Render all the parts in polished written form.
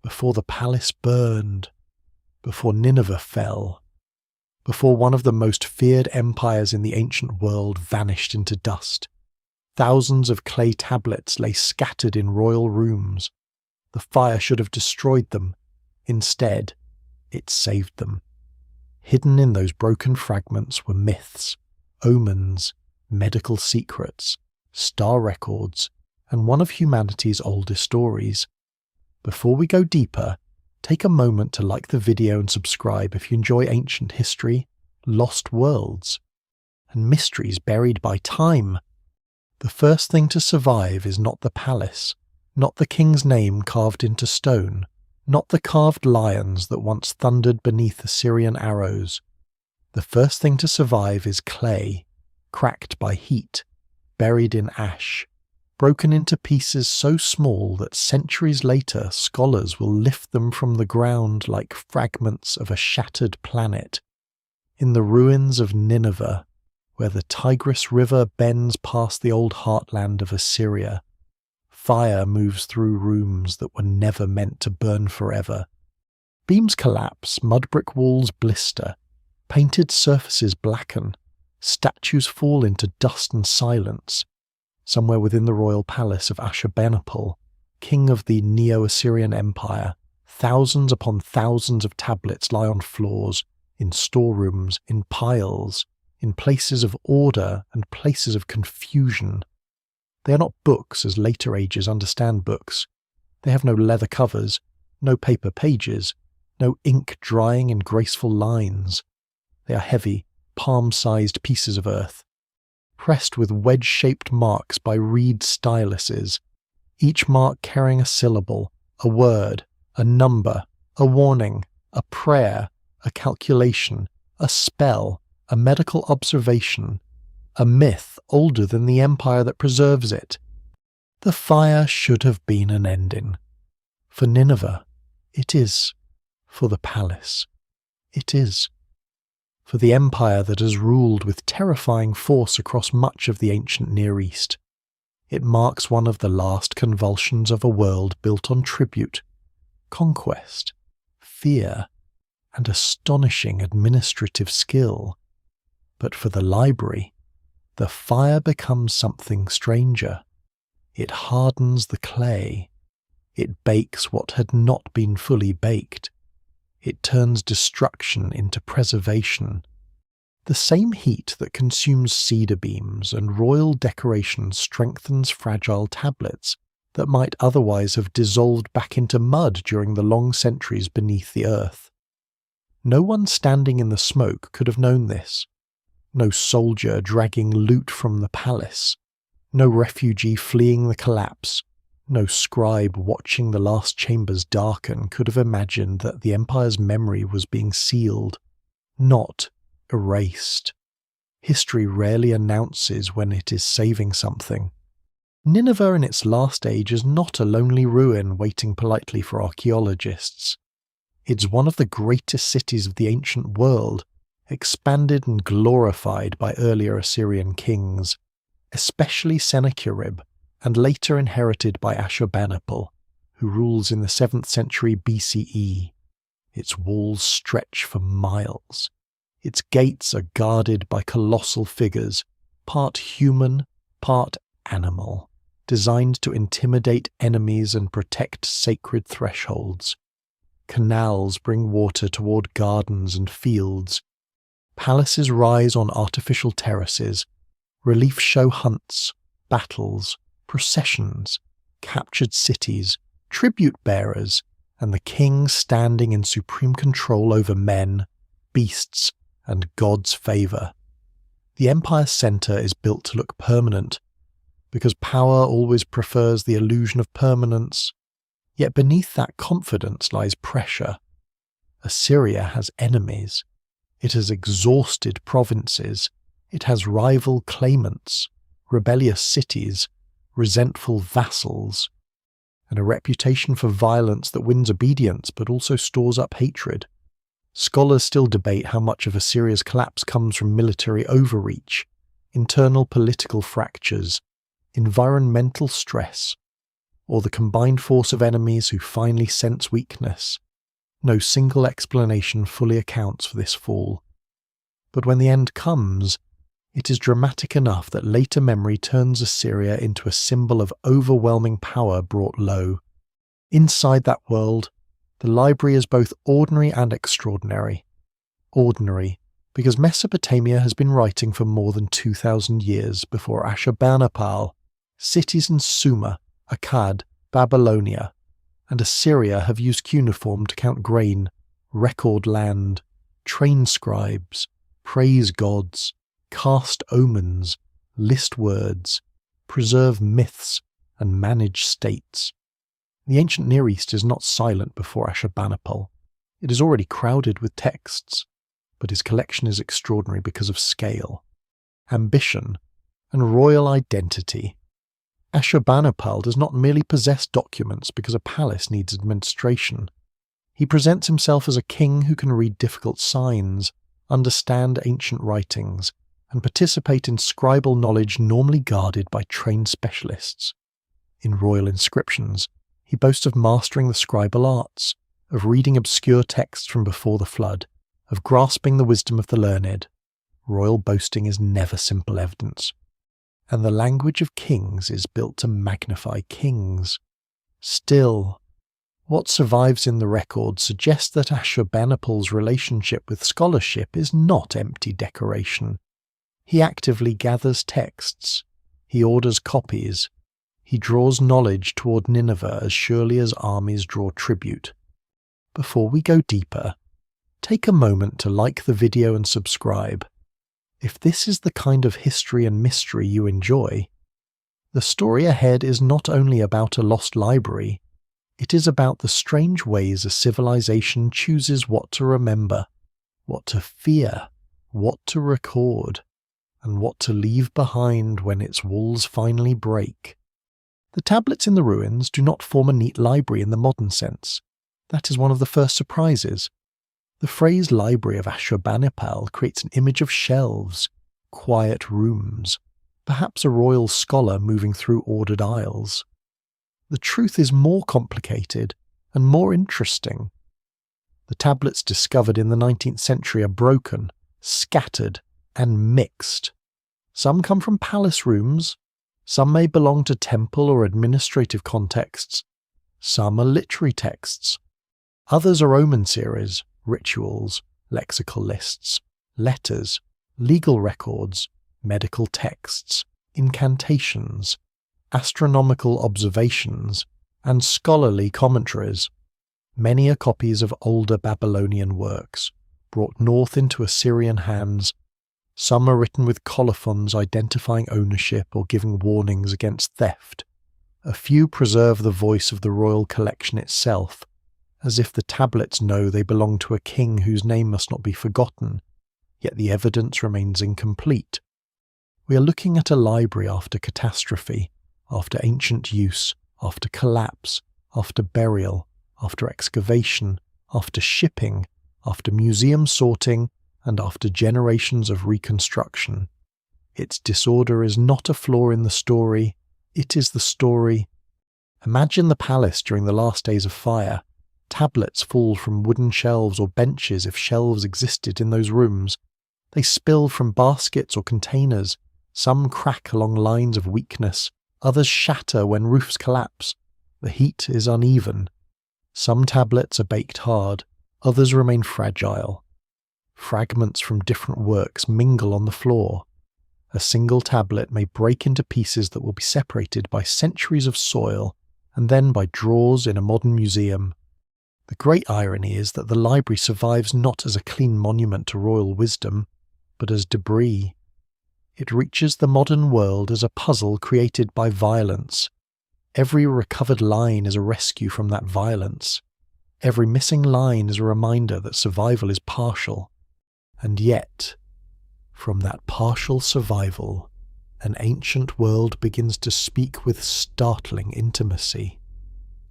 before the palace burned, before Nineveh fell, before one of the most feared empires in the ancient world vanished into dust. Thousands of clay tablets lay scattered in royal rooms. The fire should have destroyed them. Instead, it saved them. Hidden in those broken fragments were myths, omens, medical secrets, star records, and one of humanity's oldest stories. Before we go deeper, take a moment to like the video and subscribe if you enjoy ancient history, lost worlds, and mysteries buried by time. The first thing to survive is not the palace, not the king's name carved into stone, not the carved lions that once thundered beneath Assyrian arrows. The first thing to survive is clay, cracked by heat, buried in ash, broken into pieces so small that centuries later scholars will lift them from the ground like fragments of a shattered planet. In the ruins of Nineveh, where the Tigris River bends past the old heartland of Assyria, fire moves through rooms that were never meant to burn forever. Beams collapse, mud brick walls blister, painted surfaces blacken, statues fall into dust and silence. Somewhere within the royal palace of Ashurbanipal, king of the Neo-Assyrian Empire, thousands upon thousands of tablets lie on floors, in storerooms, in piles, in places of order and places of confusion. They are not books as later ages understand books. They have no leather covers, no paper pages, no ink drying in graceful lines. They are heavy, palm-sized pieces of earth, pressed with wedge-shaped marks by reed styluses, each mark carrying a syllable, a word, a number, a warning, a prayer, a calculation, a spell, a medical observation, a myth older than the empire that preserves it. The fire should have been an ending. For Nineveh, it is. For the palace, it is. For the empire that has ruled with terrifying force across much of the ancient Near East, it marks one of the last convulsions of a world built on tribute, conquest, fear, and astonishing administrative skill. But for the library, the fire becomes something stranger. It hardens the clay. It bakes what had not been fully baked. It turns destruction into preservation. The same heat that consumes cedar beams and royal decorations strengthens fragile tablets that might otherwise have dissolved back into mud during the long centuries beneath the earth. No one standing in the smoke could have known this. No soldier dragging loot from the palace. No refugee fleeing the collapse. No scribe watching the last chambers darken could have imagined that the empire's memory was being sealed, not erased. History rarely announces when it is saving something. Nineveh in its last age is not a lonely ruin waiting politely for archaeologists. It's one of the greatest cities of the ancient world, expanded and glorified by earlier Assyrian kings, especially Sennacherib, and later inherited by Ashurbanipal, who rules in the 7th century BCE. Its walls stretch for miles. Its gates are guarded by colossal figures, part human, part animal, designed to intimidate enemies and protect sacred thresholds. Canals bring water toward gardens and fields. Palaces rise on artificial terraces. Reliefs show hunts, battles, processions, captured cities, tribute bearers, and the king standing in supreme control over men, beasts, and God's favour. The empire's centre is built to look permanent, because power always prefers the illusion of permanence. Yet beneath that confidence lies pressure. Assyria has enemies. It has exhausted provinces. It has rival claimants, rebellious cities, resentful vassals, and a reputation for violence that wins obedience but also stores up hatred. Scholars still debate how much of Assyria's collapse comes from military overreach, internal political fractures, environmental stress, or the combined force of enemies who finally sense weakness. No single explanation fully accounts for this fall. But when the end comes, it is dramatic enough that later memory turns Assyria into a symbol of overwhelming power brought low. Inside that world, the library is both ordinary and extraordinary. Ordinary, because Mesopotamia has been writing for more than 2,000 years before Ashurbanipal. Cities in Sumer, Akkad, Babylonia, and Assyria have used cuneiform to count grain, record land, train scribes, praise gods, cast omens, list words, preserve myths, and manage states. The ancient Near East is not silent before Ashurbanipal. It is already crowded with texts, but his collection is extraordinary because of scale, ambition, and royal identity. Ashurbanipal does not merely possess documents because a palace needs administration. He presents himself as a king who can read difficult signs, understand ancient writings, and participate in scribal knowledge normally guarded by trained specialists. In royal inscriptions, he boasts of mastering the scribal arts, of reading obscure texts from before the flood, of grasping the wisdom of the learned. Royal boasting is never simple evidence. And the language of kings is built to magnify kings. Still, what survives in the record suggests that Ashurbanipal's relationship with scholarship is not empty decoration. He actively gathers texts. He orders copies. He draws knowledge toward Nineveh as surely as armies draw tribute. Before we go deeper, take a moment to like the video and subscribe. If this is the kind of history and mystery you enjoy, the story ahead is not only about a lost library, it is about the strange ways a civilization chooses what to remember, what to fear, what to record, and what to leave behind when its walls finally break. The tablets in the ruins do not form a neat library in the modern sense. That is one of the first surprises. The phrase Library of Ashurbanipal creates an image of shelves, quiet rooms, perhaps a royal scholar moving through ordered aisles. The truth is more complicated and more interesting. The tablets discovered in the 19th century are broken, scattered, and mixed. Some come from palace rooms, some may belong to temple or administrative contexts, some are literary texts, others are omen series, rituals, lexical lists, letters, legal records, medical texts, incantations, astronomical observations, and scholarly commentaries. Many are copies of older Babylonian works, brought north into Assyrian hands. Some are written with colophons identifying ownership or giving warnings against theft. A few preserve the voice of the royal collection itself, as if the tablets know they belong to a king whose name must not be forgotten, yet the evidence remains incomplete. We are looking at a library after catastrophe, after ancient use, after collapse, after burial, after excavation, after shipping, after museum sorting, and after generations of reconstruction. Its disorder is not a flaw in the story, it is the story. Imagine the palace during the last days of fire. Tablets fall from wooden shelves or benches if shelves existed in those rooms. They spill from baskets or containers. Some crack along lines of weakness. Others shatter when roofs collapse. The heat is uneven. Some tablets are baked hard. Others remain fragile. Fragments from different works mingle on the floor. A single tablet may break into pieces that will be separated by centuries of soil and then by drawers in a modern museum. The great irony is that the library survives not as a clean monument to royal wisdom, but as debris. It reaches the modern world as a puzzle created by violence. Every recovered line is a rescue from that violence. Every missing line is a reminder that survival is partial. And yet, from that partial survival, an ancient world begins to speak with startling intimacy.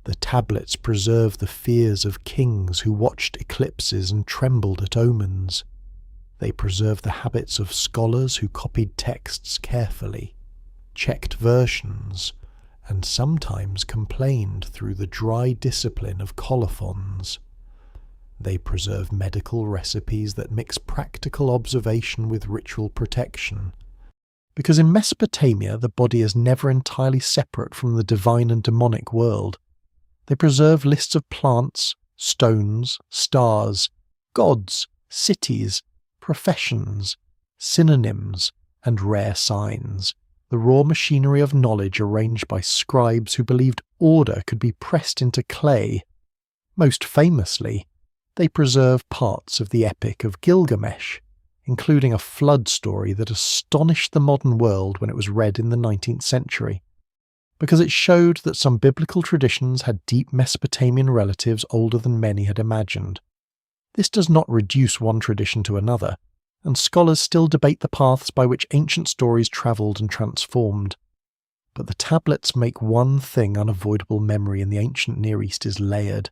The tablets preserve the fears of kings who watched eclipses and trembled at omens. They preserve the habits of scholars who copied texts carefully, checked versions, and sometimes complained through the dry discipline of colophons. They preserve medical recipes that mix practical observation with ritual protection. Because in Mesopotamia the body is never entirely separate from the divine and demonic world, they preserve lists of plants, stones, stars, gods, cities, professions, synonyms, and rare signs, the raw machinery of knowledge arranged by scribes who believed order could be pressed into clay. Most famously, they preserve parts of the Epic of Gilgamesh, including a flood story that astonished the modern world when it was read in the 19th century, because it showed that some biblical traditions had deep Mesopotamian relatives older than many had imagined. This does not reduce one tradition to another, and scholars still debate the paths by which ancient stories travelled and transformed. But the tablets make one thing unavoidable memory in the ancient Near East is layered.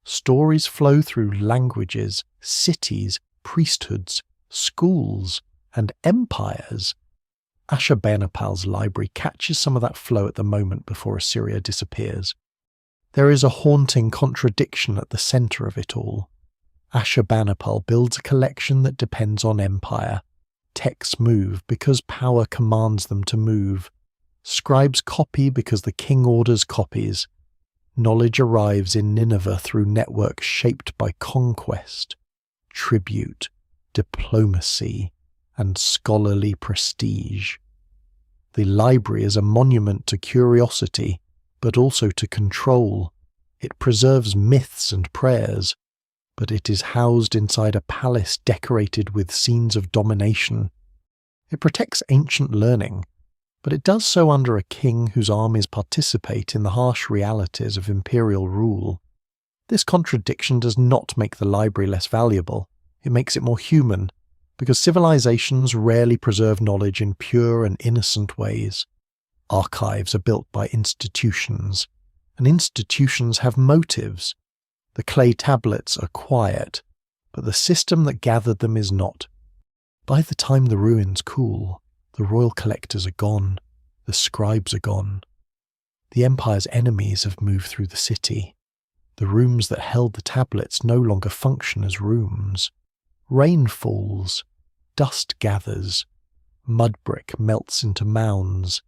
Stories flow through languages, cities, priesthoods, schools, and empires. Ashurbanipal's library catches some of that flow at the moment before Assyria disappears. There is a haunting contradiction at the centre of it all. Ashurbanipal builds a collection that depends on empire. Texts move because power commands them to move. Scribes copy because the king orders copies. Knowledge arrives in Nineveh through networks shaped by conquest, tribute, diplomacy, and scholarly prestige. The library is a monument to curiosity, but also to control. It preserves myths and prayers, but it is housed inside a palace decorated with scenes of domination. It protects ancient learning, but it does so under a king whose armies participate in the harsh realities of imperial rule. This contradiction does not make the library less valuable, it makes it more human, because civilizations rarely preserve knowledge in pure and innocent ways. Archives are built by institutions, and institutions have motives. The clay tablets are quiet, but the system that gathered them is not. By the time the ruins cool, the royal collectors are gone, the scribes are gone. The empire's enemies have moved through the city. The rooms that held the tablets no longer function as rooms. Rain falls, dust gathers, mud brick melts into mounds.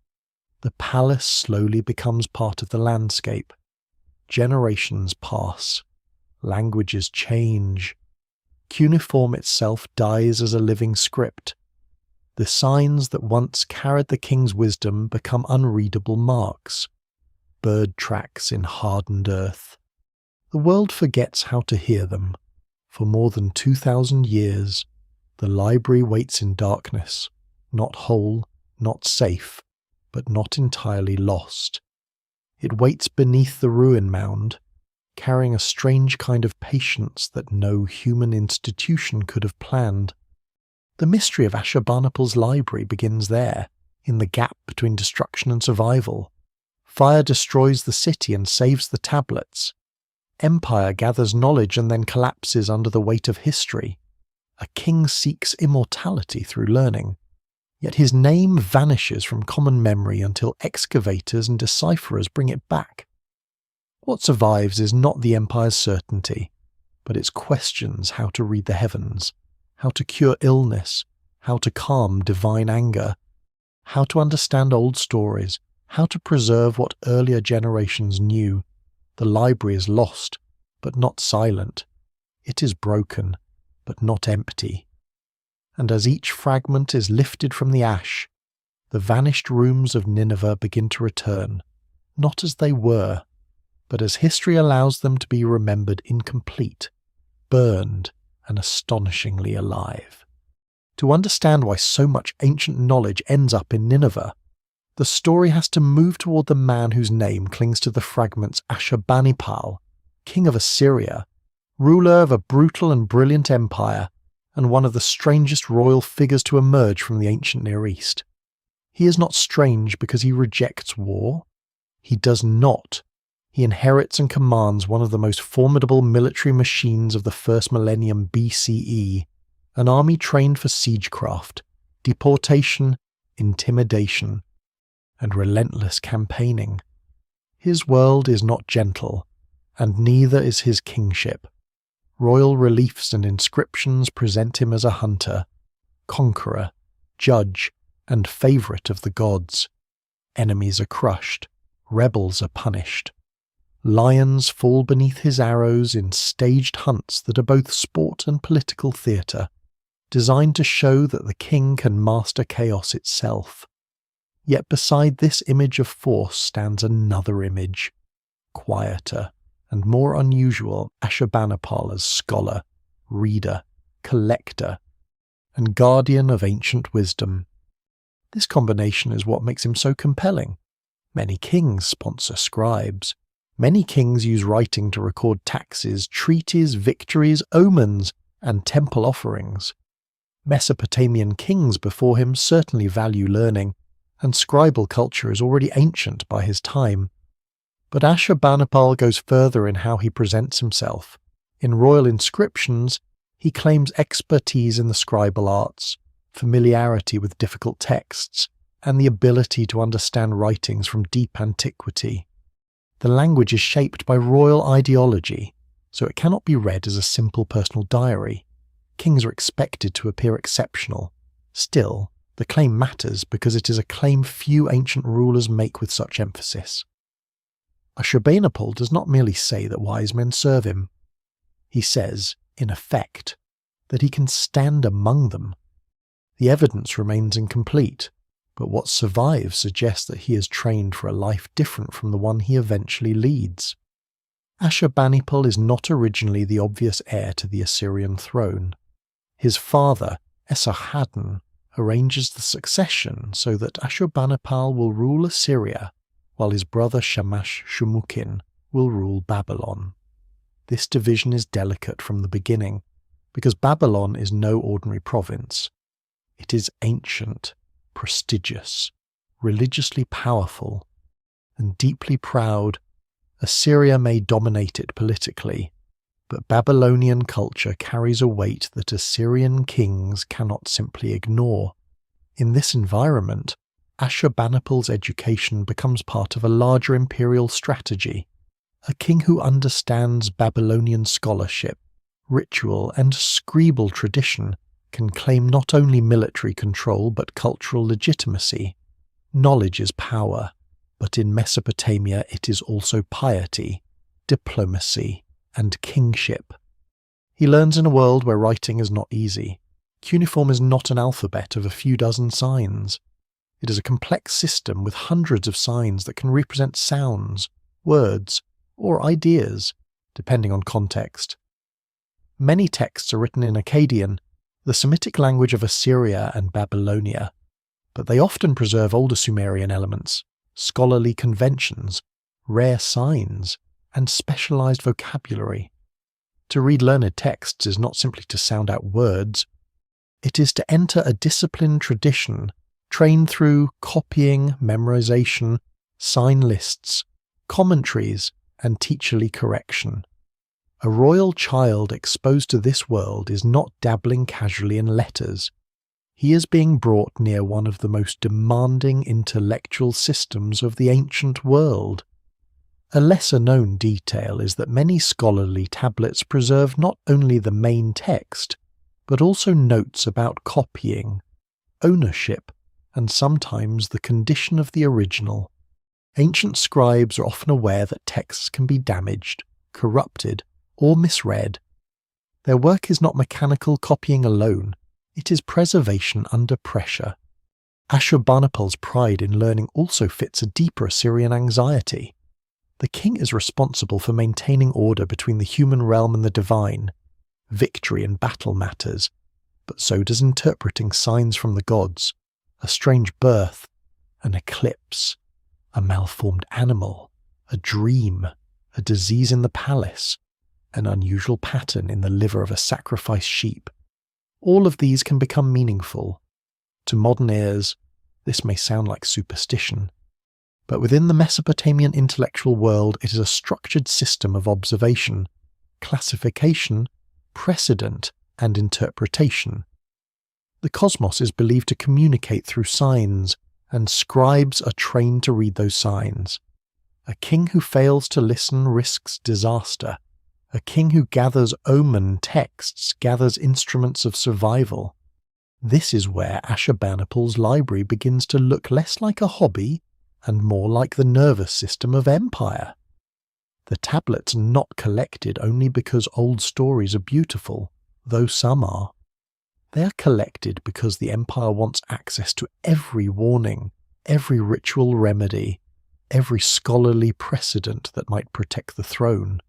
The palace slowly becomes part of the landscape. Generations pass. Languages change. Cuneiform itself dies as a living script. The signs that once carried the king's wisdom become unreadable marks, bird tracks in hardened earth. The world forgets how to hear them. For more than 2,000 years, the library waits in darkness, not whole, not safe, but not entirely lost. It waits beneath the ruin mound, carrying a strange kind of patience that no human institution could have planned. The mystery of Ashurbanipal's library begins there, in the gap between destruction and survival. Fire destroys the city and saves the tablets. Empire gathers knowledge and then collapses under the weight of history. A king seeks immortality through learning, yet his name vanishes from common memory until excavators and decipherers bring it back. What survives is not the empire's certainty, but its questions how to read the heavens, how to cure illness, how to calm divine anger, how to understand old stories, how to preserve what earlier generations knew. The library is lost, but not silent. It is broken, but not empty. And as each fragment is lifted from the ash, the vanished rooms of Nineveh begin to return, not as they were, but as history allows them to be remembered incomplete, burned, and astonishingly alive. To understand why so much ancient knowledge ends up in Nineveh, the story has to move toward the man whose name clings to the fragments: Ashurbanipal, king of Assyria, ruler of a brutal and brilliant empire, and one of the strangest royal figures to emerge from the ancient Near East. He is not strange because he rejects war. He does not. He inherits and commands one of the most formidable military machines of the first millennium BCE, an army trained for siegecraft, deportation, intimidation, and relentless campaigning. His world is not gentle, and neither is his kingship. Royal reliefs and inscriptions present him as a hunter, conqueror, judge, and favourite of the gods. Enemies are crushed, rebels are punished. Lions fall beneath his arrows in staged hunts that are both sport and political theatre, designed to show that the king can master chaos itself. Yet beside this image of force stands another image, quieter and more unusual: Ashurbanipal as scholar, reader, collector, and guardian of ancient wisdom. This combination is what makes him so compelling. Many kings sponsor scribes. Many kings use writing to record taxes, treaties, victories, omens, and temple offerings. Mesopotamian kings before him certainly value learning, and scribal culture is already ancient by his time. But Ashurbanipal goes further in how he presents himself. In royal inscriptions, he claims expertise in the scribal arts, familiarity with difficult texts, and the ability to understand writings from deep antiquity. The language is shaped by royal ideology, so it cannot be read as a simple personal diary. Kings are expected to appear exceptional. Still, the claim matters because it is a claim few ancient rulers make with such emphasis. Ashurbanipal does not merely say that wise men serve him. He says, in effect, that he can stand among them. The evidence remains incomplete, but what survives suggests that he is trained for a life different from the one he eventually leads. Ashurbanipal is not originally the obvious heir to the Assyrian throne. His father, Esarhaddon, arranges the succession so that Ashurbanipal will rule Assyria, while his brother Shamash-Shumukin will rule Babylon. This division is delicate from the beginning, because Babylon is no ordinary province. It is ancient, prestigious, religiously powerful, and deeply proud. Assyria may dominate it politically, but Babylonian culture carries a weight that Assyrian kings cannot simply ignore. In this environment, Ashurbanipal's education becomes part of a larger imperial strategy. A king who understands Babylonian scholarship, ritual, and scribal tradition can claim not only military control but cultural legitimacy. Knowledge is power, but in Mesopotamia it is also piety, diplomacy, and kingship. He learns in a world where writing is not easy. Cuneiform is not an alphabet of a few dozen signs. It is a complex system with hundreds of signs that can represent sounds, words, or ideas, depending on context. Many texts are written in Akkadian, the Semitic language of Assyria and Babylonia, but they often preserve older Sumerian elements, scholarly conventions, rare signs, and specialized vocabulary. To read learned texts is not simply to sound out words. It is to enter a disciplined tradition trained through copying, memorization, sign lists, commentaries, and teacherly correction. A royal child exposed to this world is not dabbling casually in letters. He is being brought near one of the most demanding intellectual systems of the ancient world. A lesser-known detail is that many scholarly tablets preserve not only the main text, but also notes about copying, ownership, and sometimes the condition of the original. Ancient scribes are often aware that texts can be damaged, corrupted, or misread. Their work is not mechanical copying alone, it is preservation under pressure. Ashurbanipal's pride in learning also fits a deeper Assyrian anxiety. The king is responsible for maintaining order between the human realm and the divine. Victory in battle matters, but so does interpreting signs from the gods, a strange birth, an eclipse, a malformed animal, a dream, a disease in the palace, an unusual pattern in the liver of a sacrificed sheep. All of these can become meaningful. To modern ears, this may sound like superstition, but within the Mesopotamian intellectual world it is a structured system of observation, classification, precedent, and interpretation. The cosmos is believed to communicate through signs, and scribes are trained to read those signs. A king who fails to listen risks disaster. A king who gathers omen texts gathers instruments of survival. This is where Ashurbanipal's library begins to look less like a hobby and more like the nervous system of empire. The tablets are not collected only because old stories are beautiful, though some are. They are collected because the empire wants access to every warning, every ritual remedy, every scholarly precedent that might protect the throne.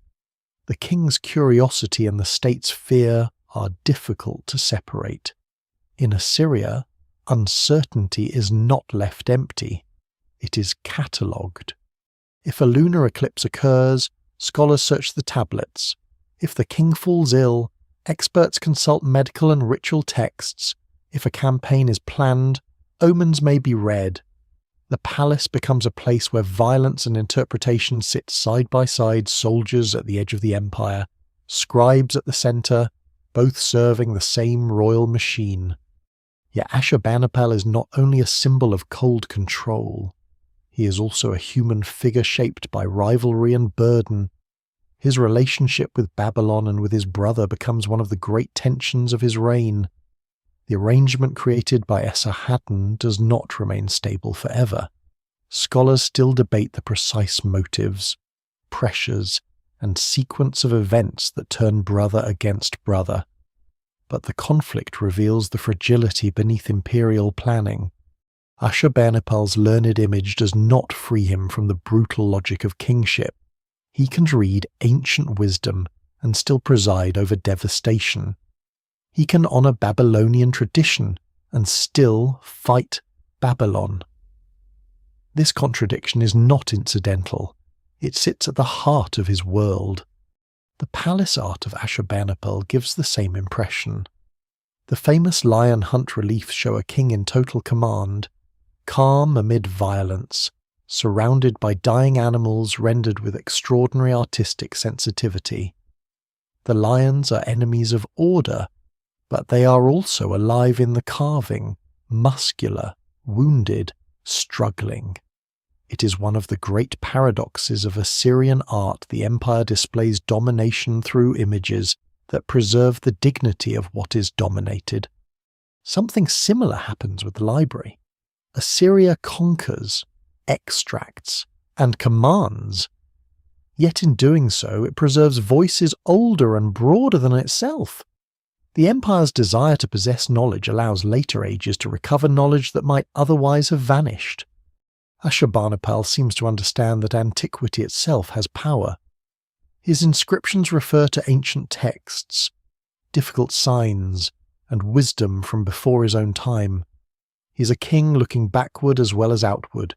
The king's curiosity and the state's fear are difficult to separate. In Assyria, uncertainty is not left empty. It is catalogued. If a lunar eclipse occurs, scholars search the tablets. If the king falls ill, experts consult medical and ritual texts. If a campaign is planned, omens may be read. The palace becomes a place where violence and interpretation sit side by side, soldiers at the edge of the empire, scribes at the centre, both serving the same royal machine. Yet Ashurbanipal is not only a symbol of cold control, he is also a human figure shaped by rivalry and burden. His relationship with Babylon and with his brother becomes one of the great tensions of his reign. The arrangement created by Esarhaddon does not remain stable forever. Scholars still debate the precise motives, pressures, and sequence of events that turn brother against brother. But the conflict reveals the fragility beneath imperial planning. Ashurbanipal's learned image does not free him from the brutal logic of kingship. He can read ancient wisdom and still preside over devastation. He can honor Babylonian tradition and still fight Babylon. This contradiction is not incidental. It sits at the heart of his world. The palace art of Ashurbanipal gives the same impression. The famous lion hunt reliefs show a king in total command, calm amid violence, surrounded by dying animals rendered with extraordinary artistic sensitivity. The lions are enemies of order, but they are also alive in the carving, muscular, wounded, struggling. It is one of the great paradoxes of Assyrian art the empire displays domination through images that preserve the dignity of what is dominated. Something similar happens with the library. Assyria conquers, extracts, and commands. Yet in doing so, it preserves voices older and broader than itself. The empire's desire to possess knowledge allows later ages to recover knowledge that might otherwise have vanished. Ashurbanipal seems to understand that antiquity itself has power. His inscriptions refer to ancient texts, difficult signs, and wisdom from before his own time. He is a king looking backward as well as outward.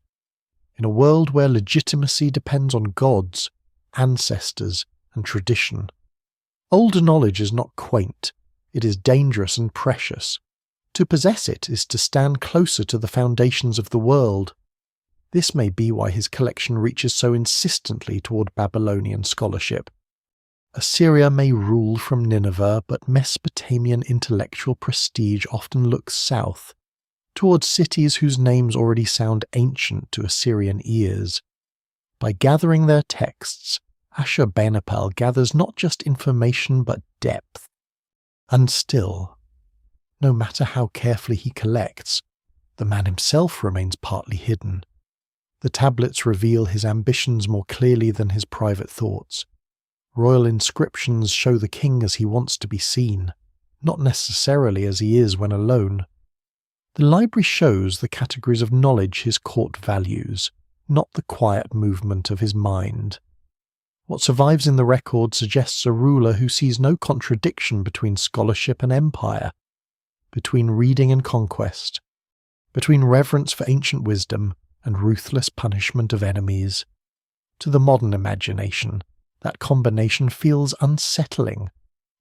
In a world where legitimacy depends on gods, ancestors, and tradition. Older knowledge is not quaint. It is dangerous and precious. To possess it is to stand closer to the foundations of the world. This may be why his collection reaches so insistently toward Babylonian scholarship. Assyria may rule from Nineveh, but Mesopotamian intellectual prestige often looks south, towards cities whose names already sound ancient to Assyrian ears. By gathering their texts, Ashurbanipal gathers not just information but depth. And still, no matter how carefully he collects, the man himself remains partly hidden. The tablets reveal his ambitions more clearly than his private thoughts. Royal inscriptions show the king as he wants to be seen, not necessarily as he is when alone. The library shows the categories of knowledge his court values, not the quiet movement of his mind. What survives in the record suggests a ruler who sees no contradiction between scholarship and empire, between reading and conquest, between reverence for ancient wisdom and ruthless punishment of enemies. To the modern imagination, that combination feels unsettling.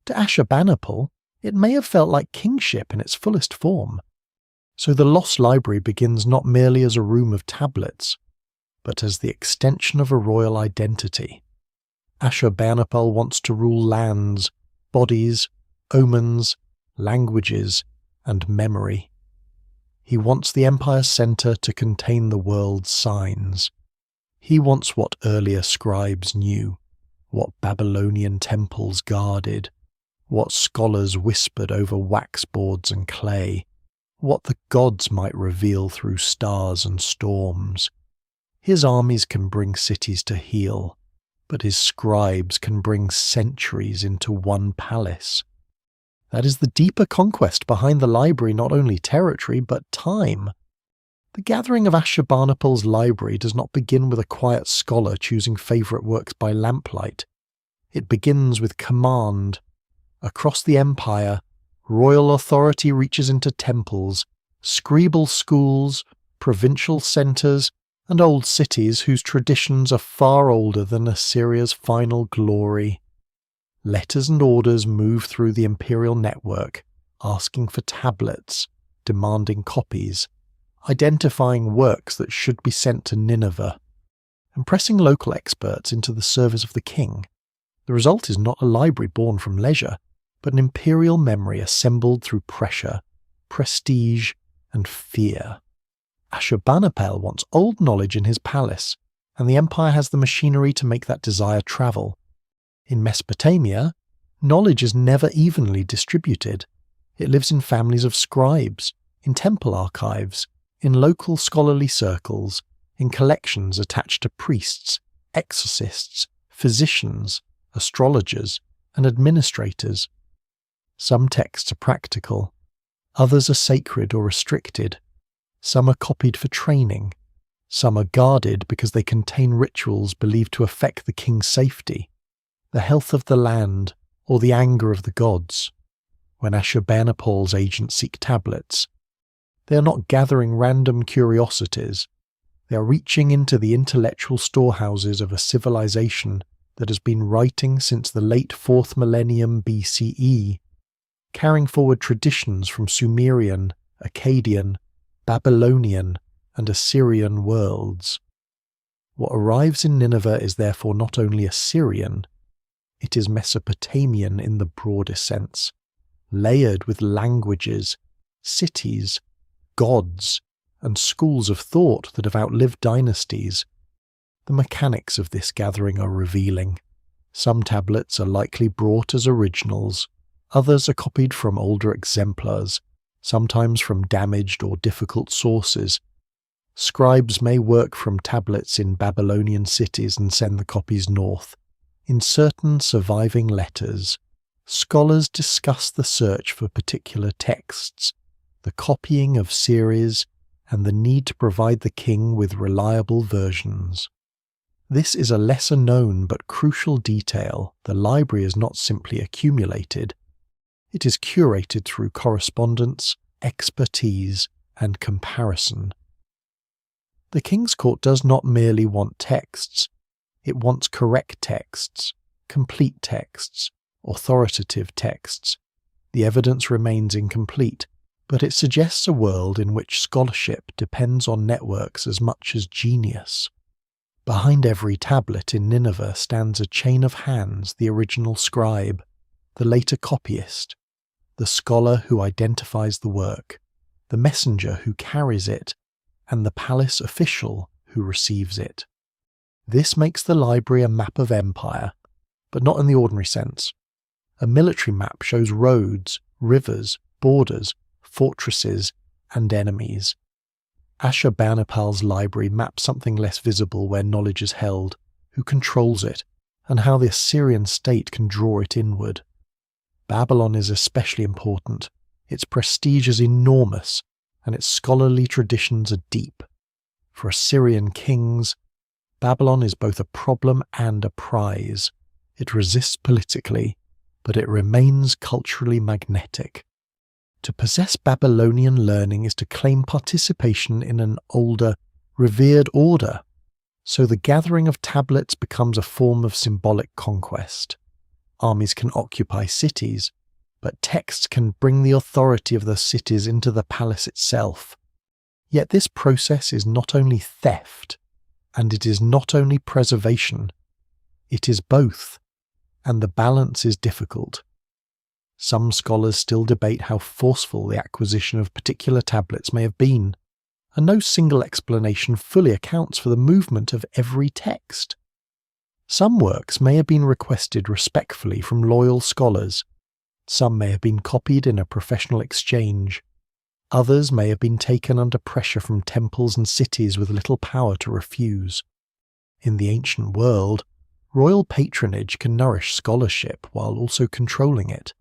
To Ashurbanipal, it may have felt like kingship in its fullest form. So the lost library begins not merely as a room of tablets, but as the extension of a royal identity. Ashurbanipal wants to rule lands, bodies, omens, languages, and memory. He wants the empire's centre to contain the world's signs. He wants what earlier scribes knew, what Babylonian temples guarded, what scholars whispered over waxboards and clay, what the gods might reveal through stars and storms. His armies can bring cities to heel, but his scribes can bring centuries into one palace. That is the deeper conquest behind the library, not only territory, but time. The gathering of Ashurbanipal's library does not begin with a quiet scholar choosing favourite works by lamplight. It begins with command. Across the empire, royal authority reaches into temples, scribal schools, provincial centres, and old cities whose traditions are far older than Assyria's final glory. Letters and orders move through the imperial network, asking for tablets, demanding copies, identifying works that should be sent to Nineveh, and pressing local experts into the service of the king. The result is not a library born from leisure, but an imperial memory assembled through pressure, prestige, and fear. Ashurbanipal wants old knowledge in his palace, and the empire has the machinery to make that desire travel. In Mesopotamia, knowledge is never evenly distributed. It lives in families of scribes, in temple archives, in local scholarly circles, in collections attached to priests, exorcists, physicians, astrologers, and administrators. Some texts are practical, others are sacred or restricted. Some are copied for training, some are guarded because they contain rituals believed to affect the king's safety, the health of the land, or the anger of the gods. When Ashurbanipal's agents seek tablets, they are not gathering random curiosities. They are reaching into the intellectual storehouses of a civilization that has been writing since the late 4th millennium BCE, carrying forward traditions from Sumerian, Akkadian, Babylonian, and Assyrian worlds. What arrives in Nineveh is therefore not only Assyrian, it is Mesopotamian in the broadest sense, layered with languages, cities, gods, and schools of thought that have outlived dynasties. The mechanics of this gathering are revealing. Some tablets are likely brought as originals, others are copied from older exemplars, sometimes from damaged or difficult sources. Scribes may work from tablets in Babylonian cities and send the copies north. In certain surviving letters, scholars discuss the search for particular texts, the copying of series, and the need to provide the king with reliable versions. This is a lesser known but crucial detail. The library is not simply accumulated, it is curated through correspondence, expertise, and comparison. The King's Court does not merely want texts, it wants correct texts, complete texts, authoritative texts. The evidence remains incomplete, but it suggests a world in which scholarship depends on networks as much as genius. Behind every tablet in Nineveh stands a chain of hands: the original scribe, the later copyist, the scholar who identifies the work, the messenger who carries it, and the palace official who receives it. This makes the library a map of empire, but not in the ordinary sense. A military map shows roads, rivers, borders, fortresses, and enemies. Ashurbanipal's library maps something less visible where knowledge is held, who controls it, and how the Assyrian state can draw it inward. Babylon is especially important. Its prestige is enormous, and its scholarly traditions are deep. For Assyrian kings, Babylon is both a problem and a prize. It resists politically, but it remains culturally magnetic. To possess Babylonian learning is to claim participation in an older, revered order, so the gathering of tablets becomes a form of symbolic conquest. Armies can occupy cities, but texts can bring the authority of the cities into the palace itself. Yet this process is not only theft, and it is not only preservation, it is both, and the balance is difficult. Some scholars still debate how forceful the acquisition of particular tablets may have been. and no single explanation fully accounts for the movement of every text. Some works may have been requested respectfully from loyal scholars, some may have been copied in a professional exchange, others may have been taken under pressure from temples and cities with little power to refuse. In the ancient world, royal patronage can nourish scholarship while also controlling it.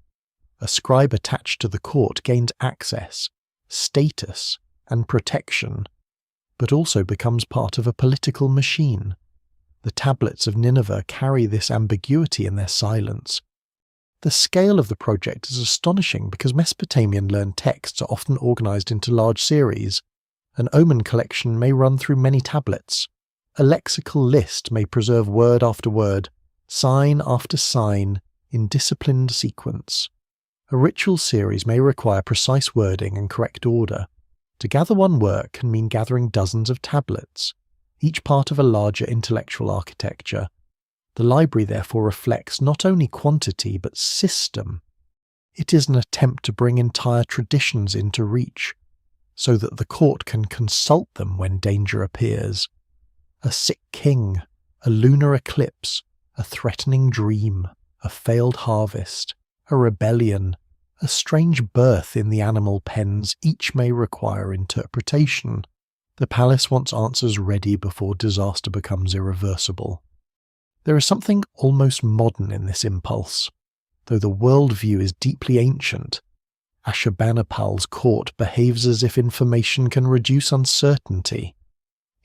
A scribe attached to the court gains access, status, and protection, but also becomes part of a political machine. The tablets of Nineveh carry this ambiguity in their silence. The scale of the project is astonishing because Mesopotamian learned texts are often organized into large series. An omen collection may run through many tablets. A lexical list may preserve word after word, sign after sign, in disciplined sequence. A ritual series may require precise wording and correct order. To gather one work can mean gathering dozens of tablets, each part of a larger intellectual architecture. The library therefore reflects not only quantity but system. It is an attempt to bring entire traditions into reach, so that the court can consult them when danger appears. A sick king, a lunar eclipse, a threatening dream, a failed harvest, a rebellion, a strange birth in the animal pens, each may require interpretation. The palace wants answers ready before disaster becomes irreversible. There is something almost modern in this impulse. Though the worldview is deeply ancient, Ashurbanipal's court behaves as if information can reduce uncertainty.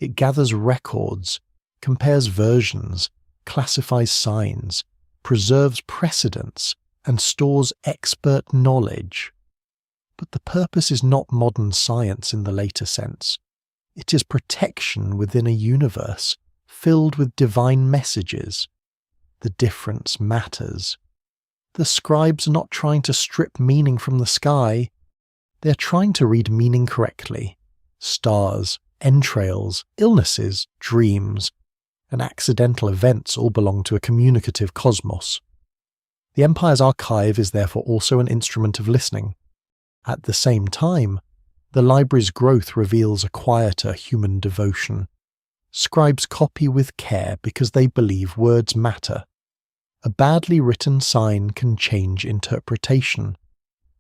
It gathers records, compares versions, classifies signs, preserves precedents, and stores expert knowledge. But the purpose is not modern science in the later sense. It is protection within a universe filled with divine messages. The difference matters. The scribes are not trying to strip meaning from the sky. They are trying to read meaning correctly. Stars, entrails, illnesses, dreams, and accidental events all belong to a communicative cosmos. The empire's archive is therefore also an instrument of listening. At the same time, the library's growth reveals a quieter human devotion. Scribes copy with care because they believe words matter. A badly written sign can change interpretation.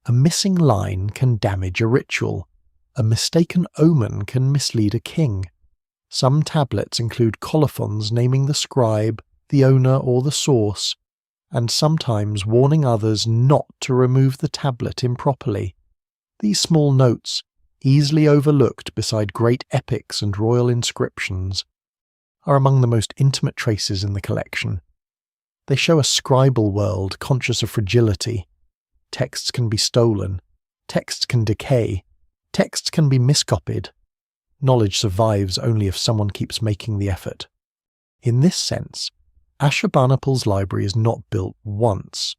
A missing line can damage a ritual. A mistaken omen can mislead a king. Some tablets include colophons naming the scribe, the owner, or the source, and sometimes warning others not to remove the tablet improperly. These small notes, easily overlooked beside great epics and royal inscriptions, are among the most intimate traces in the collection. They show a scribal world conscious of fragility. Texts can be stolen, texts can decay, texts can be miscopied. Knowledge survives only if someone keeps making the effort. In this sense, Ashurbanipal's library is not built once.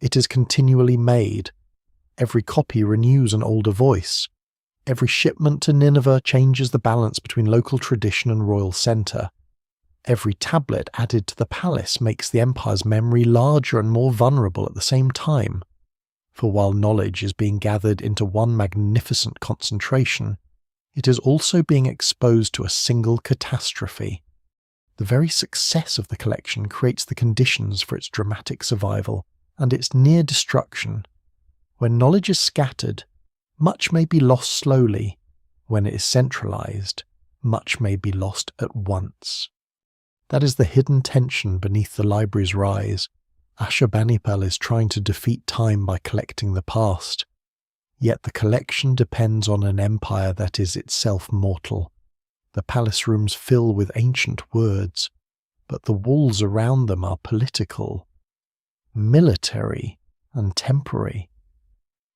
It is continually made. Every copy renews an older voice. Every shipment to Nineveh changes the balance between local tradition and royal centre. Every tablet added to the palace makes the empire's memory larger and more vulnerable at the same time. For while knowledge is being gathered into one magnificent concentration, it is also being exposed to a single catastrophe. The very success of the collection creates the conditions for its dramatic survival and its near destruction. When knowledge is scattered, much may be lost slowly. When it is centralized, much may be lost at once. That is the hidden tension beneath the library's rise. Ashurbanipal is trying to defeat time by collecting the past. Yet the collection depends on an empire that is itself mortal. The palace rooms fill with ancient words, but the walls around them are political, military, and temporary.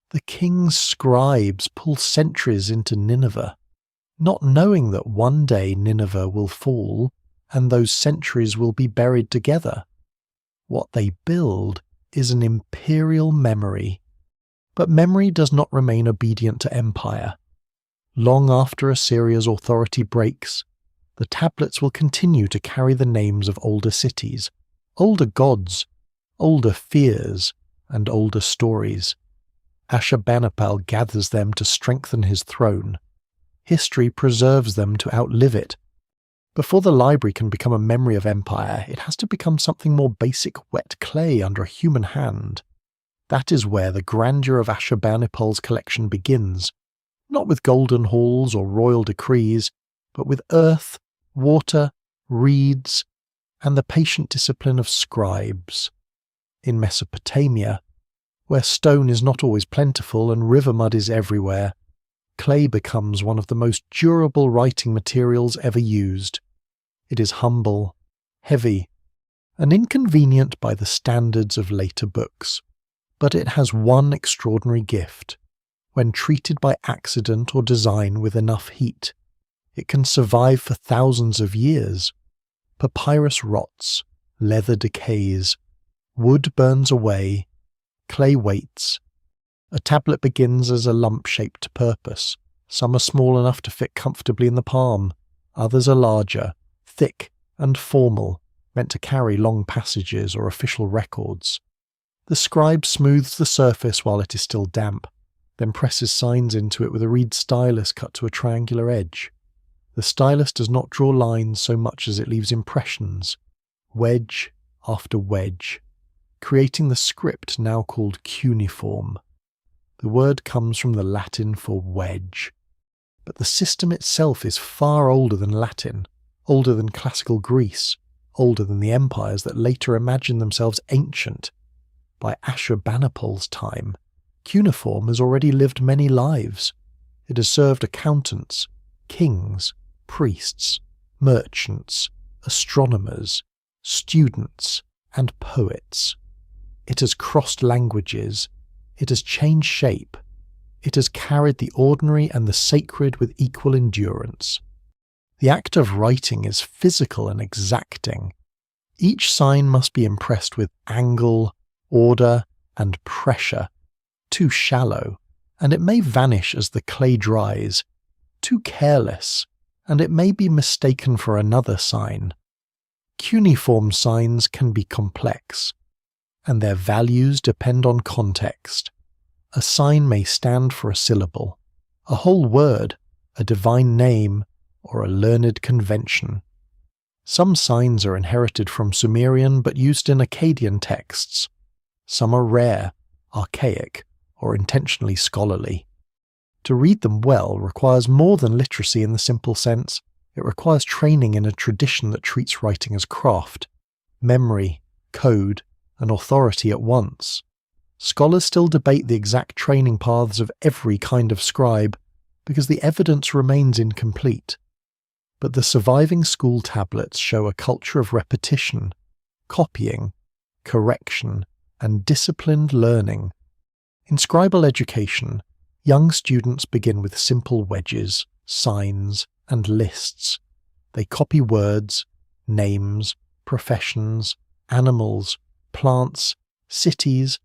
The king's scribes pull sentries into Nineveh, not knowing that one day Nineveh will fall and those sentries will be buried together. What they build is an imperial memory, but memory does not remain obedient to empire. Long after Assyria's authority breaks, the tablets will continue to carry the names of older cities, older gods, older fears, and older stories. Ashurbanipal gathers them to strengthen his throne, history preserves them to outlive it. Before the library can become a memory of empire, it has to become something more basic wet clay under a human hand. That is where the grandeur of Ashurbanipal's collection begins, not with golden halls or royal decrees, but with earth, water, reeds, and the patient discipline of scribes. In Mesopotamia, where stone is not always plentiful and river mud is everywhere, clay becomes one of the most durable writing materials ever used. It is humble, heavy, and inconvenient by the standards of later books. But it has one extraordinary gift. When treated by accident or design with enough heat, it can survive for thousands of years. Papyrus rots, leather decays, wood burns away, clay waits. A tablet begins as a lump-shaped purpose. Some are small enough to fit comfortably in the palm. Others are larger, thick and formal, meant to carry long passages or official records. The scribe smooths the surface while it is still damp, then presses signs into it with a reed stylus cut to a triangular edge. The stylus does not draw lines so much as it leaves impressions, wedge after wedge, creating the script now called cuneiform. The word comes from the Latin for wedge. But the system itself is far older than Latin, older than classical Greece, older than the empires that later imagined themselves ancient. By Ashurbanipal's time, cuneiform has already lived many lives. It has served accountants, kings, priests, merchants, astronomers, students, and poets. It has crossed languages. It has changed shape. It has carried the ordinary and the sacred with equal endurance. The act of writing is physical and exacting. Each sign must be impressed with angle, order, and pressure. Too shallow, and it may vanish as the clay dries. Too careless, and it may be mistaken for another sign. Cuneiform signs can be complex, and their values depend on context. A sign may stand for a syllable, a whole word, a divine name, or a learned convention. Some signs are inherited from Sumerian but used in Akkadian texts. Some are rare, archaic, or intentionally scholarly. To read them well requires more than literacy in the simple sense. It requires training in a tradition that treats writing as craft, memory, code, and authority at once. Scholars still debate the exact training paths of every kind of scribe because the evidence remains incomplete. But the surviving school tablets show a culture of repetition, copying, correction, and disciplined learning. In scribal education, young students begin with simple wedges, signs, and lists. They copy words, names, professions, animals, plants, cities,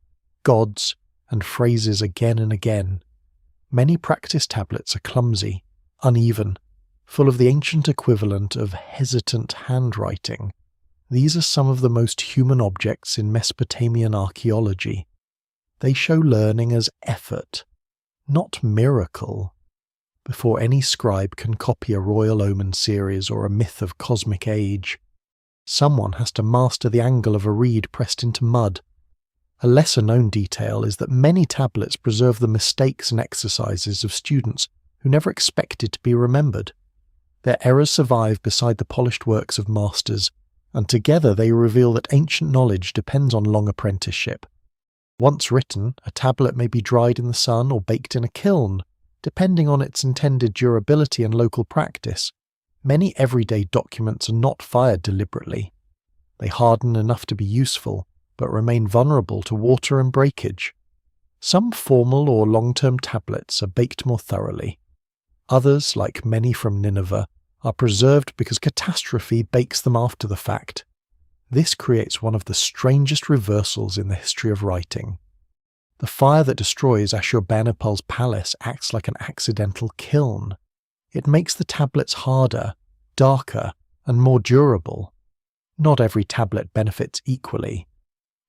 gods, and phrases again and again. Many practice tablets are clumsy, uneven, full of the ancient equivalent of hesitant handwriting. These are some of the most human objects in Mesopotamian archaeology. They show learning as effort, not miracle. Before any scribe can copy a royal omen series or a myth of cosmic age, someone has to master the angle of a reed pressed into mud. A lesser-known detail is that many tablets preserve the mistakes and exercises of students who never expected to be remembered. Their errors survive beside the polished works of masters, and together they reveal that ancient knowledge depends on long apprenticeship. Once written, a tablet may be dried in the sun or baked in a kiln, depending on its intended durability and local practice. Many everyday documents are not fired deliberately. They harden enough to be useful, but remain vulnerable to water and breakage. Some formal or long-term tablets are baked more thoroughly. Others, like many from Nineveh, are preserved because catastrophe bakes them after the fact. This creates one of the strangest reversals in the history of writing. The fire that destroys Ashurbanipal's palace acts like an accidental kiln. It makes the tablets harder, darker, and more durable. Not every tablet benefits equally.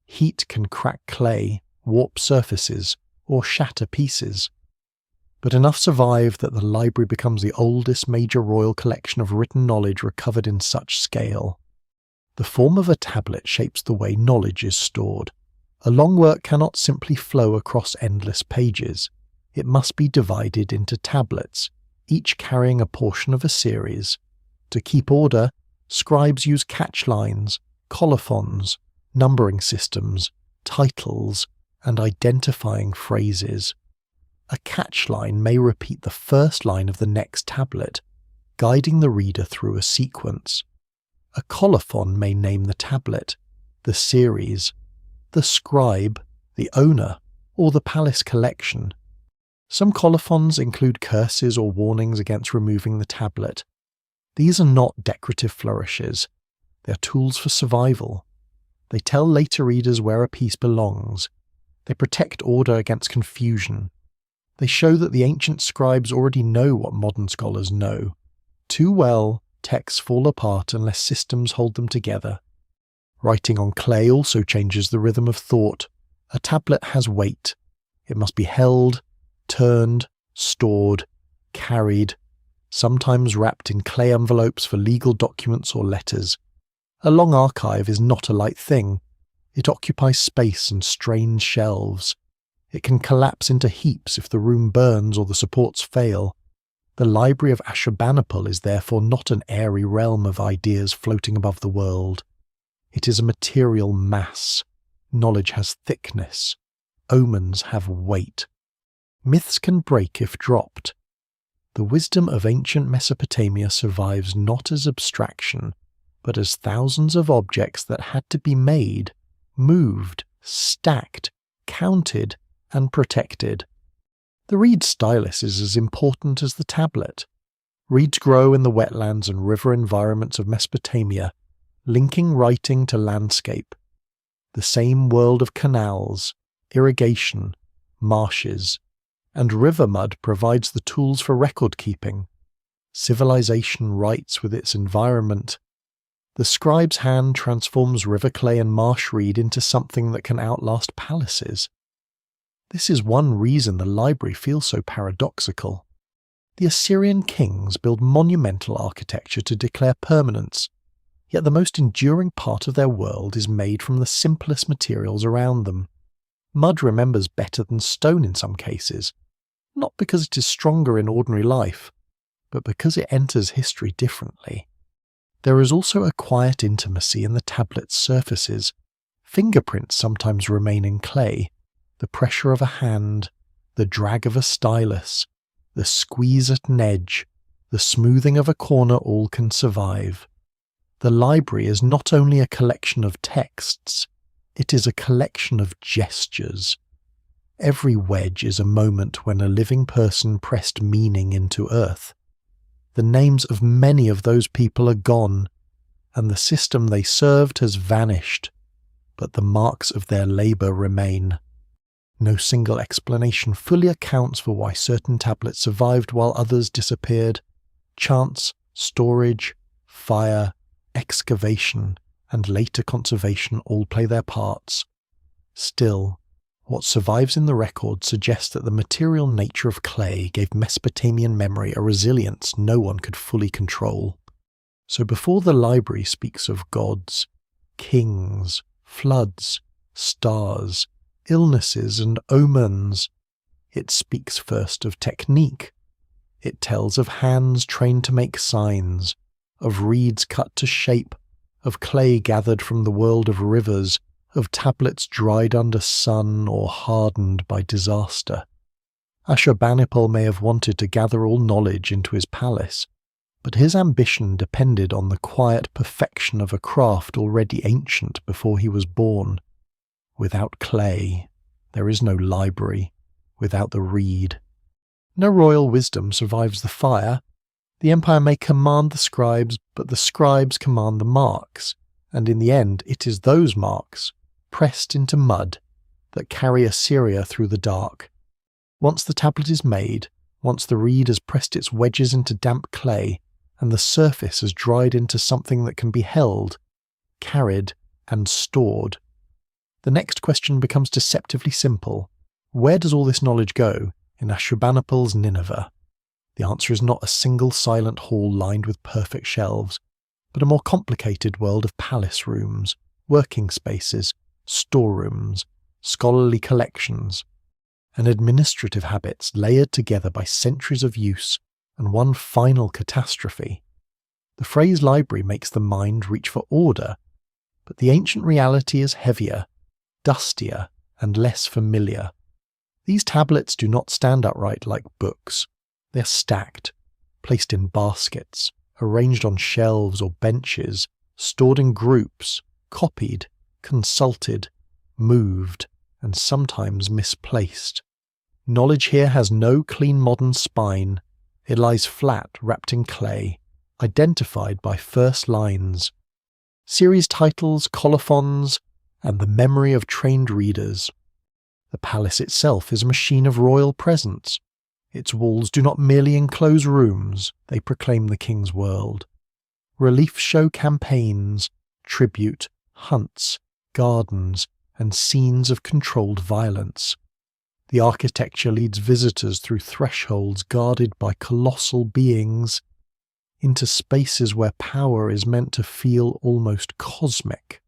Heat can crack clay, warp surfaces, or shatter pieces. but enough survive that the library becomes the oldest major royal collection of written knowledge recovered in such scale. The form of a tablet shapes the way knowledge is stored. A long work cannot simply flow across endless pages. It must be divided into tablets, each carrying a portion of a series. To keep order, scribes use catchlines, colophons, numbering systems, titles, and identifying phrases. A catchline may repeat the first line of the next tablet, guiding the reader through a sequence. A colophon may name the tablet, the series, the scribe, the owner, or the palace collection. Some colophons include curses or warnings against removing the tablet. These are not decorative flourishes. They are tools for survival. They tell later readers where a piece belongs. They protect order against confusion. They show that the ancient scribes already know what modern scholars know. Too well, texts fall apart unless systems hold them together. Writing on clay also changes the rhythm of thought. A tablet has weight. It must be held, turned, stored, carried, sometimes wrapped in clay envelopes for legal documents or letters. A long archive is not a light thing. It occupies space and strains shelves. It can collapse into heaps if the room burns or the supports fail. The Library of Ashurbanipal is therefore not an airy realm of ideas floating above the world. It is a material mass. Knowledge has thickness. Omens have weight. Myths can break if dropped. The wisdom of ancient Mesopotamia survives not as abstraction, but as thousands of objects that had to be made, moved, stacked, counted, and protected. The reed stylus is as important as the tablet. Reeds grow in the wetlands and river environments of Mesopotamia, linking writing to landscape. The same world of canals, irrigation, marshes, and river mud provides the tools for record keeping. Civilization writes with its environment. The scribe's hand transforms river clay and marsh reed into something that can outlast palaces. This is one reason the library feels so paradoxical. The Assyrian kings build monumental architecture to declare permanence, yet the most enduring part of their world is made from the simplest materials around them. Mud remembers better than stone in some cases, not because it is stronger in ordinary life, but because it enters history differently. There is also a quiet intimacy in the tablet's surfaces. Fingerprints sometimes remain in clay. The pressure of a hand, the drag of a stylus, the squeeze at an edge, the smoothing of a corner all can survive. The library is not only a collection of texts, it is a collection of gestures. Every wedge is a moment when a living person pressed meaning into earth. The names of many of those people are gone, and the system they served has vanished, but the marks of their labour remain. No single explanation fully accounts for why certain tablets survived while others disappeared. Chance, storage, fire, excavation, and later conservation all play their parts. Still, what survives in the record suggests that the material nature of clay gave Mesopotamian memory a resilience no one could fully control. So before the library speaks of gods, kings, floods, stars, illnesses and omens, it speaks first of technique. It tells of hands trained to make signs, of reeds cut to shape, of clay gathered from the world of rivers, of tablets dried under sun or hardened by disaster. Ashurbanipal may have wanted to gather all knowledge into his palace, but his ambition depended on the quiet perfection of a craft already ancient before he was born. Without clay, there is no library. Without the reed, no royal wisdom survives the fire. The empire may command the scribes, but the scribes command the marks, and in the end it is those marks, pressed into mud, that carry Assyria through the dark. Once the tablet is made, once the reed has pressed its wedges into damp clay, and the surface has dried into something that can be held, carried, and stored, the next question becomes deceptively simple. Where does all this knowledge go? in Ashurbanipal's Nineveh, the answer is not a single silent hall lined with perfect shelves, but a more complicated world of palace rooms, working spaces, storerooms, scholarly collections, and administrative habits layered together by centuries of use and one final catastrophe. The phrase library makes the mind reach for order, but the ancient reality is heavier, dustier, and less familiar. These tablets do not stand upright like books. They are stacked, placed in baskets, arranged on shelves or benches, stored in groups, copied, consulted, moved, and sometimes misplaced. Knowledge here has no clean modern spine. It lies flat, wrapped in clay, identified by first lines, series titles, colophons, and the memory of trained readers. The palace itself is a machine of royal presence. Its walls do not merely enclose rooms, they proclaim the king's world. Reliefs show campaigns, tribute, hunts, gardens, and scenes of controlled violence. The architecture leads visitors through thresholds guarded by colossal beings, into spaces where power is meant to feel almost cosmic.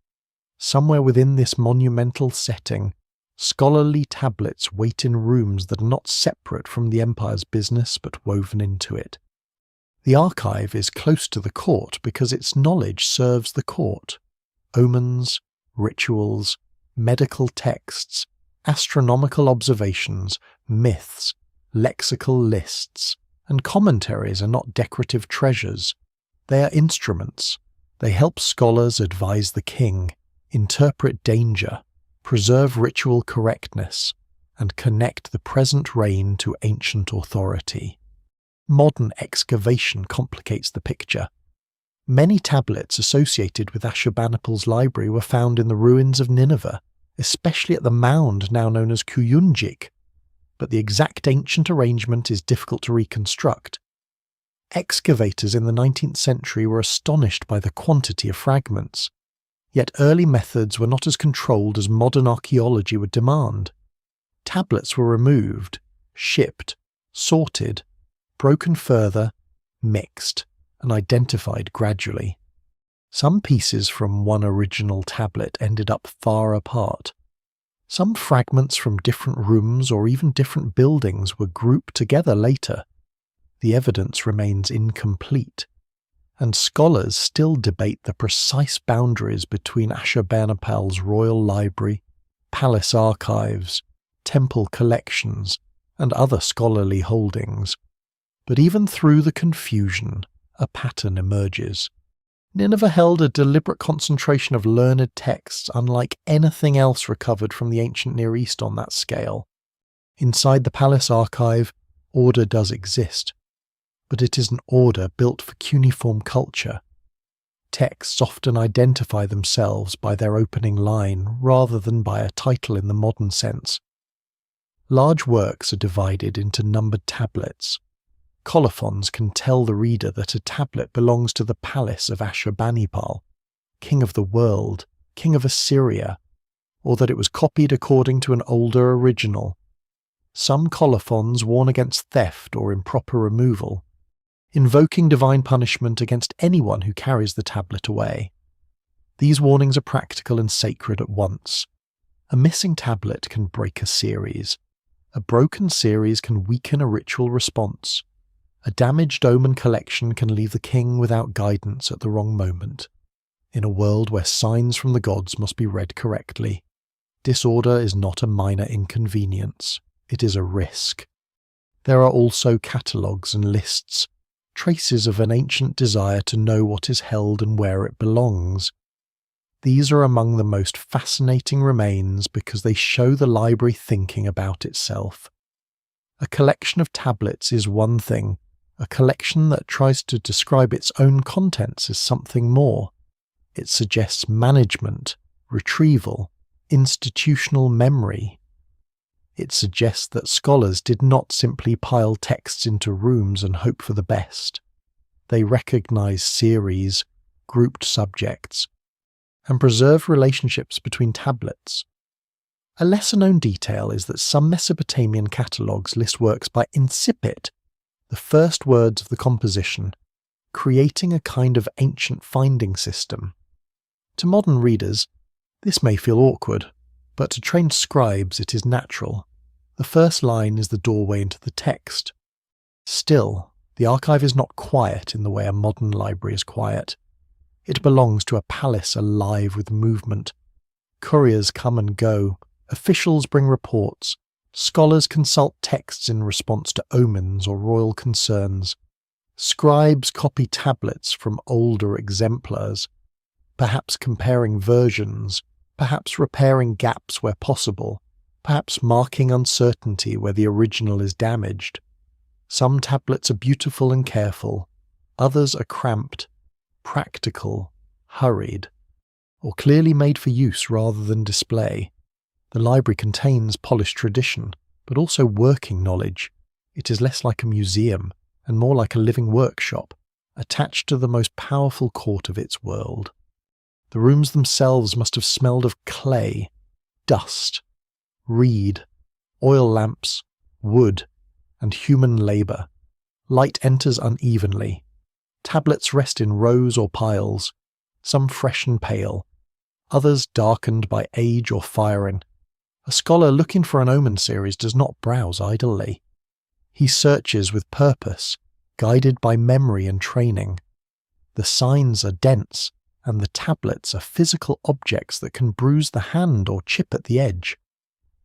Somewhere within this monumental setting, scholarly tablets wait in rooms that are not separate from the empire's business but woven into it. The archive is close to the court because its knowledge serves the court. Omens, rituals, medical texts, astronomical observations, myths, lexical lists, and commentaries are not decorative treasures. They are instruments. They help scholars advise the king, interpret danger, preserve ritual correctness, and connect the present reign to ancient authority. Modern excavation complicates the picture. Many tablets associated with Ashurbanipal's library were found in the ruins of Nineveh, especially at the mound now known as Kuyunjik, but the exact ancient arrangement is difficult to reconstruct. Excavators in the 19th century were astonished by the quantity of fragments, yet early methods were not as controlled as modern archaeology would demand. Tablets were removed, shipped, sorted, broken further, mixed, and identified gradually. Some pieces from one original tablet ended up far apart. Some fragments from different rooms or even different buildings were grouped together later. The evidence remains incomplete, and scholars still debate the precise boundaries between Ashurbanipal's royal library, palace archives, temple collections, and other scholarly holdings. But even through the confusion, a pattern emerges. Nineveh held a deliberate concentration of learned texts unlike anything else recovered from the ancient Near East on that scale. Inside the palace archive, order does exist, but it is an order built for cuneiform culture. Texts often identify themselves by their opening line rather than by a title in the modern sense. Large works are divided into numbered tablets. Colophons can tell the reader that a tablet belongs to the palace of Ashurbanipal, king of the world, king of Assyria, or that it was copied according to an older original. Some colophons warn against theft or improper removal, invoking divine punishment against anyone who carries the tablet away. These warnings are practical and sacred at once. A missing tablet can break a series. A broken series can weaken a ritual response. A damaged omen collection can leave the king without guidance at the wrong moment. In a world where signs from the gods must be read correctly, disorder is not a minor inconvenience, it is a risk. There are also catalogues and lists, traces of an ancient desire to know what is held and where it belongs. These are among the most fascinating remains because they show the library thinking about itself. A collection of tablets is one thing. A collection that tries to describe its own contents is something more. It suggests management, retrieval, institutional memory. It suggests that scholars did not simply pile texts into rooms and hope for the best. They recognize series, grouped subjects, and preserve relationships between tablets. A lesser-known detail is that some Mesopotamian catalogues list works by incipit, the first words of the composition, creating a kind of ancient finding system. To modern readers, this may feel awkward, but to trained scribes it is natural. The first line is the doorway into the text. Still, the archive is not quiet in the way a modern library is quiet. It belongs to a palace alive with movement. Couriers come and go, officials bring reports, scholars consult texts in response to omens or royal concerns. Scribes copy tablets from older exemplars, perhaps comparing versions, perhaps repairing gaps where possible, perhaps marking uncertainty where the original is damaged. Some tablets are beautiful and careful, others are cramped, practical, hurried, or clearly made for use rather than display. The library contains polished tradition, but also working knowledge. It is less like a museum and more like a living workshop, attached to the most powerful court of its world. The rooms themselves must have smelled of clay, dust, reed, oil lamps, wood, and human labour. Light enters unevenly. Tablets rest in rows or piles, some fresh and pale, others darkened by age or firing. A scholar looking for an omen series does not browse idly. He searches with purpose, guided by memory and training. The signs are dense, and the tablets are physical objects that can bruise the hand or chip at the edge.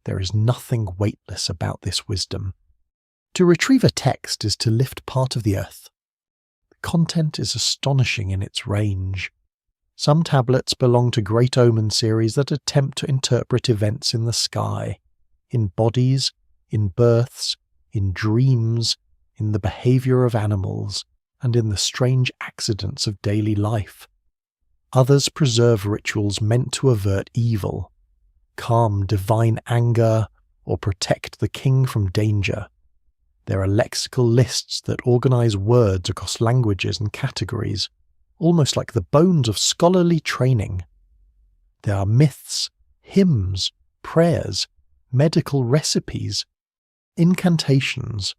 There is nothing weightless about this wisdom. To retrieve a text is to lift part of the earth. The content is astonishing in its range. Some tablets belong to great omen series that attempt to interpret events in the sky, in bodies, in births, in dreams, in the behaviour of animals, and in the strange accidents of daily life. Others preserve rituals meant to avert evil, calm divine anger, or protect the king from danger. There are lexical lists that organise words across languages and categories, almost like the bones of scholarly training. There are myths, hymns, prayers, medical recipes, incantations,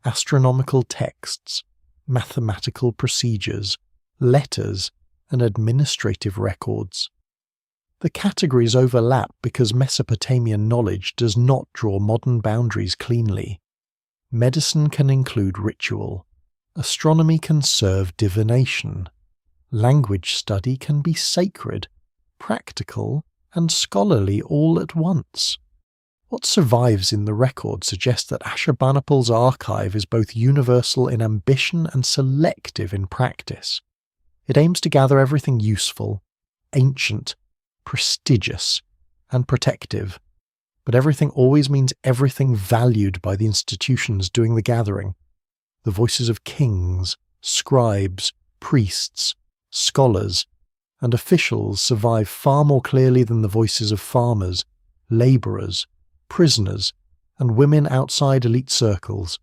astronomical texts, mathematical procedures, letters, and administrative records. The categories overlap because Mesopotamian knowledge does not draw modern boundaries cleanly. Medicine can include ritual. Astronomy can serve divination. Language study can be sacred, practical, and scholarly all at once. What survives in the record suggests that Ashurbanipal's archive is both universal in ambition and selective in practice. It aims to gather everything useful, ancient, prestigious, and protective, but everything always means everything valued by the institutions doing the gathering. The voices of kings, scribes, priests, scholars, and officials survive far more clearly than the voices of farmers, labourers, prisoners, and women outside elite circles.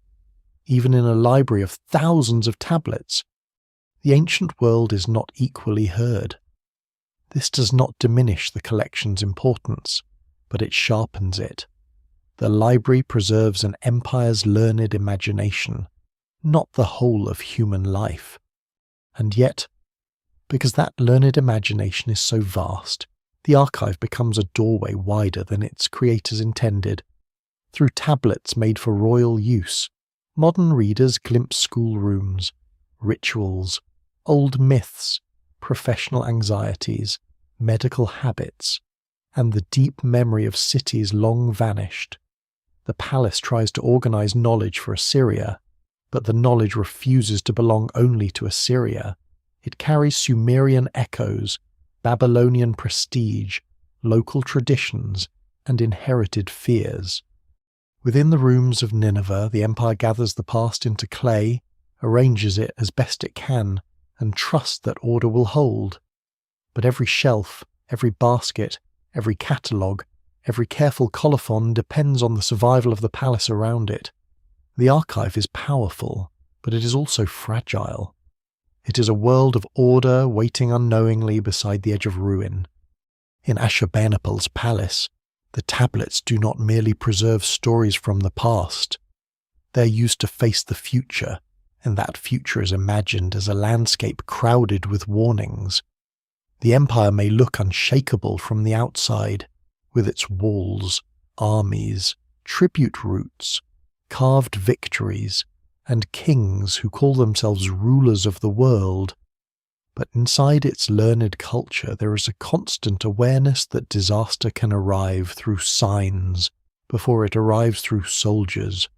Even in a library of thousands of tablets, the ancient world is not equally heard. This does not diminish the collection's importance, but it sharpens it. The library preserves an empire's learned imagination, not the whole of human life. And yet, because that learned imagination is so vast, the archive becomes a doorway wider than its creators intended. Through tablets made for royal use, modern readers glimpse schoolrooms, rituals, old myths, professional anxieties, medical habits, and the deep memory of cities long vanished. The palace tries to organize knowledge for Assyria, but the knowledge refuses to belong only to Assyria. It carries Sumerian echoes, Babylonian prestige, local traditions, and inherited fears. Within the rooms of Nineveh, the empire gathers the past into clay, arranges it as best it can, and trusts that order will hold. But every shelf, every basket, every catalogue, every careful colophon depends on the survival of the palace around it. The archive is powerful, but it is also fragile. It is a world of order waiting unknowingly beside the edge of ruin. In Ashurbanipal's palace, The tablets do not merely preserve stories from the past. They're used to face the future, and that future is imagined as a landscape crowded with warnings. The empire may look unshakable from the outside, with its walls, armies, tribute routes, carved victories, and kings who call themselves rulers of the world. But inside its learned culture there is a constant awareness that disaster can arrive through signs before it arrives through soldiers.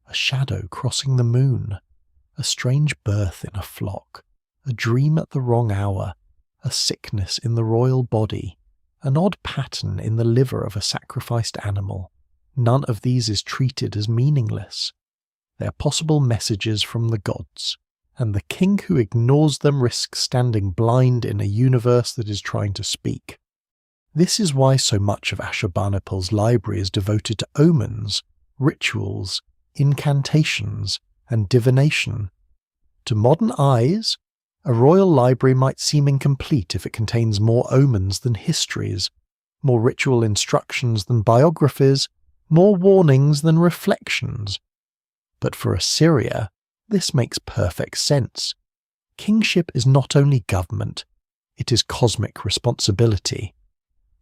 A shadow crossing the moon, a strange birth in a flock, a dream at the wrong hour, a sickness in the royal body, an odd pattern in the liver of a sacrificed animal. None of these is treated as meaningless. They are possible messages from the gods, and the king who ignores them risks standing blind in a universe that is trying to speak. This is why so much of Ashurbanipal's library is devoted to omens, rituals, incantations, and divination. To modern eyes, a royal library might seem incomplete if it contains more omens than histories, more ritual instructions than biographies, more warnings than reflections. But for Assyria, this makes perfect sense. Kingship is not only government, it is cosmic responsibility.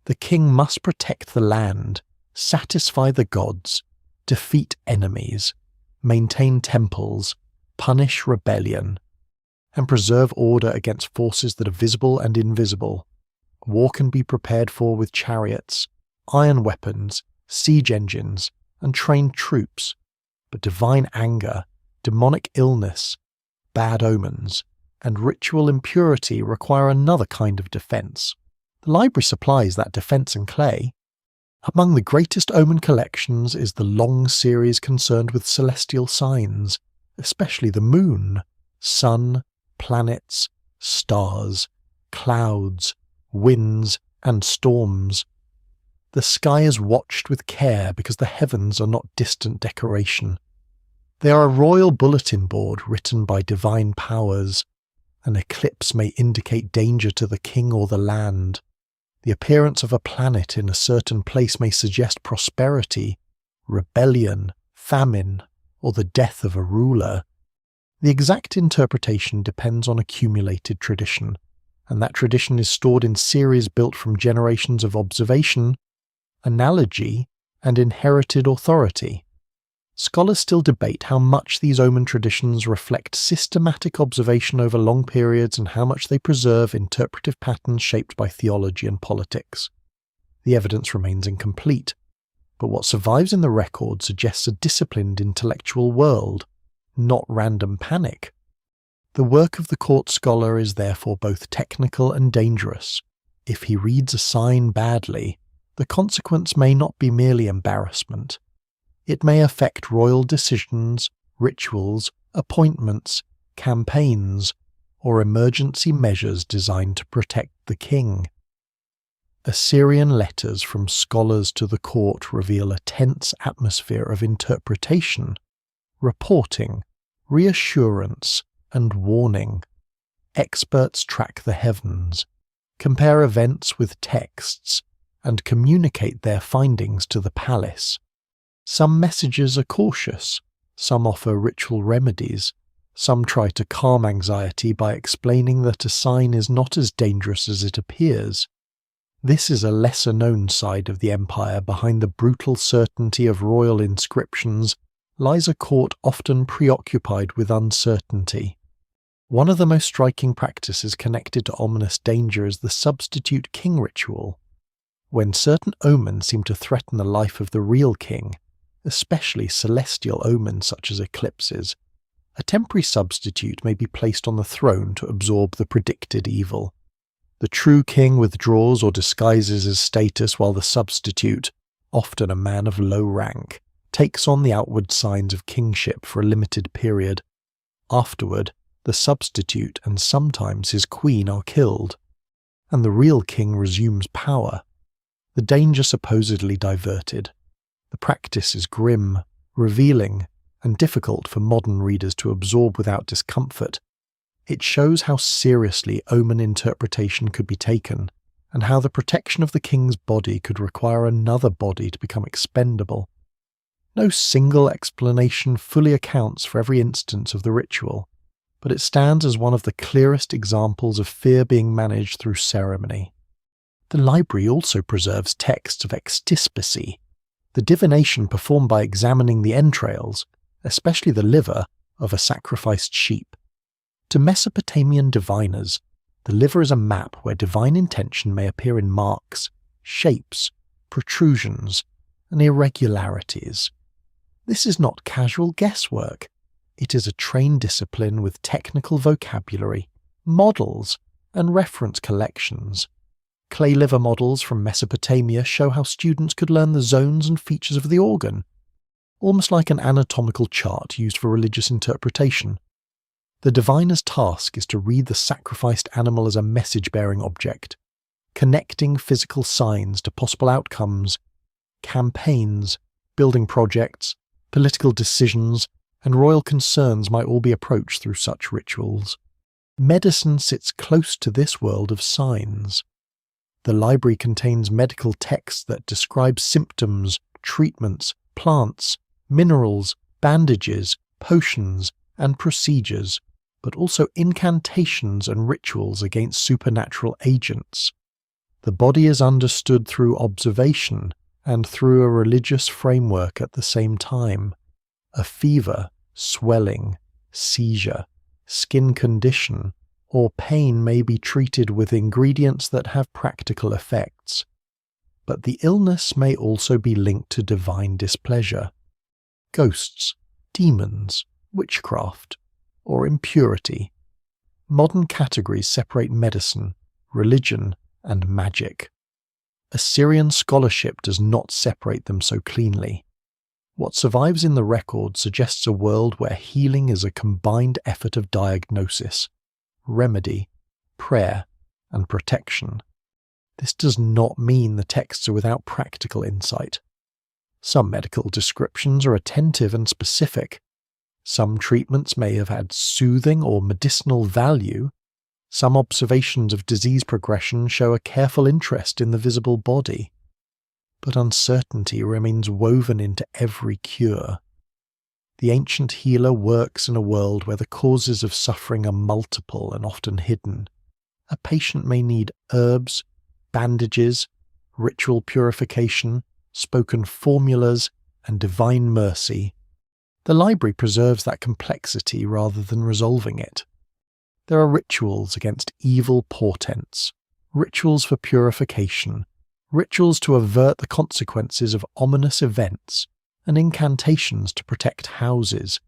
The king must protect the land, satisfy the gods, defeat enemies, maintain temples, punish rebellion, and preserve order against forces that are visible and invisible. War can be prepared for with chariots, iron weapons, siege engines, and trained troops, but divine anger, demonic illness, bad omens, and ritual impurity require another kind of defense. The library supplies that defense in clay. Among the greatest omen collections is the long series concerned with celestial signs, especially the moon, sun, planets, stars, clouds, winds, and storms. The sky is watched with care because the heavens are not distant decoration. They are a royal bulletin board written by divine powers. An eclipse may indicate danger to the king or the land. The appearance of a planet in a certain place may suggest prosperity, rebellion, famine, or the death of a ruler. The exact interpretation depends on accumulated tradition, and that tradition is stored in series built from generations of observation, analogy, and inherited authority. Scholars still debate how much these omen traditions reflect systematic observation over long periods and how much they preserve interpretive patterns shaped by theology and politics. The evidence remains incomplete, but what survives in the record suggests a disciplined intellectual world, not random panic. The work of the court scholar is therefore both technical and dangerous. If he reads a sign badly, the consequence may not be merely embarrassment. It may affect royal decisions, rituals, appointments, campaigns, or emergency measures designed to protect the king. Assyrian letters from scholars to the court reveal a tense atmosphere of interpretation, reporting, reassurance, and warning. Experts track the heavens, compare events with texts, and communicate their findings to the palace. Some messages are cautious, some offer ritual remedies, some try to calm anxiety by explaining that a sign is not as dangerous as it appears. This is a lesser-known side of the empire. Behind the brutal certainty of royal inscriptions lies a court often preoccupied with uncertainty. One of the most striking practices connected to ominous danger is the substitute king ritual. When certain omens seem to threaten the life of the real king, especially celestial omens such as eclipses, a temporary substitute may be placed on the throne to absorb the predicted evil. The true king withdraws or disguises his status while the substitute, often a man of low rank, takes on the outward signs of kingship for a limited period. Afterward, the substitute and sometimes his queen are killed, and the real king resumes power. The danger supposedly diverted. The practice is grim, revealing, and difficult for modern readers to absorb without discomfort. It shows how seriously omen interpretation could be taken, and how the protection of the king's body could require another body to become expendable. No single explanation fully accounts for every instance of the ritual, but it stands as one of the clearest examples of fear being managed through ceremony. The library also preserves texts of extispicy, the divination performed by examining the entrails, especially the liver, of a sacrificed sheep. To Mesopotamian diviners, the liver is a map where divine intention may appear in marks, shapes, protrusions, and irregularities. This is not casual guesswork. It is a trained discipline with technical vocabulary, models, and reference collections. Clay liver models from Mesopotamia show how students could learn the zones and features of the organ, almost like an anatomical chart used for religious interpretation. The diviner's task is to read the sacrificed animal as a message-bearing object, connecting physical signs to possible outcomes, campaigns, building projects, political decisions, and royal concerns might all be approached through such rituals. Medicine sits close to this world of signs. The library contains medical texts that describe symptoms, treatments, plants, minerals, bandages, potions, and procedures, but also incantations and rituals against supernatural agents. The body is understood through observation and through a religious framework at the same time. A fever, swelling, seizure, skin condition, or pain may be treated with ingredients that have practical effects. But the illness may also be linked to divine displeasure. Ghosts, demons, witchcraft, or impurity. Modern categories separate medicine, religion, and magic. Assyrian scholarship does not separate them so cleanly. What survives in the record suggests a world where healing is a combined effort of diagnosis, remedy, prayer, and protection. This does not mean the texts are without practical insight. Some medical descriptions are attentive and specific. Some treatments may have had soothing or medicinal value. Some observations of disease progression show a careful interest in the visible body. But uncertainty remains woven into every cure. The ancient healer works in a world where the causes of suffering are multiple and often hidden. A patient may need herbs, bandages, ritual purification, spoken formulas, and divine mercy. The library preserves that complexity rather than resolving it. There are rituals against evil portents, rituals for purification, rituals to avert the consequences of ominous events, and incantations to protect houses,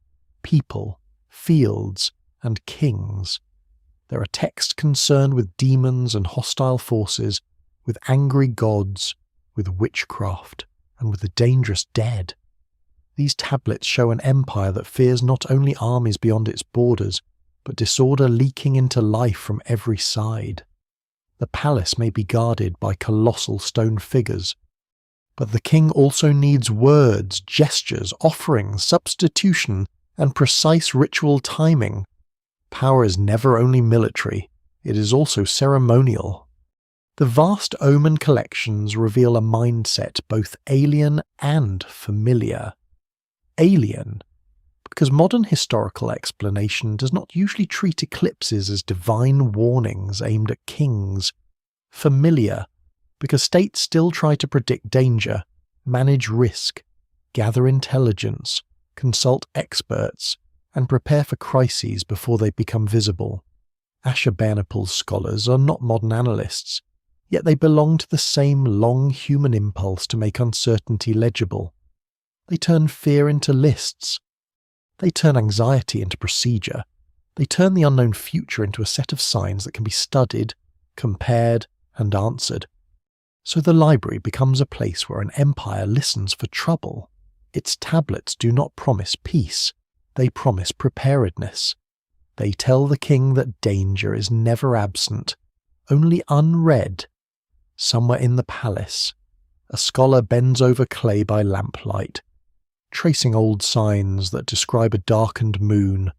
people, fields, and kings. There are texts concerned with demons and hostile forces, with angry gods, with witchcraft, and with the dangerous dead. These tablets show an empire that fears not only armies beyond its borders, but disorder leaking into life from every side. The palace may be guarded by colossal stone figures, but the king also needs words, gestures, offerings, substitution, and precise ritual timing. Power is never only military, it is also ceremonial. The vast omen collections reveal a mindset both alien and familiar. Alien, because modern historical explanation does not usually treat eclipses as divine warnings aimed at kings. Familiar, because states still try to predict danger, manage risk, gather intelligence, consult experts, and prepare for crises before they become visible. Ashurbanipal's scholars are not modern analysts, yet they belong to the same long human impulse to make uncertainty legible. They turn fear into lists. They turn anxiety into procedure. They turn the unknown future into a set of signs that can be studied, compared, and answered. So the library becomes a place where an empire listens for trouble. Its tablets do not promise peace. They promise preparedness. They tell the king that danger is never absent, only unread. Somewhere in the palace, a scholar bends over clay by lamplight, tracing old signs that describe a darkened moon,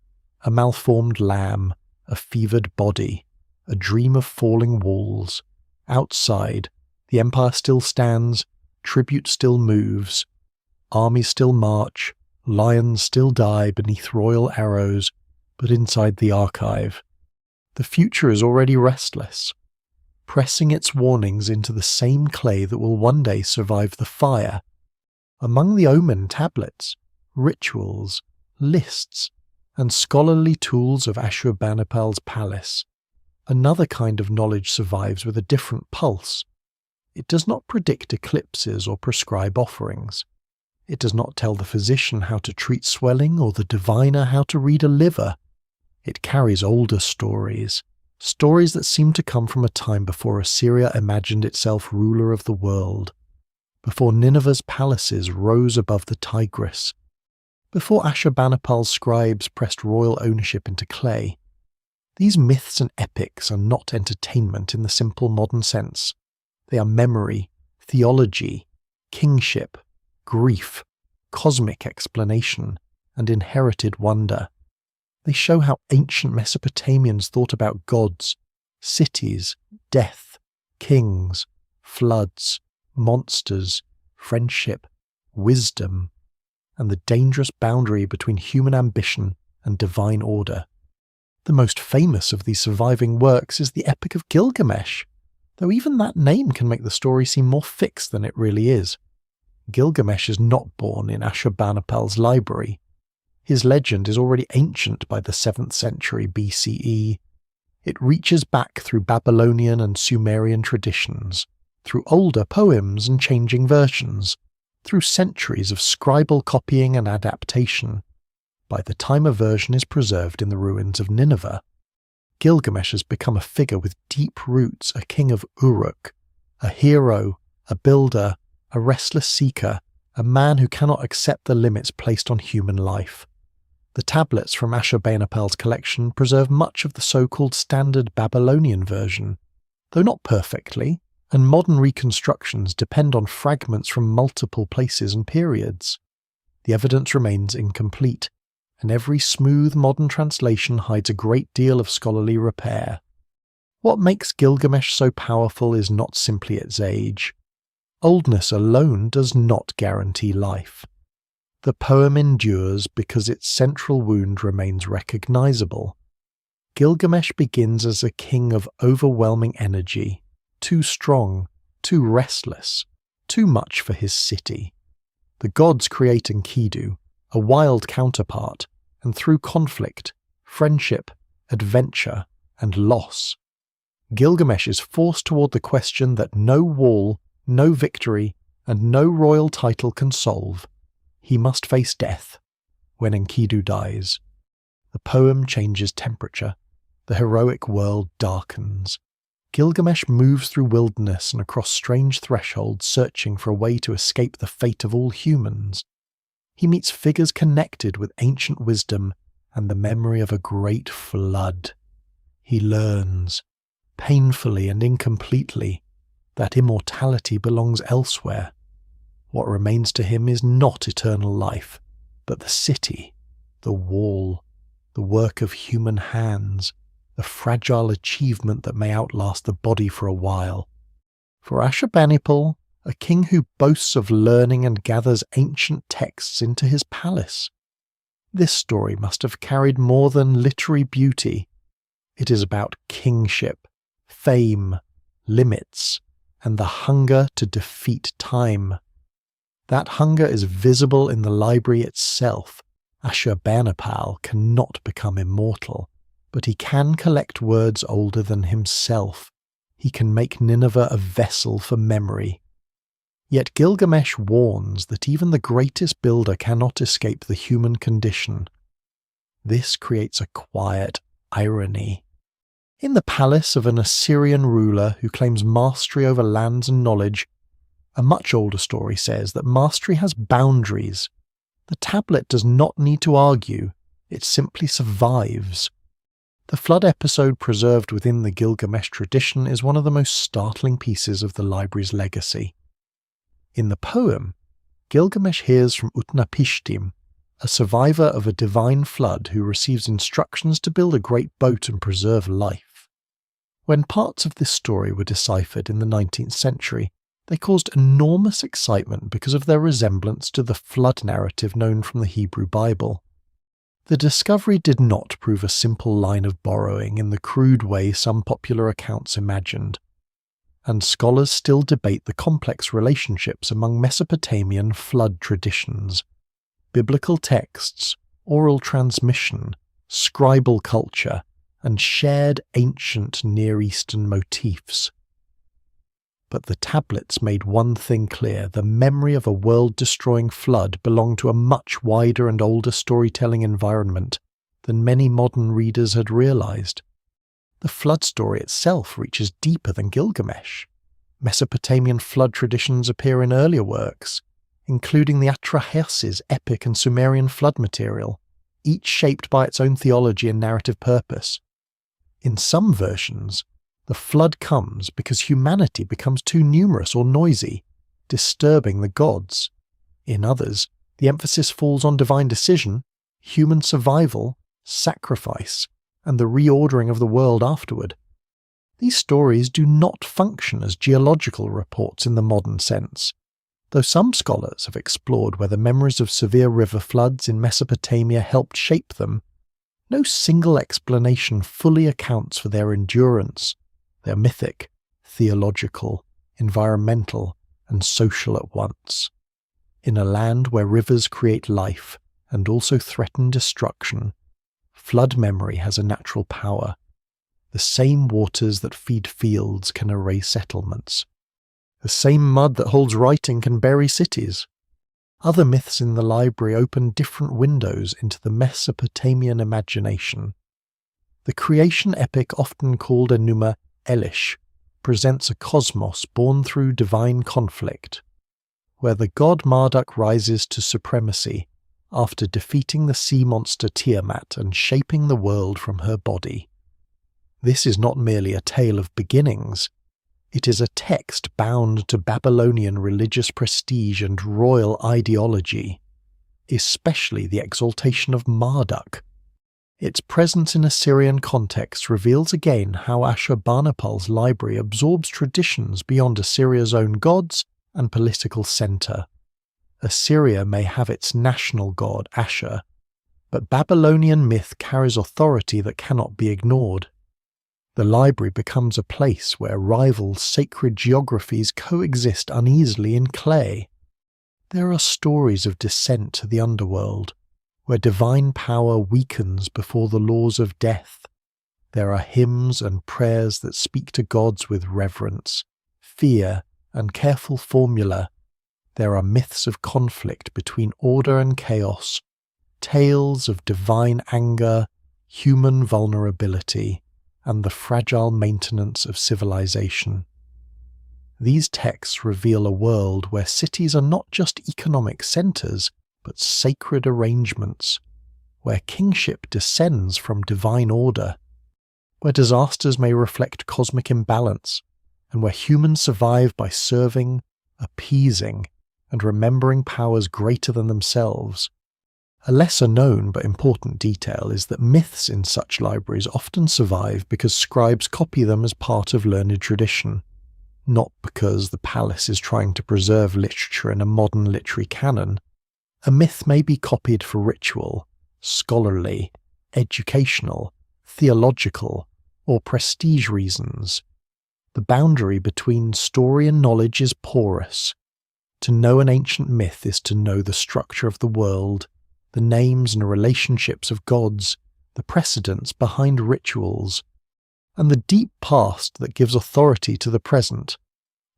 a malformed lamb, a fevered body, a dream of falling walls, Outside, the empire still stands, tribute still moves, armies still march, lions still die beneath royal arrows, but inside the archive, the future is already restless, pressing its warnings into the same clay that will one day survive the fire. Among the omen tablets, rituals, lists, and scholarly tools of Ashurbanipal's palace, another kind of knowledge survives with a different pulse. It does not predict eclipses or prescribe offerings. It does not tell the physician how to treat swelling or the diviner how to read a liver. It carries older stories, stories that seem to come from a time before Assyria imagined itself ruler of the world, before Nineveh's palaces rose above the Tigris, before Ashurbanipal's scribes pressed royal ownership into clay. These myths and epics are not entertainment in the simple modern sense. They are memory, theology, kingship, grief, cosmic explanation, and inherited wonder. They show how ancient Mesopotamians thought about gods, cities, death, kings, floods, monsters, friendship, wisdom, and the dangerous boundary between human ambition and divine order. The most famous of these surviving works is the Epic of Gilgamesh, though even that name can make the story seem more fixed than it really is. Gilgamesh is not born in Ashurbanipal's library. His legend is already ancient by the 7th century BCE. It reaches back through Babylonian and Sumerian traditions, through older poems and changing versions, through centuries of scribal copying and adaptation. By the time a version is preserved in the ruins of Nineveh, Gilgamesh has become a figure with deep roots, a king of Uruk, a hero, a builder, a restless seeker, a man who cannot accept the limits placed on human life. The tablets from Ashurbanipal's collection preserve much of the so-called standard Babylonian version, though not perfectly, and modern reconstructions depend on fragments from multiple places and periods. The evidence remains incomplete, and every smooth modern translation hides a great deal of scholarly repair. What makes Gilgamesh so powerful is not simply its age. Oldness alone does not guarantee life. The poem endures because its central wound remains recognizable. Gilgamesh begins as a king of overwhelming energy, too strong, too restless, too much for his city. The gods create Enkidu, a wild counterpart, and through conflict, friendship, adventure, and loss, Gilgamesh is forced toward the question that no wall, no victory, and no royal title can solve. He must face death when Enkidu dies. The poem changes temperature. The heroic world darkens. Gilgamesh moves through wilderness and across strange thresholds, searching for a way to escape the fate of all humans. He meets figures connected with ancient wisdom and the memory of a great flood. He learns, painfully and incompletely, that immortality belongs elsewhere. What remains to him is not eternal life, but the city, the wall, the work of human hands, the fragile achievement that may outlast the body for a while. For Ashurbanipal, a king who boasts of learning and gathers ancient texts into his palace, this story must have carried more than literary beauty. It is about kingship, fame, limits, and the hunger to defeat time. That hunger is visible in the library itself. Ashurbanipal cannot become immortal, but he can collect words older than himself. He can make Nineveh a vessel for memory. Yet Gilgamesh warns that even the greatest builder cannot escape the human condition. This creates a quiet irony. In the palace of an Assyrian ruler who claims mastery over lands and knowledge, a much older story says that mastery has boundaries. The tablet does not need to argue, it simply survives. The flood episode preserved within the Gilgamesh tradition is one of the most startling pieces of the library's legacy. In the poem, Gilgamesh hears from Utnapishtim, a survivor of a divine flood who receives instructions to build a great boat and preserve life. When parts of this story were deciphered in the 19th century, they caused enormous excitement because of their resemblance to the flood narrative known from the Hebrew Bible. The discovery did not prove a simple line of borrowing in the crude way some popular accounts imagined, and scholars still debate the complex relationships among Mesopotamian flood traditions, biblical texts, oral transmission, scribal culture, and shared ancient Near Eastern motifs. But the tablets made one thing clear: the memory of a world-destroying flood belonged to a much wider and older storytelling environment than many modern readers had realized. The flood story itself reaches deeper than Gilgamesh. Mesopotamian flood traditions appear in earlier works, including the Atrahasis epic and Sumerian flood material, each shaped by its own theology and narrative purpose. In some versions, the flood comes because humanity becomes too numerous or noisy, disturbing the gods. In others, the emphasis falls on divine decision, human survival, sacrifice, and the reordering of the world afterward. These stories do not function as geological reports in the modern sense, though some scholars have explored whether memories of severe river floods in Mesopotamia helped shape them. No single explanation fully accounts for their endurance. They're mythic, theological, environmental, and social at once. In a land where rivers create life and also threaten destruction, flood memory has a natural power. The same waters that feed fields can erase settlements. The same mud that holds writing can bury cities. Other myths in the library open different windows into the Mesopotamian imagination. The creation epic, often called Enuma Elish, presents a cosmos born through divine conflict, where the god Marduk rises to supremacy after defeating the sea monster Tiamat and shaping the world from her body. This is not merely a tale of beginnings, it is a text bound to Babylonian religious prestige and royal ideology, especially the exaltation of Marduk. Its presence in Assyrian context reveals again how Ashurbanipal's library absorbs traditions beyond Assyria's own gods and political centre. Assyria may have its national god, Ashur, but Babylonian myth carries authority that cannot be ignored. The library becomes a place where rival sacred geographies coexist uneasily in clay. There are stories of descent to the underworld, where divine power weakens before the laws of death. There are hymns and prayers that speak to gods with reverence, fear, and careful formula. There are myths of conflict between order and chaos, tales of divine anger, human vulnerability, and the fragile maintenance of civilization. These texts reveal a world where cities are not just economic centers, but sacred arrangements, where kingship descends from divine order, where disasters may reflect cosmic imbalance, and where humans survive by serving, appeasing, and remembering powers greater than themselves. A lesser known but important detail is that myths in such libraries often survive because scribes copy them as part of learned tradition, not because the palace is trying to preserve literature in a modern literary canon. A myth may be copied for ritual, scholarly, educational, theological, or prestige reasons. The boundary between story and knowledge is porous. To know an ancient myth is to know the structure of the world, the names and relationships of gods, the precedents behind rituals, and the deep past that gives authority to the present.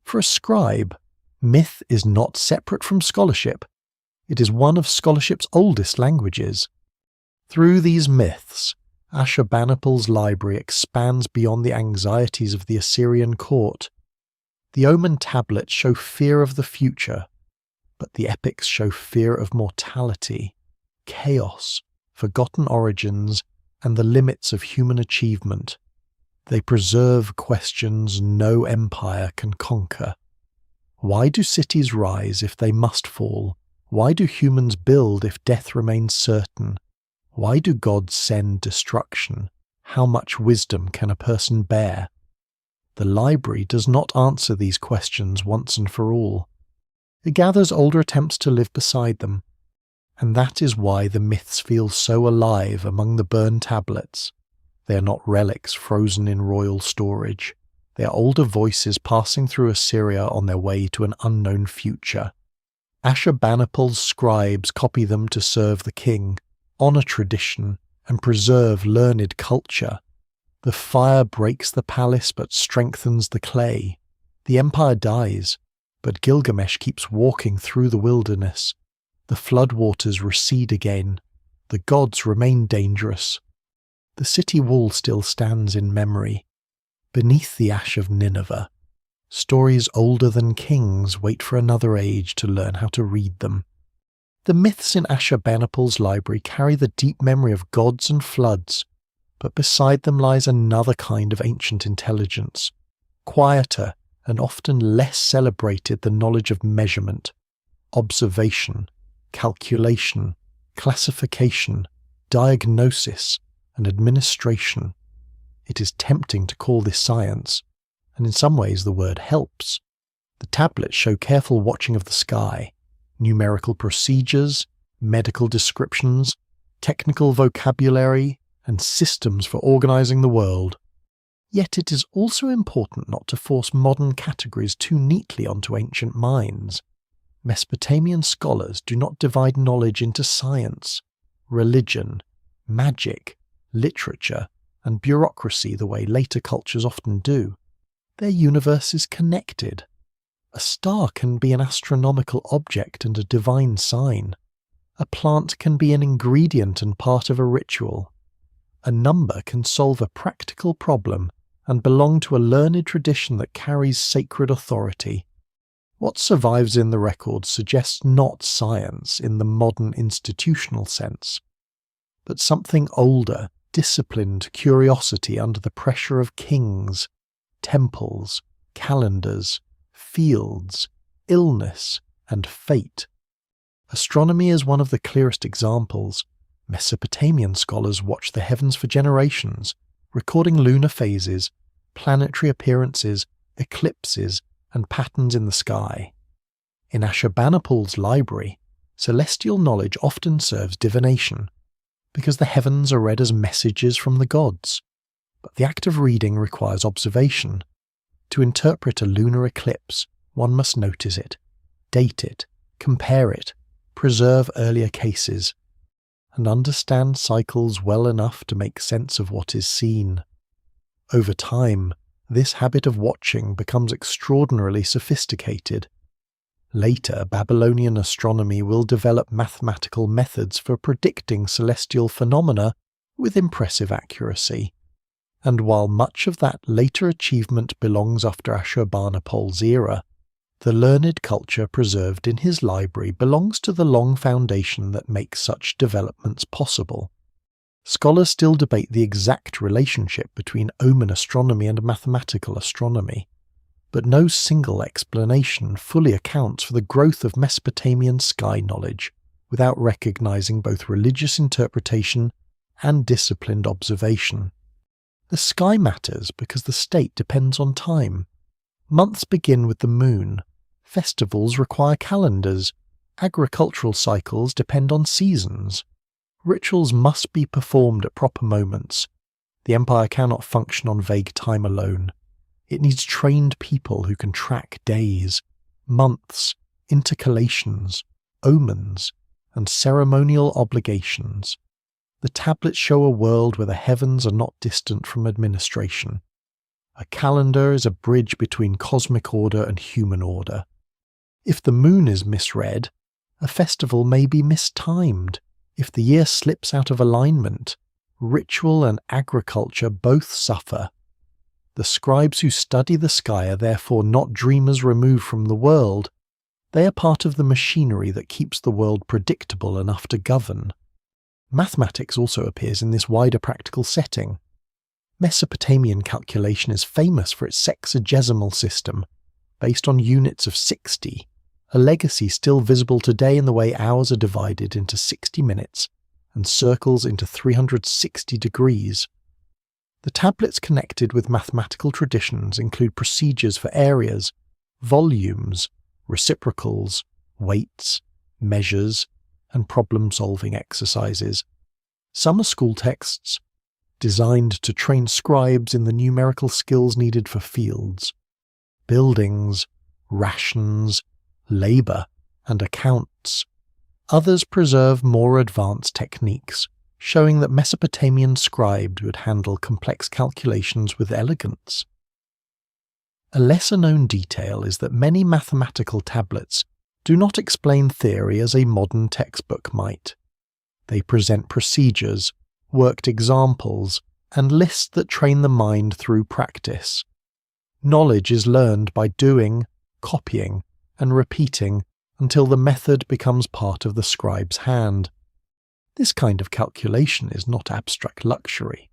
For a scribe, myth is not separate from scholarship. It is one of scholarship's oldest languages. Through these myths, Ashurbanipal's library expands beyond the anxieties of the Assyrian court. The Omen tablets show fear of the future, but the epics show fear of mortality, chaos, forgotten origins, and the limits of human achievement. They preserve questions no empire can conquer. Why do cities rise if they must fall? Why do humans build if death remains certain? Why do gods send destruction? How much wisdom can a person bear? The library does not answer these questions once and for all. It gathers older attempts to live beside them, and that is why the myths feel so alive among the burned tablets. They are not relics frozen in royal storage. They are older voices passing through Assyria on their way to an unknown future. Ashurbanipal's scribes copy them to serve the king, honor tradition, and preserve learned culture. The fire breaks the palace but strengthens the clay. The empire dies, but Gilgamesh keeps walking through the wilderness. The floodwaters recede again. The gods remain dangerous. The city wall still stands in memory. Beneath the ash of Nineveh, stories older than kings wait for another age to learn how to read them. The myths in Ashurbanipal's library carry the deep memory of gods and floods, but beside them lies another kind of ancient intelligence, quieter and often less celebrated than knowledge of measurement, observation, calculation, classification, diagnosis, and administration. It is tempting to call this science, and in some ways the word helps. The tablets show careful watching of the sky, numerical procedures, medical descriptions, technical vocabulary, and systems for organizing the world. Yet it is also important not to force modern categories too neatly onto ancient minds. Mesopotamian scholars do not divide knowledge into science, religion, magic, literature, and bureaucracy the way later cultures often do. Their universe is connected. A star can be an astronomical object and a divine sign. A plant can be an ingredient and part of a ritual. A number can solve a practical problem and belong to a learned tradition that carries sacred authority. What survives in the records suggests not science in the modern institutional sense, but something older, disciplined curiosity under the pressure of kings, temples, calendars, fields, illness, and fate. Astronomy is one of the clearest examples. Mesopotamian scholars watched the heavens for generations, recording lunar phases, planetary appearances, eclipses, and patterns in the sky. In Ashurbanipal's library, celestial knowledge often serves divination, because the heavens are read as messages from the gods. But the act of reading requires observation. To interpret a lunar eclipse, one must notice it, date it, compare it, preserve earlier cases, and understand cycles well enough to make sense of what is seen. Over time, this habit of watching becomes extraordinarily sophisticated. Later, Babylonian astronomy will develop mathematical methods for predicting celestial phenomena with impressive accuracy. And while much of that later achievement belongs after Ashurbanipal's era, the learned culture preserved in his library belongs to the long foundation that makes such developments possible. Scholars still debate the exact relationship between omen astronomy and mathematical astronomy, but no single explanation fully accounts for the growth of Mesopotamian sky knowledge without recognizing both religious interpretation and disciplined observation. The sky matters because the state depends on time. Months begin with the moon. Festivals require calendars. Agricultural cycles depend on seasons. Rituals must be performed at proper moments. The empire cannot function on vague time alone. It needs trained people who can track days, months, intercalations, omens, and ceremonial obligations. The tablets show a world where the heavens are not distant from administration. A calendar is a bridge between cosmic order and human order. If the moon is misread, a festival may be mistimed. If the year slips out of alignment, ritual and agriculture both suffer. The scribes who study the sky are therefore not dreamers removed from the world. They are part of the machinery that keeps the world predictable enough to govern. Mathematics also appears in this wider practical setting. Mesopotamian calculation is famous for its sexagesimal system, based on units of 60, a legacy still visible today in the way hours are divided into 60 minutes and circles into 360 degrees. The The tablets connected with mathematical traditions include procedures for areas, volumes, reciprocals, weights, measures, and problem-solving exercises. Some are school texts, designed to train scribes in the numerical skills needed for fields, buildings, rations, labour, and accounts. Others preserve more advanced techniques, showing that Mesopotamian scribes would handle complex calculations with elegance. A lesser-known detail is that many mathematical tablets do not explain theory as a modern textbook might. They present procedures, worked examples, and lists that train the mind through practice. Knowledge is learned by doing, copying, and repeating until the method becomes part of the scribe's hand. This kind of calculation is not abstract luxury.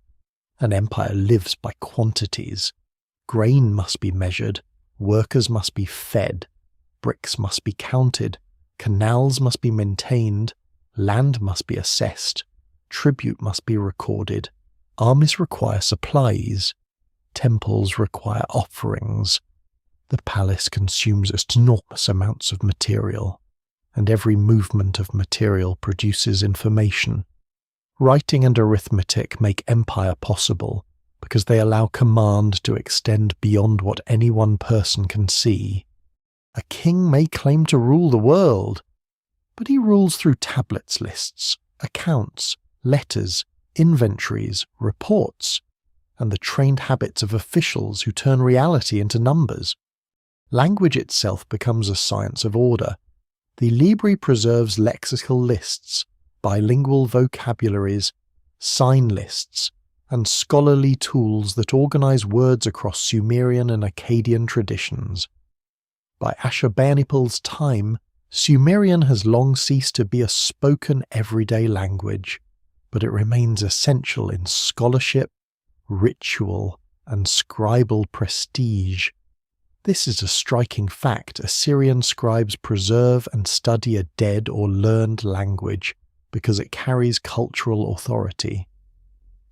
An empire lives by quantities. Grain must be measured, workers must be fed, bricks must be counted, canals must be maintained, land must be assessed, tribute must be recorded, armies require supplies, temples require offerings. The palace consumes enormous amounts of material, and every movement of material produces information. Writing and arithmetic make empire possible because they allow command to extend beyond what any one person can see. A king may claim to rule the world, but he rules through tablets, lists, accounts, letters, inventories, reports, and the trained habits of officials who turn reality into numbers. Language itself becomes a science of order. The Library preserves lexical lists, bilingual vocabularies, sign lists, and scholarly tools that organize words across Sumerian and Akkadian traditions. By Ashurbanipal's time, Sumerian has long ceased to be a spoken everyday language, but it remains essential in scholarship, ritual, and scribal prestige. This is a striking fact. Assyrian scribes preserve and study a dead or learned language because it carries cultural authority.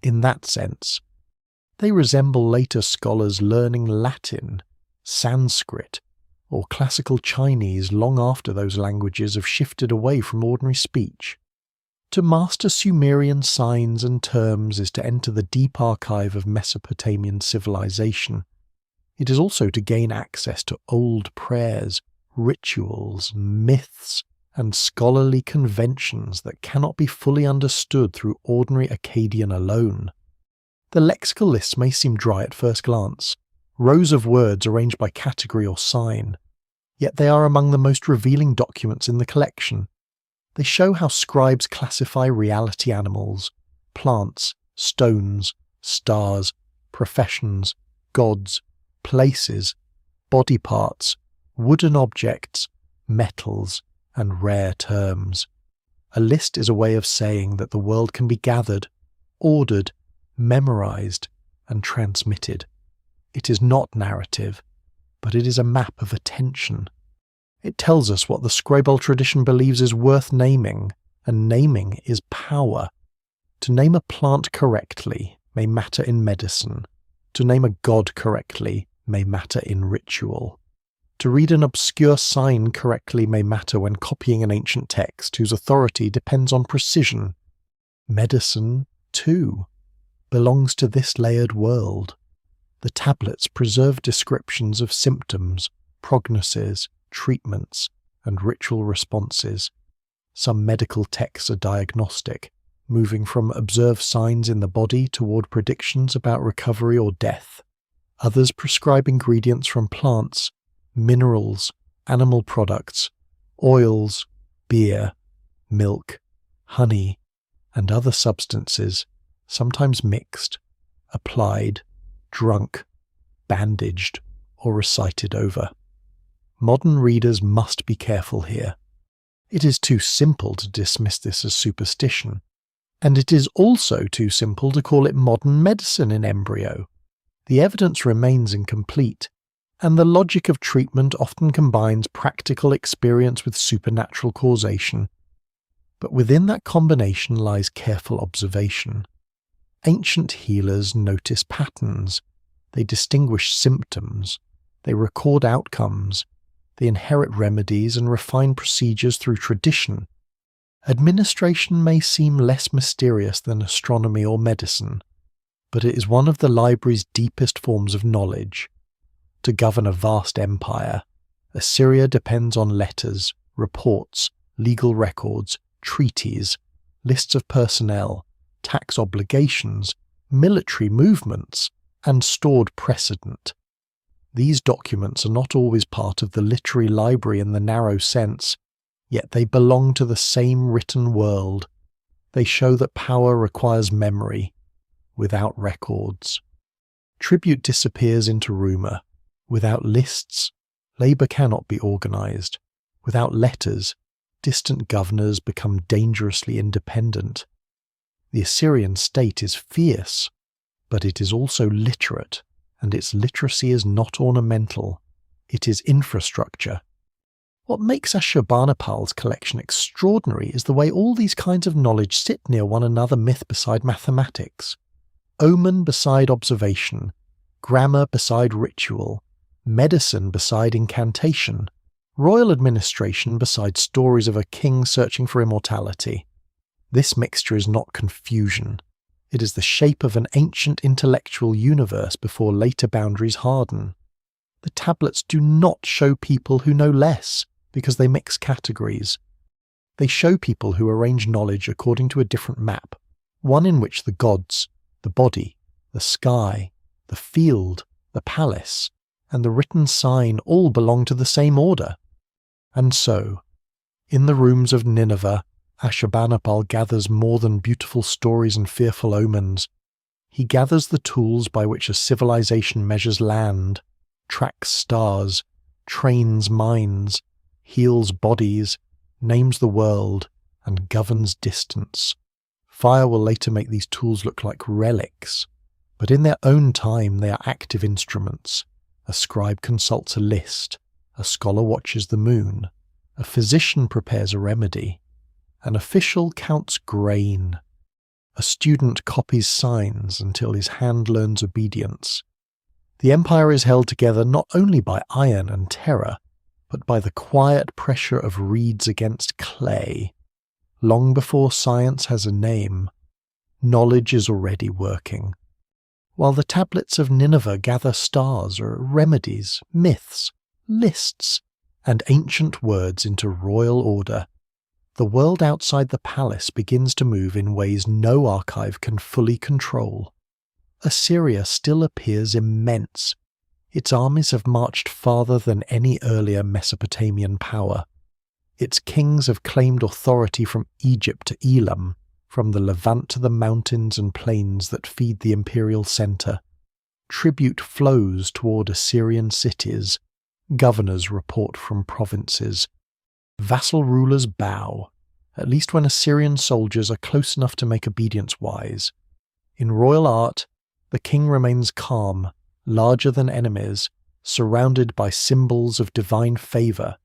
In that sense, they resemble later scholars learning Latin, Sanskrit, or classical Chinese long after those languages have shifted away from ordinary speech. To master Sumerian signs and terms is to enter the deep archive of Mesopotamian civilization. It is also to gain access to old prayers, rituals, myths, and scholarly conventions that cannot be fully understood through ordinary Akkadian alone. The lexical lists may seem dry at first glance, rows of words arranged by category or sign, yet they are among the most revealing documents in the collection. They show how scribes classify reality animals, plants, stones, stars, professions, gods, places, body parts, wooden objects, metals, and rare terms. A list is a way of saying that the world can be gathered, ordered, memorized, and transmitted. It is not narrative, but it is a map of attention. It tells us what the scribal tradition believes is worth naming, and naming is power. To name a plant correctly may matter in medicine. To name a god correctly may matter in ritual. To read an obscure sign correctly may matter when copying an ancient text whose authority depends on precision. Medicine, too, belongs to this layered world. The tablets preserve descriptions of symptoms, prognoses, treatments, and ritual responses. Some medical texts are diagnostic, moving from observed signs in the body toward predictions about recovery or death. Others prescribe ingredients from plants, minerals, animal products, oils, beer, milk, honey, and other substances, sometimes mixed, applied, drunk, bandaged, or recited over. Modern readers must be careful here. It is too simple to dismiss this as superstition, and it is also too simple to call it modern medicine in embryo. The evidence remains incomplete, and the logic of treatment often combines practical experience with supernatural causation. But within that combination lies careful observation. Ancient healers notice patterns. They distinguish symptoms. They record outcomes. They inherit remedies and refine procedures through tradition. Administration may seem less mysterious than astronomy or medicine, but it is one of the library's deepest forms of knowledge. To govern a vast empire, Assyria depends on letters, reports, legal records, treaties, lists of personnel, tax obligations, military movements, and stored precedent. These documents are not always part of the literary library in the narrow sense, yet they belong to the same written world. They show that power requires memory, without records. Tribute disappears into rumour. Without lists, labour cannot be organised. Without letters, distant governors become dangerously independent. The Assyrian state is fierce, but it is also literate, and its literacy is not ornamental. It is infrastructure. What makes Ashurbanipal's collection extraordinary is the way all these kinds of knowledge sit near one another, myth beside mathematics, omen beside observation, grammar beside ritual, medicine beside incantation, royal administration beside stories of a king searching for immortality. This mixture is not confusion. It is the shape of an ancient intellectual universe before later boundaries harden. The tablets do not show people who know less, because they mix categories. They show people who arrange knowledge according to a different map, one in which the gods, the body, the sky, the field, the palace, and the written sign all belong to the same order. And so, in the rooms of Nineveh, Ashurbanipal gathers more than beautiful stories and fearful omens. He gathers the tools by which a civilization measures land, tracks stars, trains minds, heals bodies, names the world, and governs distance. Fire will later make these tools look like relics, but in their own time they are active instruments. A scribe consults a list, a scholar watches the moon, a physician prepares a remedy, an official counts grain, a student copies signs until his hand learns obedience. The empire is held together not only by iron and terror, but by the quiet pressure of reeds against clay. Long before science has a name, knowledge is already working. While the tablets of Nineveh gather stars or remedies, myths, lists, and ancient words into royal order, the world outside the palace begins to move in ways no archive can fully control. Assyria still appears immense. Its armies have marched farther than any earlier Mesopotamian power. Its kings have claimed authority from Egypt to Elam, from the Levant to the mountains and plains that feed the imperial centre. Tribute flows toward Assyrian cities. Governors report from provinces. Vassal rulers bow, at least when Assyrian soldiers are close enough to make obedience wise. In royal art, the king remains calm, larger than enemies, surrounded by symbols of divine favour.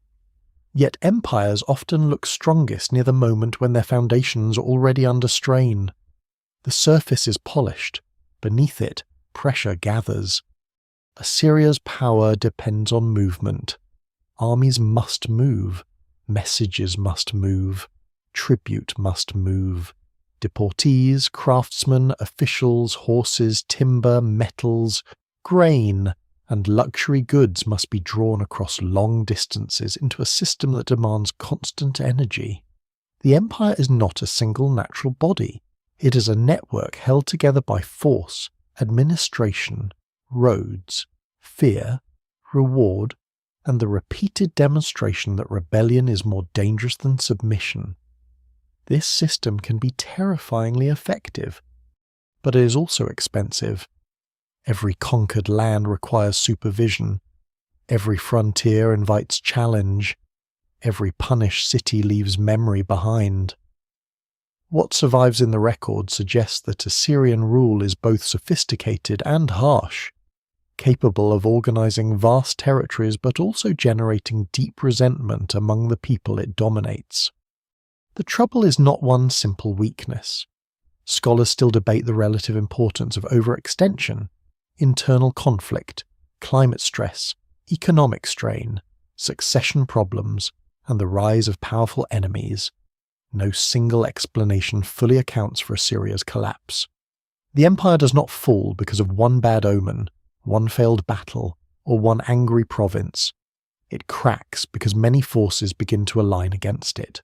Yet empires often look strongest near the moment when their foundations are already under strain. The surface is polished, beneath it, pressure gathers. Assyria's power depends on movement. Armies must move. Messages must move. Tribute must move. Deportees, craftsmen, officials, horses, timber, metals, grain, and luxury goods must be drawn across long distances into a system that demands constant energy. The empire is not a single natural body. It is a network held together by force, administration, roads, fear, reward, and the repeated demonstration that rebellion is more dangerous than submission. This system can be terrifyingly effective, but it is also expensive. Every conquered land requires supervision. Every frontier invites challenge. Every punished city leaves memory behind. What survives in the record suggests that Assyrian rule is both sophisticated and harsh, capable of organizing vast territories but also generating deep resentment among the people it dominates. The trouble is not one simple weakness. Scholars still debate the relative importance of overextension, internal conflict, climate stress, economic strain, succession problems, and the rise of powerful enemies. No single explanation fully accounts for Assyria's collapse. The empire does not fall because of one bad omen, one failed battle, or one angry province. It cracks because many forces begin to align against it.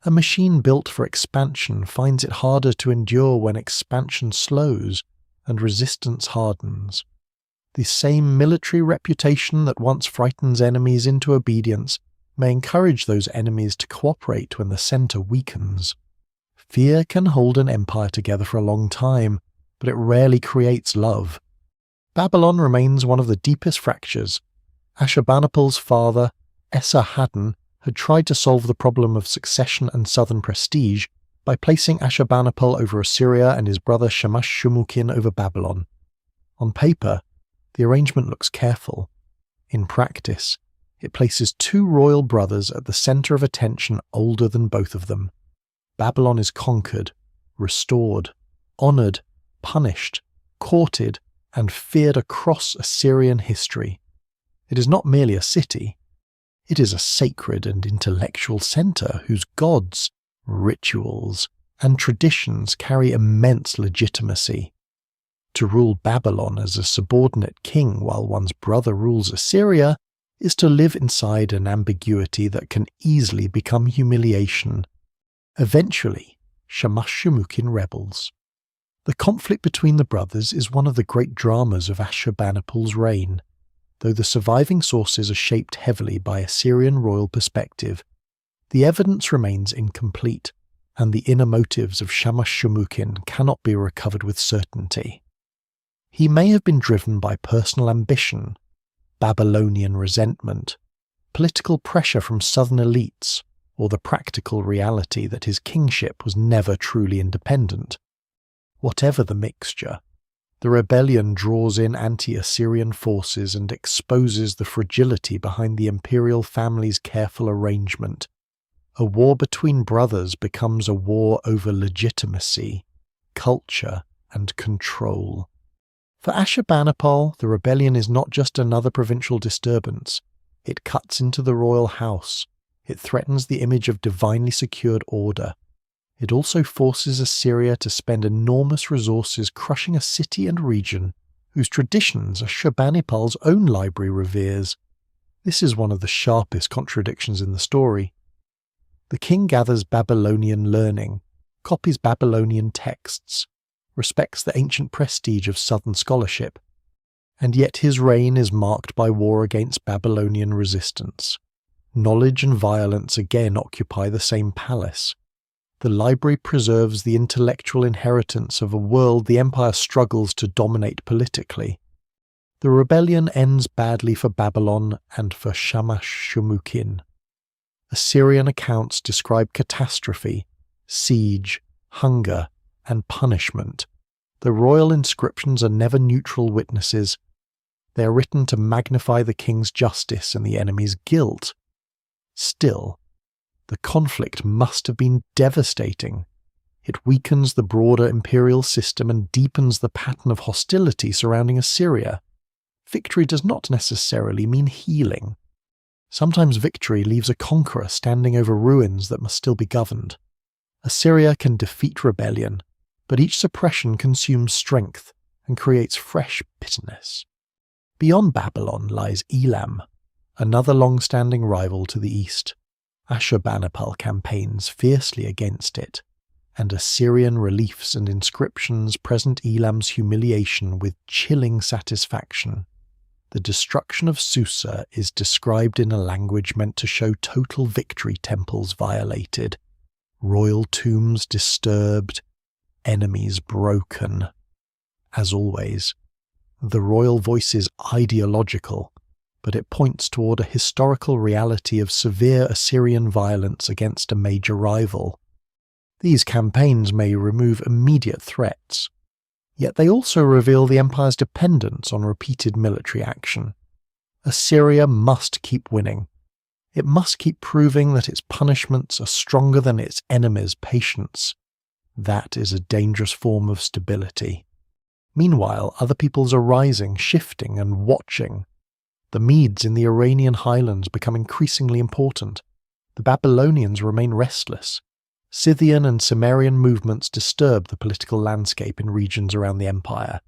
A machine built for expansion finds it harder to endure when expansion slows and resistance hardens. The same military reputation that once frightens enemies into obedience may encourage those enemies to cooperate when the center weakens. Fear can hold an empire together for a long time, but it rarely creates love. Babylon remains one of the deepest fractures. Ashurbanipal's father, Esarhaddon, had tried to solve the problem of succession and southern prestige by placing Ashurbanipal over Assyria and his brother Shamash-Shumukin over Babylon. On paper, the arrangement looks careful. In practice, it places two royal brothers at the center of attention older than both of them. Babylon is conquered, restored, honored, punished, courted, and feared across Assyrian history. It is not merely a city. It is a sacred and intellectual center whose gods, rituals, and traditions carry immense legitimacy. To rule Babylon as a subordinate king while one's brother rules Assyria is to live inside an ambiguity that can easily become humiliation. Eventually, Shamash-Shumukin rebels. The conflict between the brothers is one of the great dramas of Ashurbanipal's reign. Though the surviving sources are shaped heavily by Assyrian royal perspective, the evidence remains incomplete, and the inner motives of Shamash-Shumukin cannot be recovered with certainty. He may have been driven by personal ambition, Babylonian resentment, political pressure from southern elites, or the practical reality that his kingship was never truly independent. Whatever the mixture, the rebellion draws in anti-Assyrian forces and exposes the fragility behind the imperial family's careful arrangement. A war between brothers becomes a war over legitimacy, culture, and control. For Ashurbanipal, the rebellion is not just another provincial disturbance. It cuts into the royal house. It threatens the image of divinely secured order. It also forces Assyria to spend enormous resources crushing a city and region whose traditions Ashurbanipal's own library reveres. This is one of the sharpest contradictions in the story. The king gathers Babylonian learning, copies Babylonian texts, respects the ancient prestige of southern scholarship, and yet his reign is marked by war against Babylonian resistance. Knowledge and violence again occupy the same palace. The library preserves the intellectual inheritance of a world the empire struggles to dominate politically. The rebellion ends badly for Babylon and for Shamash-Shumukin. Assyrian accounts describe catastrophe, siege, hunger, and punishment. The royal inscriptions are never neutral witnesses. They are written to magnify the king's justice and the enemy's guilt. Still, the conflict must have been devastating. It weakens the broader imperial system and deepens the pattern of hostility surrounding Assyria. Victory does not necessarily mean healing. Sometimes victory leaves a conqueror standing over ruins that must still be governed. Assyria can defeat rebellion, but each suppression consumes strength and creates fresh bitterness. Beyond Babylon lies Elam, another long-standing rival to the east. Ashurbanipal campaigns fiercely against it, and Assyrian reliefs and inscriptions present Elam's humiliation with chilling satisfaction. The destruction of Susa is described in a language meant to show total victory, temples violated, royal tombs disturbed, enemies broken. As always, the royal voice is ideological, but it points toward a historical reality of severe Assyrian violence against a major rival. These campaigns may remove immediate threats, yet they also reveal the empire's dependence on repeated military action. Assyria must keep winning. It must keep proving that its punishments are stronger than its enemies' patience. That is a dangerous form of stability. Meanwhile, other peoples are rising, shifting, and watching. The Medes in the Iranian highlands become increasingly important. The Babylonians remain restless. Scythian and Cimmerian movements disturb the political landscape in regions around the empire.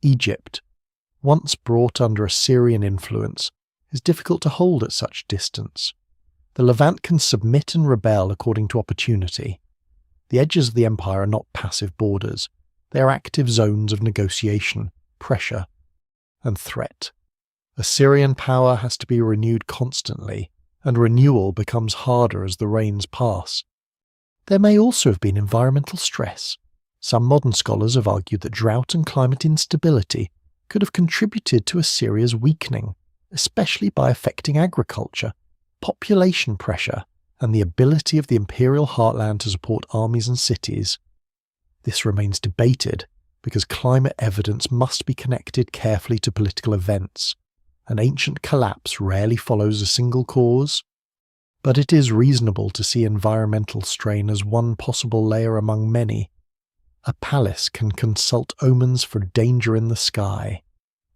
Egypt, once brought under Assyrian influence, is difficult to hold at such distance. The Levant can submit and rebel according to opportunity. The edges of the empire are not passive borders. They are active zones of negotiation, pressure, and threat. Assyrian power has to be renewed constantly, and renewal becomes harder as the reigns pass. There may also have been environmental stress. Some modern scholars have argued that drought and climate instability could have contributed to Assyria's weakening, especially by affecting agriculture, population pressure, and the ability of the imperial heartland to support armies and cities. This remains debated because climate evidence must be connected carefully to political events. An ancient collapse rarely follows a single cause, but it is reasonable to see environmental strain as one possible layer among many. A palace can consult omens for danger in the sky,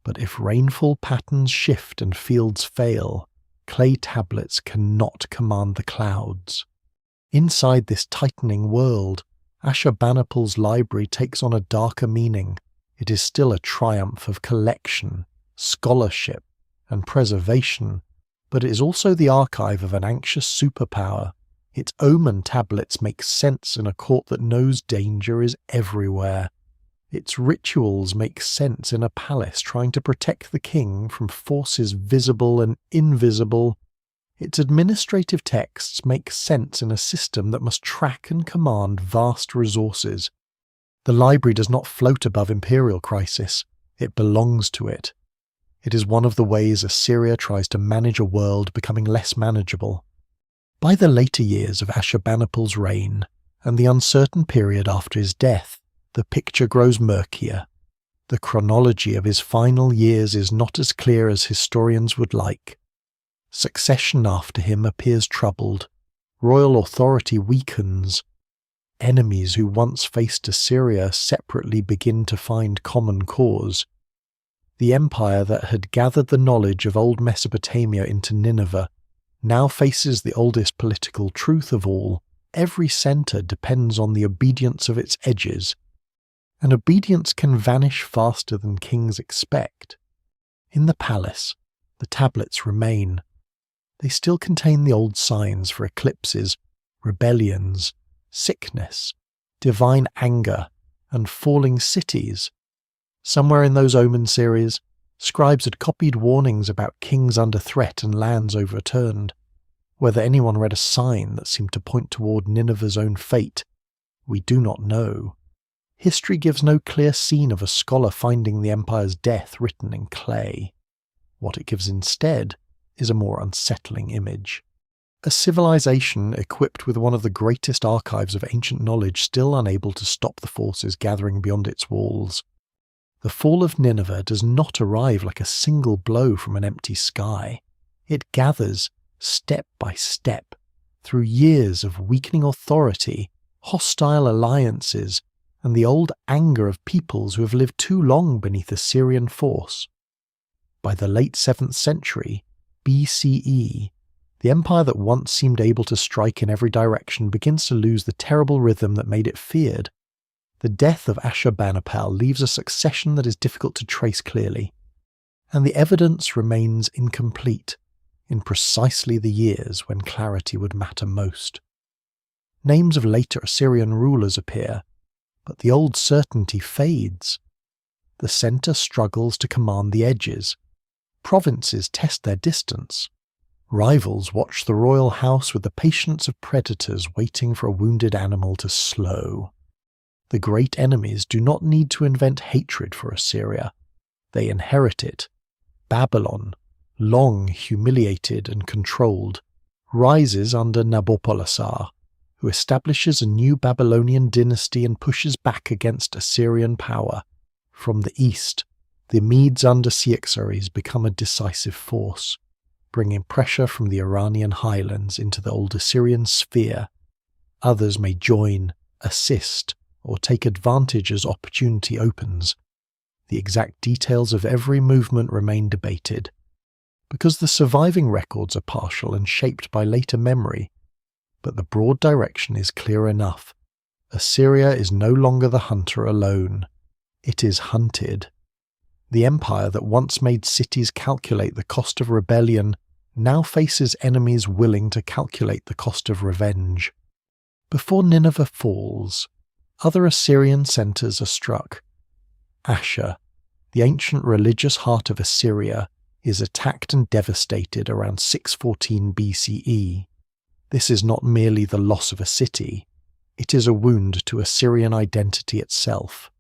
but if rainfall patterns shift and fields fail, clay tablets cannot command the clouds. Inside this tightening world, Ashurbanipal's library takes on a darker meaning. It is still a triumph of collection, scholarship, and preservation, but it is also the archive of an anxious superpower. Its omen tablets make sense in a court that knows danger is everywhere. Its rituals make sense in a palace trying to protect the king from forces visible and invisible. Its administrative texts make sense in a system that must track and command vast resources. The library does not float above imperial crisis. It belongs to it. It is one of the ways Assyria tries to manage a world becoming less manageable. By the later years of Ashurbanipal's reign, and the uncertain period after his death, the picture grows murkier. The chronology of his final years is not as clear as historians would like. Succession after him appears troubled. Royal authority weakens. Enemies who once faced Assyria separately begin to find common cause. The empire that had gathered the knowledge of old Mesopotamia into Nineveh now faces the oldest political truth of all. Every centre depends on the obedience of its edges, and obedience can vanish faster than kings expect. In the palace, the tablets remain. They still contain the old signs for eclipses, rebellions, sickness, divine anger, and falling cities. Somewhere in those omen series, scribes had copied warnings about kings under threat and lands overturned. Whether anyone read a sign that seemed to point toward Nineveh's own fate, we do not know. History gives no clear scene of a scholar finding the empire's death written in clay. What it gives instead is a more unsettling image. A civilization equipped with one of the greatest archives of ancient knowledge still unable to stop the forces gathering beyond its walls. The fall of Nineveh does not arrive like a single blow from an empty sky. It gathers, step by step, through years of weakening authority, hostile alliances, and the old anger of peoples who have lived too long beneath Assyrian force. By the late 7th century, BCE, the empire that once seemed able to strike in every direction begins to lose the terrible rhythm that made it feared. The death of Ashurbanipal leaves a succession that is difficult to trace clearly, and the evidence remains incomplete in precisely the years when clarity would matter most. Names of later Assyrian rulers appear, but the old certainty fades. The centre struggles to command the edges. Provinces test their distance. Rivals watch the royal house with the patience of predators waiting for a wounded animal to slow. The great enemies do not need to invent hatred for Assyria. They inherit it. Babylon, long humiliated and controlled, rises under Nabopolassar, who establishes a new Babylonian dynasty and pushes back against Assyrian power. From the east, the Medes under Cyaxares become a decisive force, bringing pressure from the Iranian highlands into the old Assyrian sphere. Others may join, assist, or take advantage as opportunity opens. The exact details of every movement remain debated. Because the surviving records are partial and shaped by later memory, but the broad direction is clear enough. Assyria is no longer the hunter alone. It is hunted. The empire that once made cities calculate the cost of rebellion now faces enemies willing to calculate the cost of revenge. Before Nineveh falls, other Assyrian centers are struck. Ashur, the ancient religious heart of Assyria, is attacked and devastated around 614 BCE. This is not merely the loss of a city, it is a wound to Assyrian identity itself.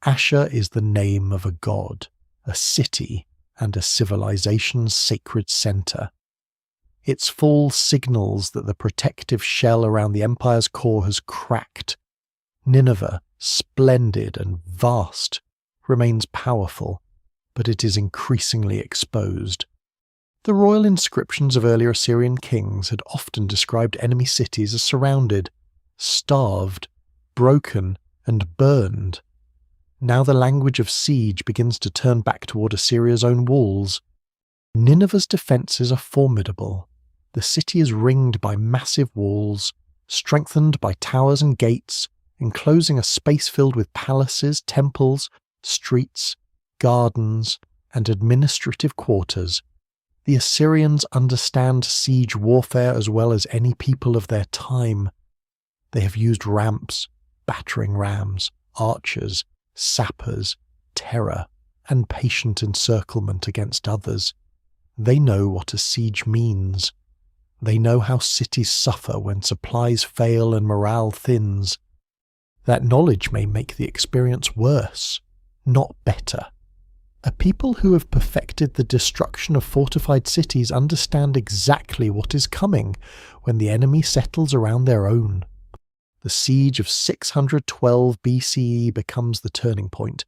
Ashur is the name of a god, a city, and a civilization's sacred center. Its fall signals that the protective shell around the empire's core has cracked. Nineveh, splendid and vast, remains powerful, but it is increasingly exposed. The royal inscriptions of earlier Assyrian kings had often described enemy cities as surrounded, starved, broken, and burned. Now the language of siege begins to turn back toward Assyria's own walls. Nineveh's defences are formidable. The city is ringed by massive walls, strengthened by towers and gates, enclosing a space filled with palaces, temples, streets, gardens, and administrative quarters. The Assyrians understand siege warfare as well as any people of their time. They have used ramps, battering rams, archers, sappers, terror, and patient encirclement against others. They know what a siege means. They know how cities suffer when supplies fail and morale thins. That knowledge may make the experience worse, not better. A people who have perfected the destruction of fortified cities understand exactly what is coming when the enemy settles around their own. The siege of 612 BCE becomes the turning point.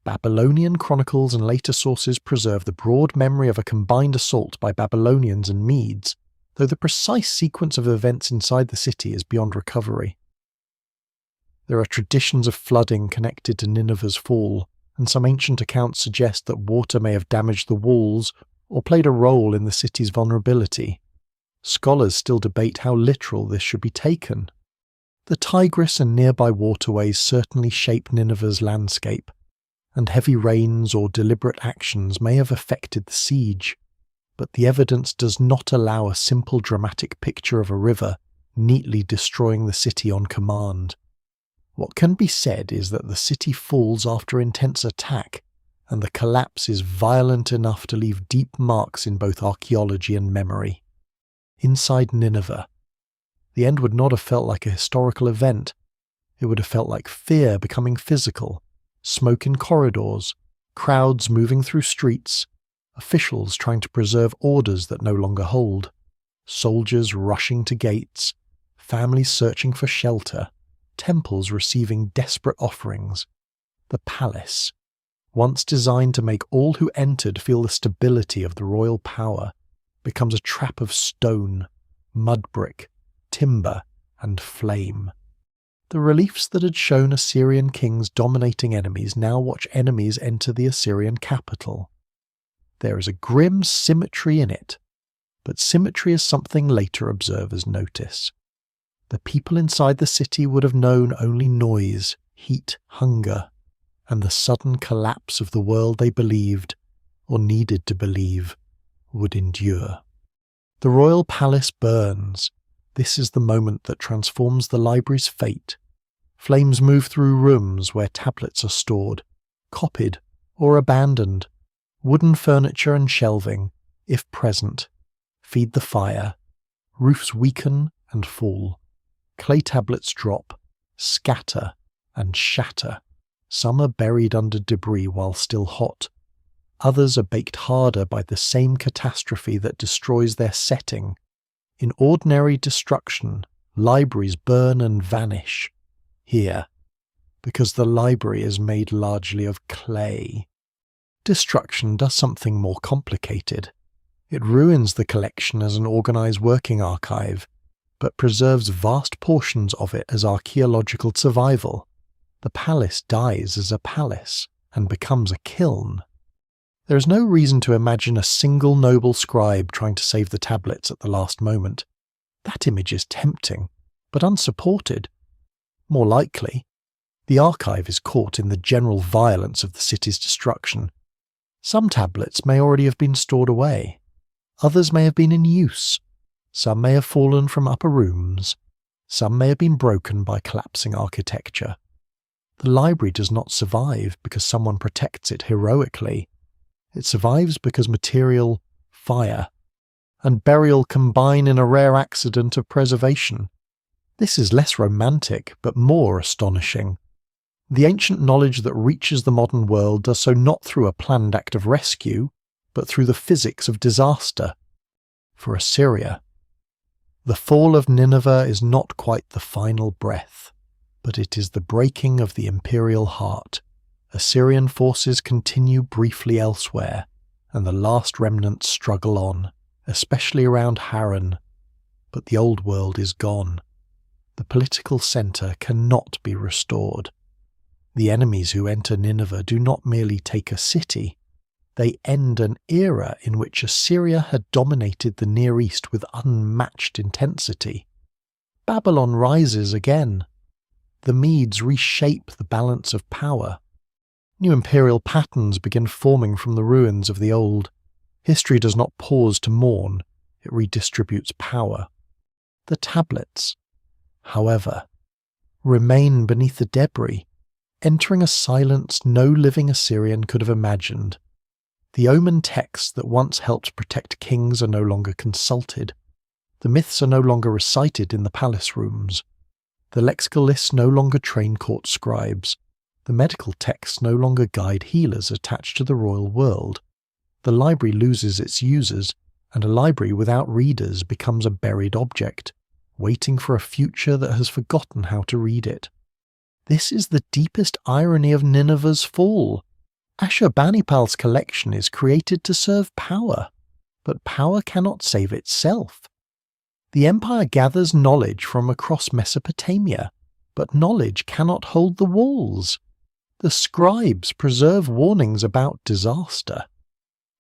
Babylonian chronicles and later sources preserve the broad memory of a combined assault by Babylonians and Medes, though the precise sequence of events inside the city is beyond recovery. There are traditions of flooding connected to Nineveh's fall, and some ancient accounts suggest that water may have damaged the walls or played a role in the city's vulnerability. Scholars still debate how literal this should be taken. The Tigris and nearby waterways certainly shape Nineveh's landscape, and heavy rains or deliberate actions may have affected the siege, but the evidence does not allow a simple dramatic picture of a river neatly destroying the city on command. What can be said is that the city falls after intense attack, and the collapse is violent enough to leave deep marks in both archaeology and memory. Inside Nineveh, the end would not have felt like a historical event. It would have felt like fear becoming physical, smoke in corridors, crowds moving through streets, officials trying to preserve orders that no longer hold, soldiers rushing to gates, families searching for shelter, temples receiving desperate offerings. The palace, once designed to make all who entered feel the stability of the royal power, becomes a trap of stone, mud brick, timber, and flame. The reliefs that had shown Assyrian kings dominating enemies now watch enemies enter the Assyrian capital. There is a grim symmetry in it, but symmetry is something later observers notice. The people inside the city would have known only noise, heat, hunger, and the sudden collapse of the world they believed, or needed to believe, would endure. The royal palace burns. This is the moment that transforms the library's fate. Flames move through rooms where tablets are stored, copied or abandoned. Wooden furniture and shelving, if present, feed the fire. Roofs weaken and fall. Clay tablets drop, scatter, and shatter. Some are buried under debris while still hot. Others are baked harder by the same catastrophe that destroys their setting. In ordinary destruction, libraries burn and vanish. Here, because the library is made largely of clay, destruction does something more complicated. It ruins the collection as an organized working archive, but preserves vast portions of it as archaeological survival. the palace dies as a palace and becomes a kiln. There is no reason to imagine a single noble scribe trying to save the tablets at the last moment. That image is tempting, but unsupported. More likely, the archive is caught in the general violence of the city's destruction. Some tablets may already have been stored away. Others may have been in use. Some may have fallen from upper rooms. Some may have been broken by collapsing architecture. The library does not survive because someone protects it heroically. It survives because material, fire, and burial combine in a rare accident of preservation. This is less romantic, but more astonishing. The ancient knowledge that reaches the modern world does so not through a planned act of rescue, but through the physics of disaster. For Assyria, the fall of Nineveh is not quite the final breath, but it is the breaking of the imperial heart. Assyrian forces continue briefly elsewhere, and the last remnants struggle on, especially around Haran. But the old world is gone. The political centre cannot be restored. The enemies who enter Nineveh do not merely take a city, they end an era in which Assyria had dominated the Near East with unmatched intensity. Babylon rises again. The Medes reshape the balance of power. New imperial patterns begin forming from the ruins of the old. History does not pause to mourn, it redistributes power. The tablets, however, remain beneath the debris, entering a silence no living Assyrian could have imagined. The omen texts that once helped protect kings are no longer consulted. The myths are no longer recited in the palace rooms. The lexical lists no longer train court scribes. The medical texts no longer guide healers attached to the royal world. The library loses its users, and a library without readers becomes a buried object, waiting for a future that has forgotten how to read it. This is the deepest irony of Nineveh's fall. Ashurbanipal's collection is created to serve power, but power cannot save itself. The empire gathers knowledge from across Mesopotamia, but knowledge cannot hold the walls. The scribes preserve warnings about disaster,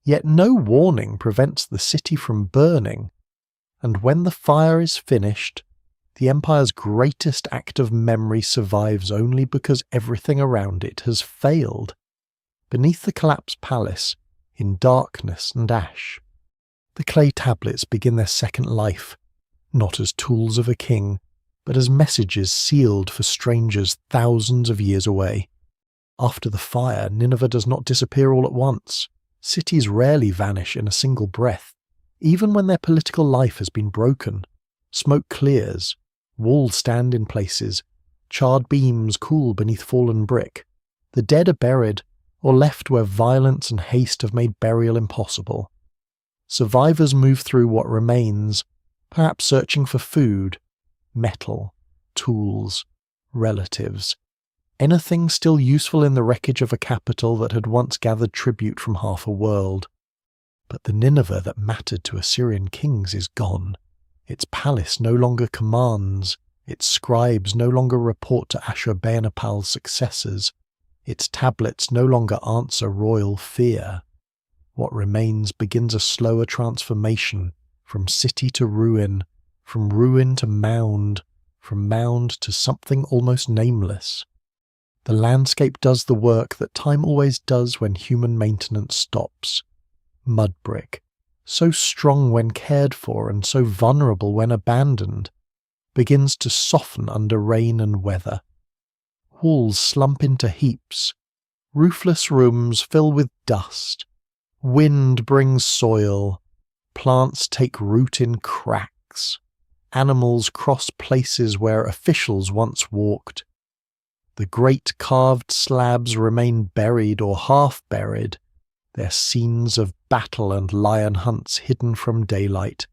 yet no warning prevents the city from burning, and when the fire is finished, the empire's greatest act of memory survives only because everything around it has failed. Beneath the collapsed palace, in darkness and ash, the clay tablets begin their second life, not as tools of a king, but as messages sealed for strangers thousands of years away. After the fire, Nineveh does not disappear all at once. Cities rarely vanish in a single breath. Even when their political life has been broken, smoke clears, walls stand in places, charred beams cool beneath fallen brick. The dead are buried, or left where violence and haste have made burial impossible. Survivors move through what remains, perhaps searching for food, metal, tools, relatives, anything still useful in the wreckage of a capital that had once gathered tribute from half a world. But the Nineveh that mattered to Assyrian kings is gone. Its palace no longer commands, its scribes no longer report to Ashurbanipal's successors, its tablets no longer answer royal fear. What remains begins a slower transformation, from city to ruin, from ruin to mound, from mound to something almost nameless. The landscape does the work that time always does when human maintenance stops. Mud brick, so strong when cared for and so vulnerable when abandoned, begins to soften under rain and weather. Walls slump into heaps. Roofless rooms fill with dust. Wind brings soil. Plants take root in cracks. Animals cross places where officials once walked. The great carved slabs remain buried or half buried, their scenes of battle and lion hunts hidden from daylight.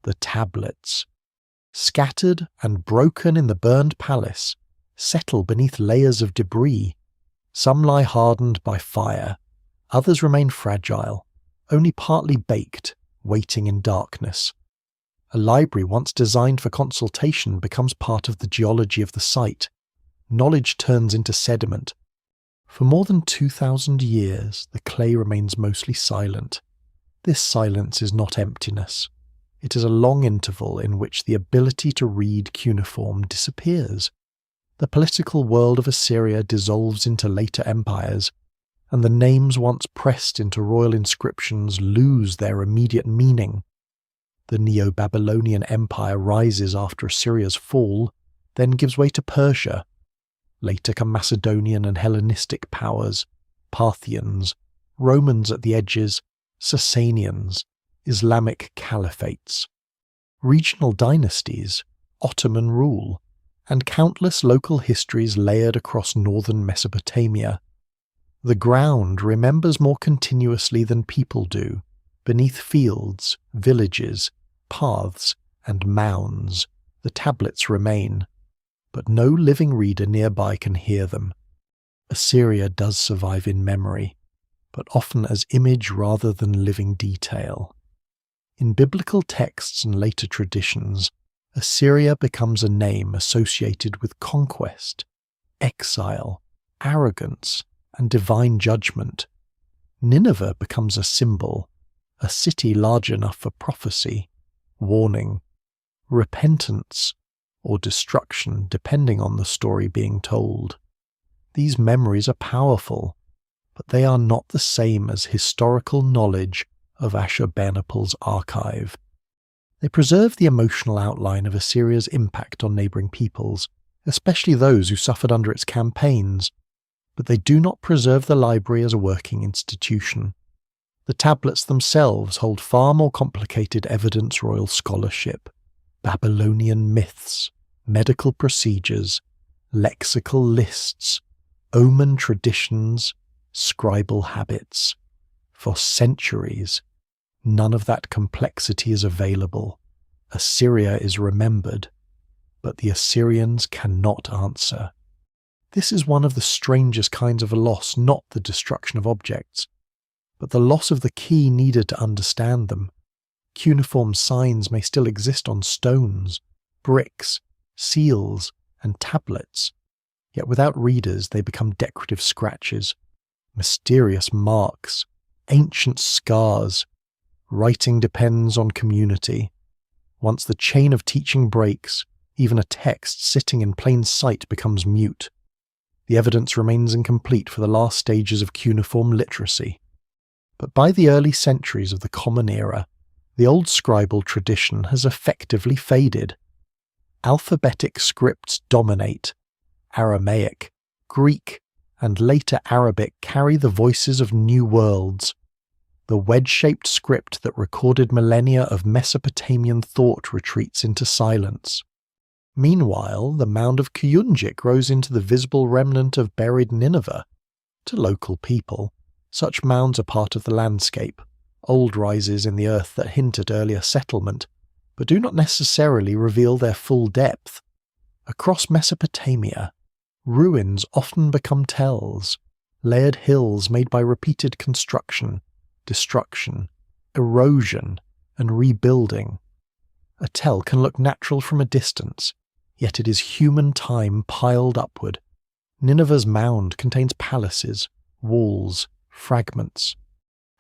The tablets, scattered and broken in the burned palace, settle beneath layers of debris. Some lie hardened by fire, others remain fragile, only partly baked, waiting in darkness. A library once designed for consultation becomes part of the geology of the site. knowledge turns into sediment. For more than 2,000 years, the clay remains mostly silent. This silence is not emptiness. It is a long interval in which the ability to read cuneiform disappears. The political world of Assyria dissolves into later empires, and the names once pressed into royal inscriptions lose their immediate meaning. The Neo-Babylonian Empire rises after Assyria's fall, then gives way to Persia. Later come Macedonian and Hellenistic powers, Parthians, Romans at the edges, Sasanians, Islamic caliphates, regional dynasties, Ottoman rule, and countless local histories layered across northern Mesopotamia. The ground remembers more continuously than people do, beneath fields, villages, paths, and mounds. The tablets remain, but no living reader nearby can hear them. Assyria does survive in memory, but often as image rather than living detail. In biblical texts and later traditions, Assyria becomes a name associated with conquest, exile, arrogance, and divine judgment. Nineveh becomes a symbol, a city large enough for prophecy, warning, repentance, or destruction depending on the story being told. These memories are powerful, but they are not the same as historical knowledge of Ashurbanipal's archive. They preserve the emotional outline of Assyria's impact on neighbouring peoples, especially those who suffered under its campaigns, but they do not preserve the library as a working institution. The tablets themselves hold far more complicated evidence royal scholarship, Babylonian myths, medical procedures, lexical lists, omen traditions, scribal habits. For centuries, none of that complexity is available. Assyria is remembered, but the Assyrians cannot answer. This is one of the strangest kinds of a loss, not the destruction of objects, but the loss of the key needed to understand them. Cuneiform signs may still exist on stones, bricks, seals, and tablets, yet without readers they become decorative scratches, mysterious marks, ancient scars. Writing depends on community. Once the chain of teaching breaks, even a text sitting in plain sight becomes mute. The evidence remains incomplete for the last stages of cuneiform literacy. But by the early centuries of the Common Era, the old scribal tradition has effectively faded. Alphabetic scripts dominate. Aramaic, Greek, and later Arabic carry the voices of new worlds. The wedge-shaped script that recorded millennia of Mesopotamian thought retreats into silence. Meanwhile, the mound of Kuyunjik grows into the visible remnant of buried Nineveh. To local people, such mounds are part of the landscape, old rises in the earth that hint at earlier settlement, but do not necessarily reveal their full depth. Across Mesopotamia, ruins often become tells, layered hills made by repeated construction, destruction, erosion, and rebuilding. A tell can look natural from a distance, yet it is human time piled upward. Nineveh's mound contains palaces, walls, fragments,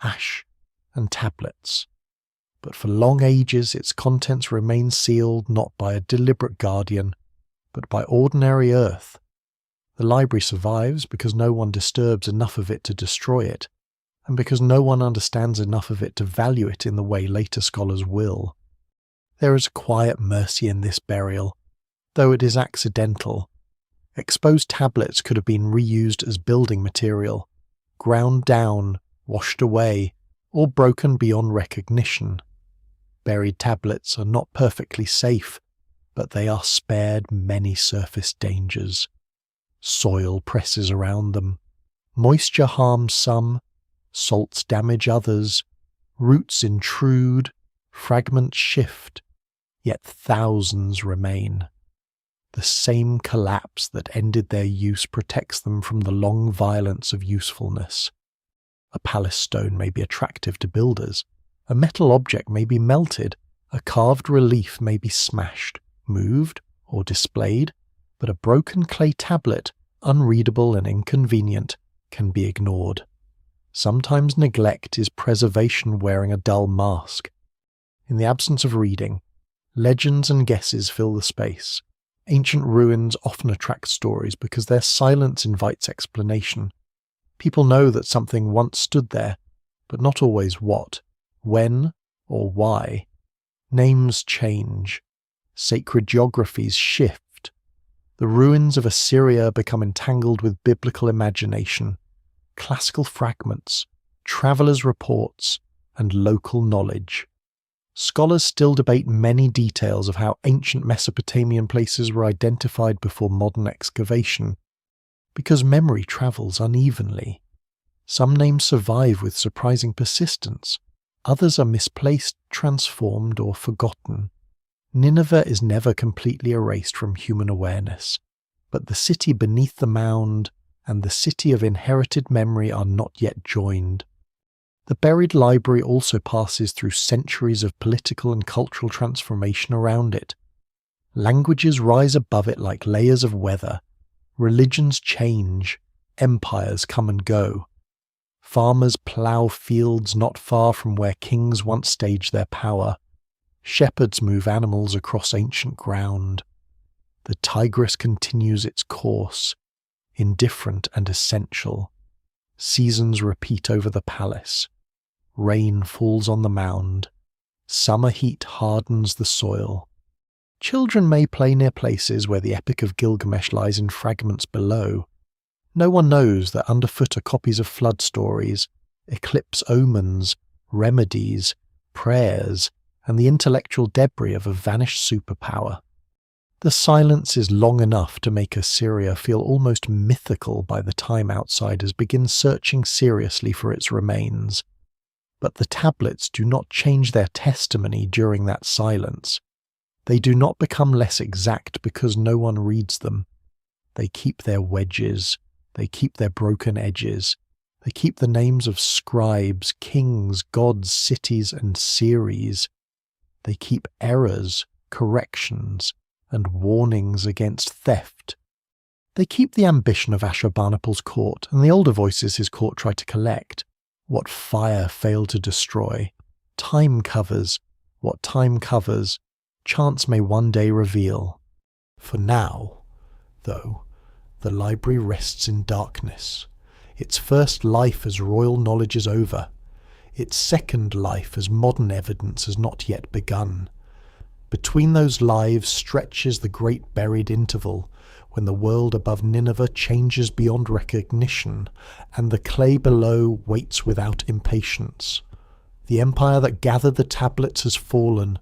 ash, and tablets. But for long ages its contents remain sealed not by a deliberate guardian, but by ordinary earth. The library survives because no one disturbs enough of it to destroy it, and because no one understands enough of it to value it in the way later scholars will. There is a quiet mercy in this burial, though it is accidental. Exposed tablets could have been reused as building material, ground down, washed away, or broken beyond recognition. Buried tablets are not perfectly safe, but they are spared many surface dangers. Soil presses around them. Moisture harms some, salts damage others, roots intrude, fragments shift, yet thousands remain. The same collapse that ended their use protects them from the long violence of usefulness. A palace stone may be attractive to builders, a metal object may be melted, a carved relief may be smashed, moved, or displayed, but a broken clay tablet, unreadable and inconvenient, can be ignored. Sometimes neglect is preservation wearing a dull mask. In the absence of reading, legends and guesses fill the space. Ancient ruins often attract stories because their silence invites explanation. People know that something once stood there, but not always what, when, or why. Names change. Sacred geographies shift. The ruins of Assyria become entangled with biblical imagination, classical fragments, travellers' reports, and local knowledge. Scholars still debate many details of how ancient Mesopotamian places were identified before modern excavation, because memory travels unevenly. Some names survive with surprising persistence, others are misplaced, transformed, or forgotten. Nineveh is never completely erased from human awareness, but the city beneath the mound and the city of inherited memory are not yet joined. The buried library also passes through centuries of political and cultural transformation around it. Languages rise above it like layers of weather. Religions change. Empires come and go. Farmers plough fields not far from where kings once staged their power. Shepherds move animals across ancient ground. The Tigris continues its course, indifferent and essential. Seasons repeat over the palace. Rain falls on the mound. Summer heat hardens the soil. Children may play near places where the Epic of Gilgamesh lies in fragments below. No one knows that underfoot are copies of flood stories, eclipse omens, remedies, prayers, and the intellectual debris of a vanished superpower. The silence is long enough to make Assyria feel almost mythical by the time outsiders begin searching seriously for its remains. But the tablets do not change their testimony during that silence. They do not become less exact because no one reads them. They keep their wedges. They keep their broken edges. They keep the names of scribes, kings, gods, cities, and series. They keep errors, corrections, and warnings against theft. They keep the ambition of Ashurbanipal's court and the older voices his court tried to collect. What fire failed to destroy. Time covers. What time covers, chance may one day reveal. For now, though, the library rests in darkness. Its first life as royal knowledge is over. Its second life as modern evidence has not yet begun. Between those lives stretches the great buried interval, when the world above Nineveh changes beyond recognition, and the clay below waits without impatience. The empire that gathered the tablets has fallen.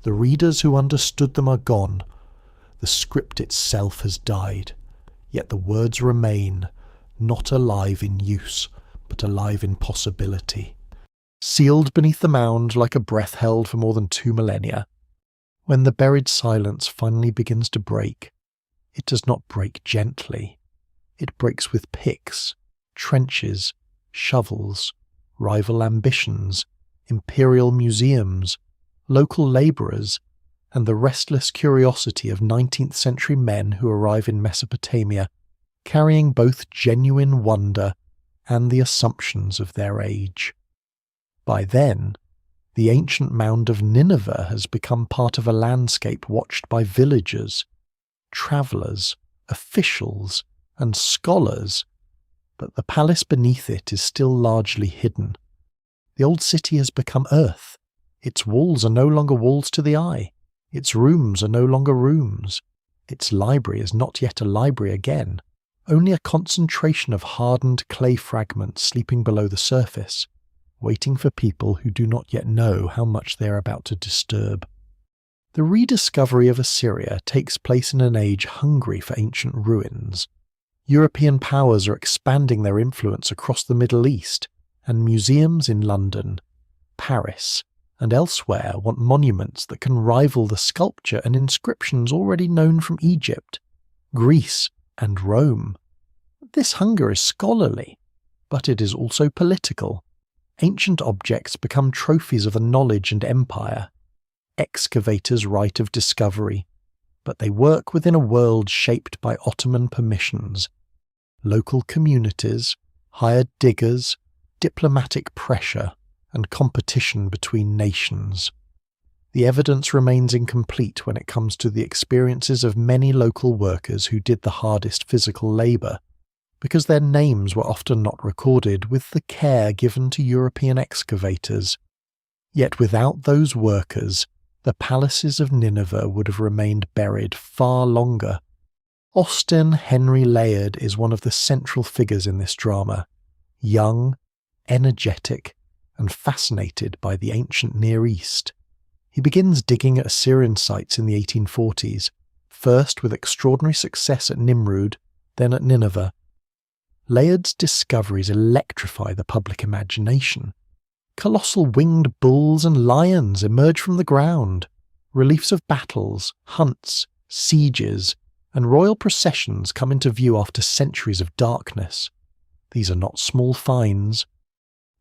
The readers who understood them are gone. The script itself has died. Yet the words remain, not alive in use, but alive in possibility. Sealed beneath the mound like a breath held for more than 2 millennia. When the buried silence finally begins to break, it does not break gently. It breaks with picks, trenches, shovels, rival ambitions, imperial museums, local labourers, and the restless curiosity of 19th century men who arrive in Mesopotamia, carrying both genuine wonder and the assumptions of their age. By then, the ancient mound of Nineveh has become part of a landscape watched by villagers, travellers, officials, and scholars, but the palace beneath it is still largely hidden. The old city has become earth. Its walls are no longer walls to the eye. Its rooms are no longer rooms. Its library is not yet a library again, only a concentration of hardened clay fragments sleeping below the surface, waiting for people who do not yet know how much they are about to disturb. The rediscovery of Assyria takes place in an age hungry for ancient ruins. European powers are expanding their influence across the Middle East, and museums in London, Paris, and elsewhere want monuments that can rival the sculpture and inscriptions already known from Egypt, Greece, and Rome. This hunger is scholarly, but it is also political. Ancient objects become trophies of a knowledge and empire. Excavators' right of discovery. but they work within a world shaped by Ottoman permissions, local communities, hired diggers, diplomatic pressure, and competition between nations. The evidence remains incomplete when it comes to the experiences of many local workers who did the hardest physical labour, because their names were often not recorded with the care given to European excavators. Yet without those workers, the palaces of Nineveh would have remained buried far longer. Austin Henry Layard is one of the central figures in this drama, young, energetic, and fascinated by the ancient Near East. He begins digging at Assyrian sites in the 1840s, first with extraordinary success at Nimrud, then at Nineveh. Layard's discoveries electrify the public imagination. Colossal winged bulls and lions emerge from the ground. Reliefs of battles, hunts, sieges, and royal processions come into view after centuries of darkness. These are not small finds.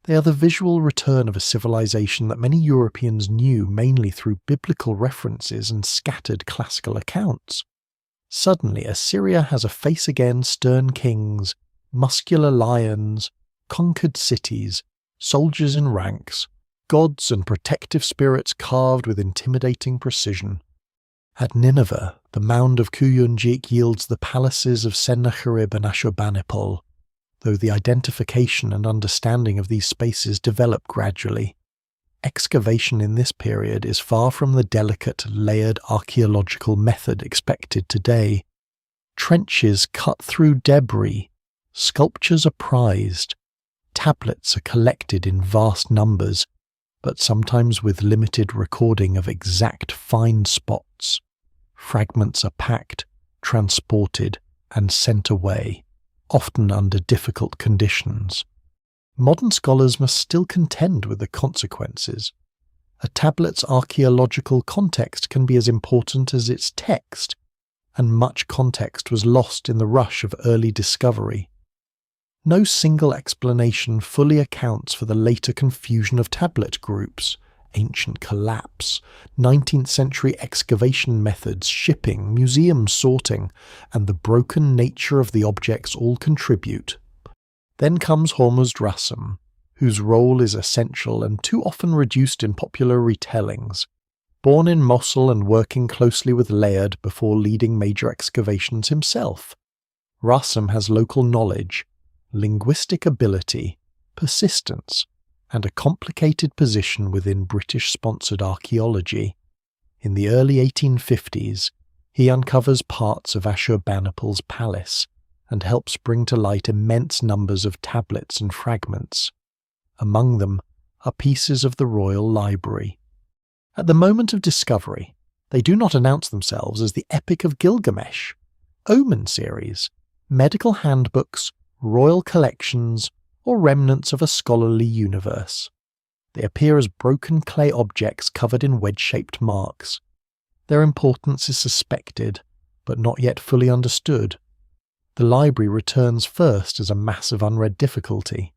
They are the visual return of a civilization that many Europeans knew mainly through biblical references and scattered classical accounts. Suddenly, Assyria has a face again: stern kings, muscular lions, conquered cities, soldiers in ranks, gods and protective spirits carved with intimidating precision. At Nineveh, the mound of Kuyunjik yields the palaces of Sennacherib and Ashurbanipal, though the identification and understanding of these spaces develop gradually. Excavation in this period is far from the delicate, layered archaeological method expected today. Trenches cut through debris, sculptures are prized, tablets are collected in vast numbers, but sometimes with limited recording of exact find spots. Fragments are packed, transported, and sent away, often under difficult conditions. Modern scholars must still contend with the consequences. A tablet's archaeological context can be as important as its text, and much context was lost in the rush of early discovery. No single explanation fully accounts for the later confusion of tablet groups, ancient collapse, 19th century excavation methods, shipping, museum sorting, and the broken nature of the objects all contribute. Then comes Hormuzd-Rassam, whose role is essential and too often reduced in popular retellings. Born in Mosul and working closely with Layard before leading major excavations himself, Rassam has local knowledge, linguistic ability, persistence, and a complicated position within British-sponsored archaeology. In the early 1850s, he uncovers parts of Ashurbanipal's palace and helps bring to light immense numbers of tablets and fragments. Among them are pieces of the royal library. At the moment of discovery, they do not announce themselves as the Epic of Gilgamesh, Omen series, medical handbooks, royal collections, or remnants of a scholarly universe. They appear as broken clay objects covered in wedge-shaped marks. Their importance is suspected, but not yet fully understood. The library returns first as a mass of unread difficulty.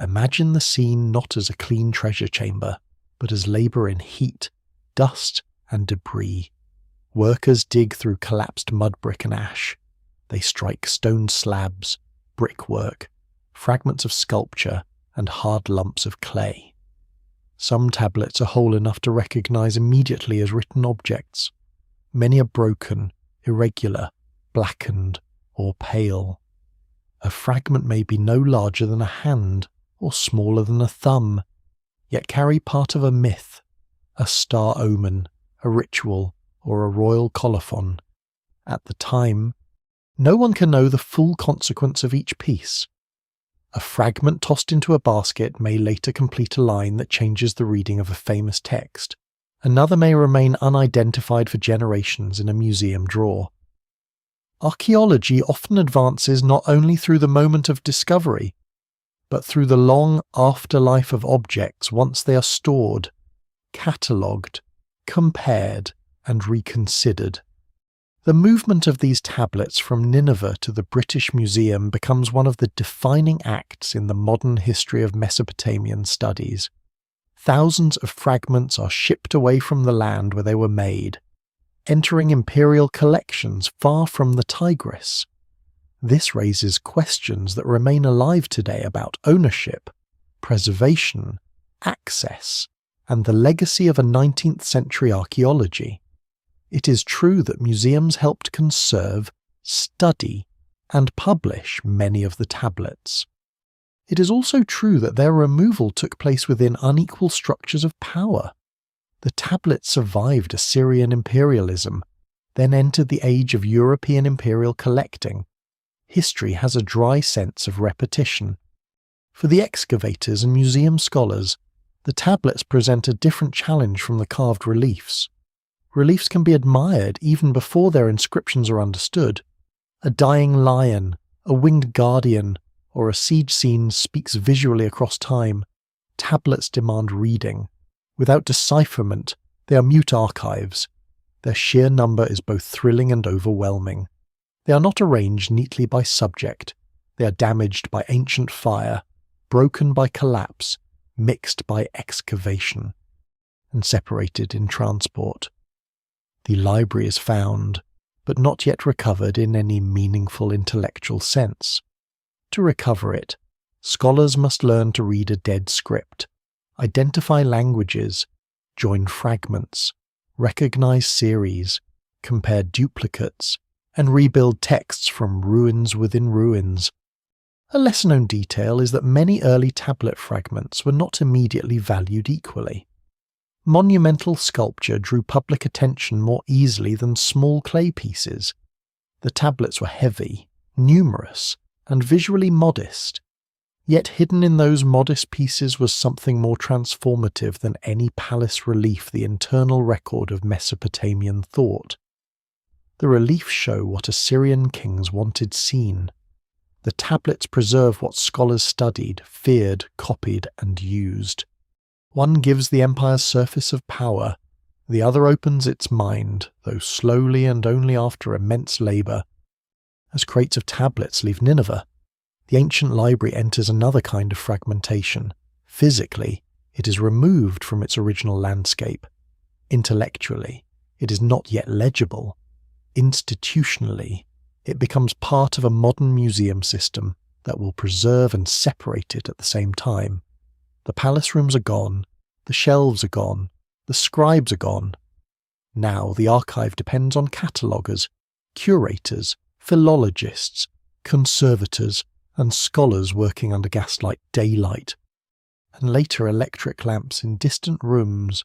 Imagine the scene not as a clean treasure chamber, but as labour in heat, dust, and debris. Workers dig through collapsed mud brick and ash. They strike stone slabs, brickwork, fragments of sculpture, and hard lumps of clay. Some tablets are whole enough to recognize immediately as written objects. Many are broken, irregular, blackened, or pale. A fragment may be no larger than a hand or smaller than a thumb, yet carry part of a myth, a star omen, a ritual, or a royal colophon. At the time, no one can know the full consequence of each piece. A fragment tossed into a basket may later complete a line that changes the reading of a famous text. Another may remain unidentified for generations in a museum drawer. Archaeology often advances not only through the moment of discovery, but through the long afterlife of objects once they are stored, catalogued, compared, and reconsidered. The movement of these tablets from Nineveh to the British Museum becomes one of the defining acts in the modern history of Mesopotamian studies. Thousands of fragments are shipped away from the land where they were made. entering imperial collections far from the Tigris. This raises questions that remain alive today about ownership, preservation, access, and the legacy of a 19th century archaeology. It is true that museums helped conserve, study, and publish many of the tablets. It is also true that their removal took place within unequal structures of power. The tablets survived Assyrian imperialism, then entered the age of European imperial collecting. History has a dry sense of repetition. For the excavators and museum scholars, the tablets present a different challenge from the carved reliefs. Reliefs can be admired even before their inscriptions are understood. A dying lion, a winged guardian, or a siege scene speaks visually across time. Tablets demand reading. Without decipherment, they are mute archives. Their sheer number is both thrilling and overwhelming. They are not arranged neatly by subject. They are damaged by ancient fire, broken by collapse, mixed by excavation, and separated in transport. The library is found, but not yet recovered in any meaningful intellectual sense. To recover it, scholars must learn to read a dead script, identify languages, join fragments, recognize series, compare duplicates, and rebuild texts from ruins within ruins. A lesser-known detail is that many early tablet fragments were not immediately valued equally. Monumental sculpture drew public attention more easily than small clay pieces. The tablets were heavy, numerous, and visually modest. Yet hidden in those modest pieces was something more transformative than any palace relief, the internal record of Mesopotamian thought. The reliefs show what Assyrian kings wanted seen. The tablets preserve what scholars studied, feared, copied, and used. One gives the empire's surface of power, the other opens its mind, though slowly and only after immense labour. As crates of tablets leave Nineveh, the ancient library enters another kind of fragmentation. Physically, it is removed from its original landscape. Intellectually, it is not yet legible. Institutionally, it becomes part of a modern museum system that will preserve and separate it at the same time. The palace rooms are gone, the shelves are gone, the scribes are gone. Now the archive depends on cataloguers, curators, philologists, conservators, and scholars working under gaslight daylight, and later electric lamps in distant rooms.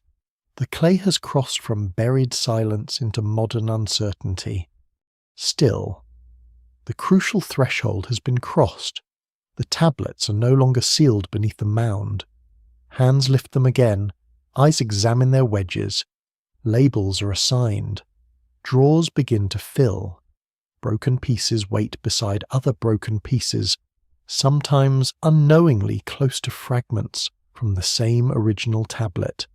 The clay has crossed from buried silence into modern uncertainty. Still, the crucial threshold has been crossed. The tablets are no longer sealed beneath the mound. Hands lift them again, eyes examine their wedges, labels are assigned, drawers begin to fill. Broken pieces wait beside other broken pieces, sometimes unknowingly close to fragments from the same original tablet.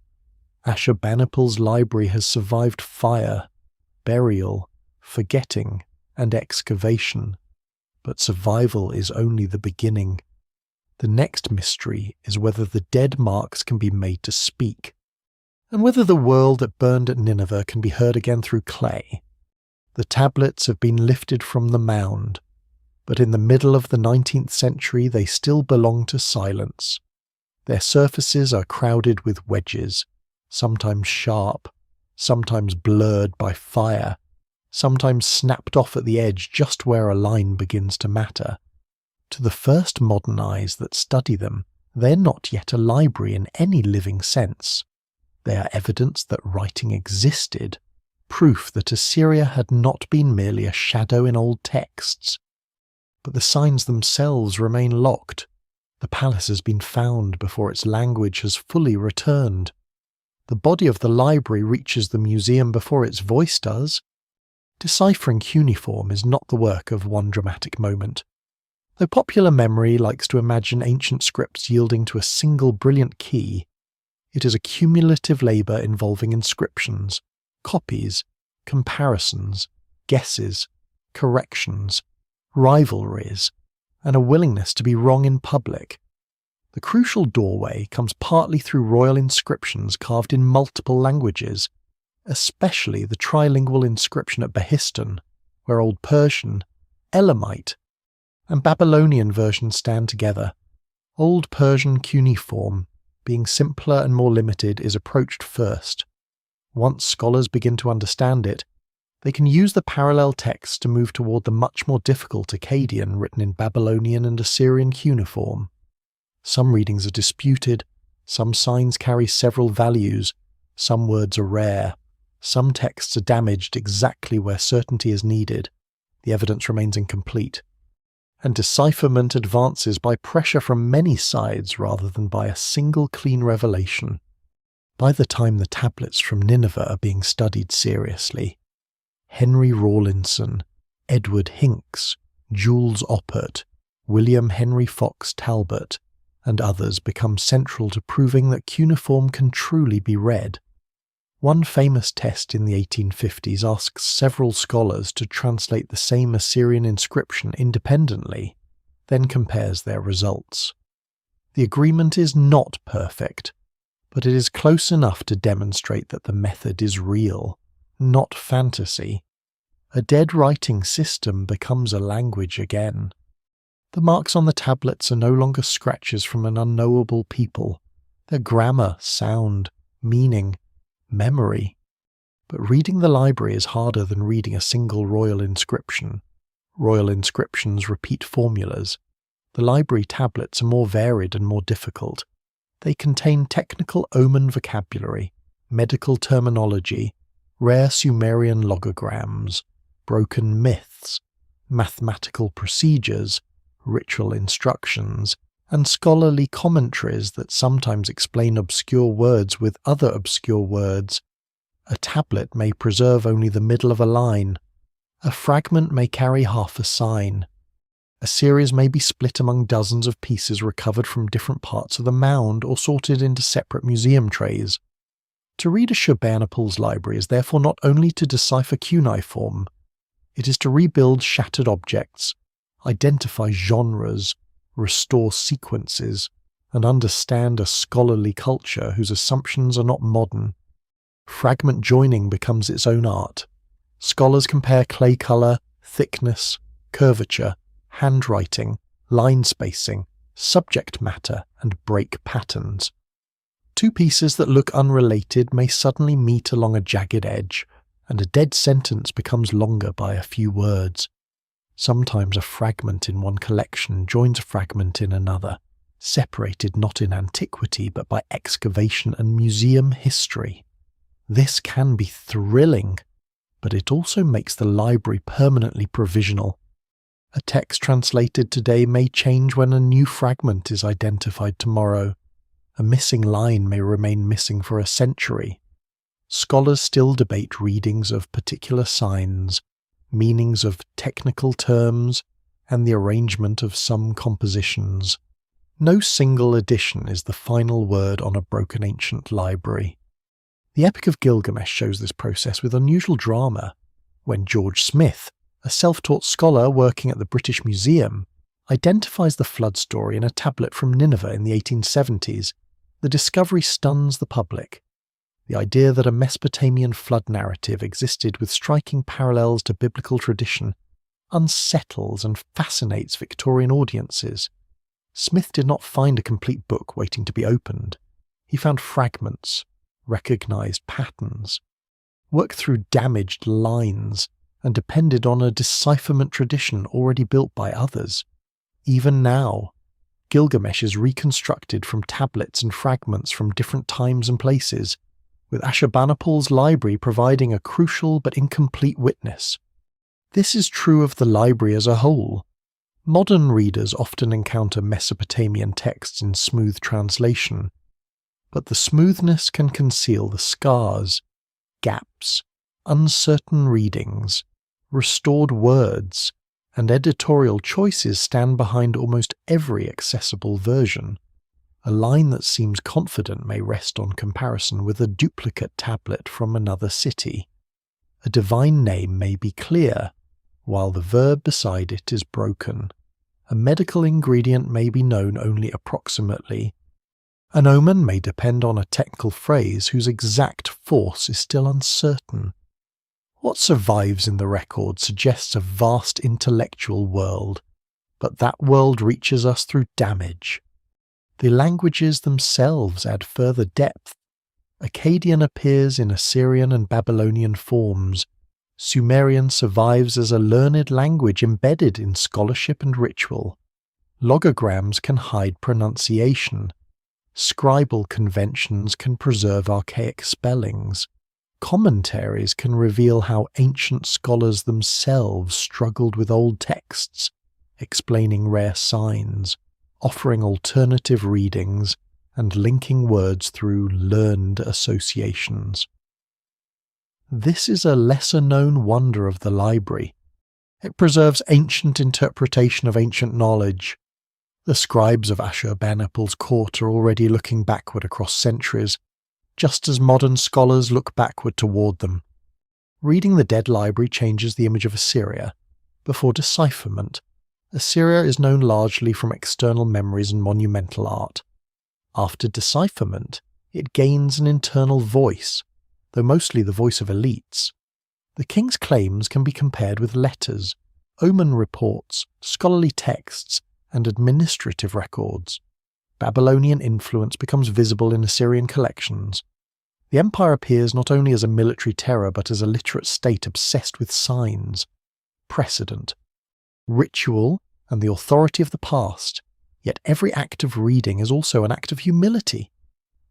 Ashurbanipal's library has survived fire, burial, forgetting, and excavation, but survival is only the beginning. The next mystery is whether the dead marks can be made to speak, and whether the world that burned at Nineveh can be heard again through clay. The tablets have been lifted from the mound, but in the middle of the 19th century they still belong to silence. Their surfaces are crowded with wedges, sometimes sharp, sometimes blurred by fire, sometimes snapped off at the edge just where a line begins to matter. To the first modern eyes that study them, they are not yet a library in any living sense. They are evidence that writing existed, proof that Assyria had not been merely a shadow in old texts. But the signs themselves remain locked. The palace has been found before its language has fully returned. The body of the library reaches the museum before its voice does. Deciphering cuneiform is not the work of one dramatic moment. Though popular memory likes to imagine ancient scripts yielding to a single brilliant key, it is a cumulative labour involving inscriptions, copies, comparisons, guesses, corrections, rivalries, and a willingness to be wrong in public. The crucial doorway comes partly through royal inscriptions carved in multiple languages. especially the trilingual inscription at Behistun, where Old Persian, Elamite, and Babylonian versions stand together. Old Persian cuneiform, being simpler and more limited, is approached first. Once scholars begin to understand it, they can use the parallel texts to move toward the much more difficult Akkadian written in Babylonian and Assyrian cuneiform. Some readings are disputed, some signs carry several values, some words are rare, some texts are damaged exactly where certainty is needed. The evidence remains incomplete, and decipherment advances by pressure from many sides rather than by a single clean revelation. By the time the tablets from Nineveh are being studied seriously, Henry Rawlinson, Edward Hincks, Jules Oppert, William Henry Fox Talbot, and others become central to proving that cuneiform can truly be read. One famous test in the 1850s asks several scholars to translate the same Assyrian inscription independently, then compares their results. The agreement is not perfect, but it is close enough to demonstrate that the method is real, not fantasy. A dead writing system becomes a language again. The marks on the tablets are no longer scratches from an unknowable people. They're grammar, sound, meaning, memory. But reading the library is harder than reading a single royal inscription. Royal inscriptions repeat formulas. The library tablets are more varied and more difficult. They contain technical omen vocabulary, medical terminology, rare Sumerian logograms, broken myths, mathematical procedures, ritual instructions, and scholarly commentaries that sometimes explain obscure words with other obscure words. A tablet may preserve only the middle of a line. A fragment may carry half a sign. A series may be split among dozens of pieces recovered from different parts of the mound or sorted into separate museum trays. To read Ashurbanipal's library is therefore not only to decipher cuneiform, it is to rebuild shattered objects, identify genres, restore sequences, and understand a scholarly culture whose assumptions are not modern. Fragment joining becomes its own art. Scholars compare clay color, thickness, curvature, handwriting, line spacing, subject matter, and break patterns. Two pieces that look unrelated may suddenly meet along a jagged edge, and a dead sentence becomes longer by a few words. Sometimes a fragment in one collection joins a fragment in another, separated not in antiquity but by excavation and museum history. This can be thrilling, but it also makes the library permanently provisional. A text translated today may change when a new fragment is identified tomorrow. A missing line may remain missing for a century. Scholars still debate readings of particular signs, meanings of technical terms, and the arrangement of some compositions. No single edition is the final word on a broken ancient library. The Epic of Gilgamesh shows this process with unusual drama, when George Smith, a self-taught scholar working at the British Museum, identifies the flood story in a tablet from Nineveh in the 1870s. The discovery stuns the public. The idea that a Mesopotamian flood narrative existed with striking parallels to biblical tradition unsettles and fascinates Victorian audiences. Smith did not find a complete book waiting to be opened. He found fragments, recognized patterns, worked through damaged lines, and depended on a decipherment tradition already built by others. Even now, Gilgamesh is reconstructed from tablets and fragments from different times and places, with Ashurbanipal's library providing a crucial but incomplete witness. This is true of the library as a whole. Modern readers often encounter Mesopotamian texts in smooth translation, but the smoothness can conceal the scars, gaps, uncertain readings, restored words, and editorial choices stand behind almost every accessible version. A line that seems confident may rest on comparison with a duplicate tablet from another city. A divine name may be clear, while the verb beside it is broken. A medical ingredient may be known only approximately, An omen may depend on a technical phrase whose exact force is still uncertain. What survives in the record suggests a vast intellectual world, but that world reaches us through damage. The languages themselves add further depth. Akkadian appears in Assyrian and Babylonian forms. Sumerian survives as a learned language embedded in scholarship and ritual. Logograms can hide pronunciation. Scribal conventions can preserve archaic spellings. Commentaries can reveal how ancient scholars themselves struggled with old texts, explaining rare signs, offering alternative readings, and linking words through learned associations. This is a lesser-known wonder of the library. It preserves ancient interpretation of ancient knowledge. The scribes of Ashurbanipal's court are already looking backward across centuries, just as modern scholars look backward toward them. Reading the Dead Library changes the image of Assyria. Before decipherment, Assyria is known largely from external memories and monumental art. After decipherment, it gains an internal voice, though mostly the voice of elites. The king's claims can be compared with letters, omen reports, scholarly texts, and administrative records. Babylonian influence becomes visible in Assyrian collections. The empire appears not only as a military terror but as a literate state obsessed with signs, precedent, ritual, and the authority of the past. Yet every act of reading is also an act of humility.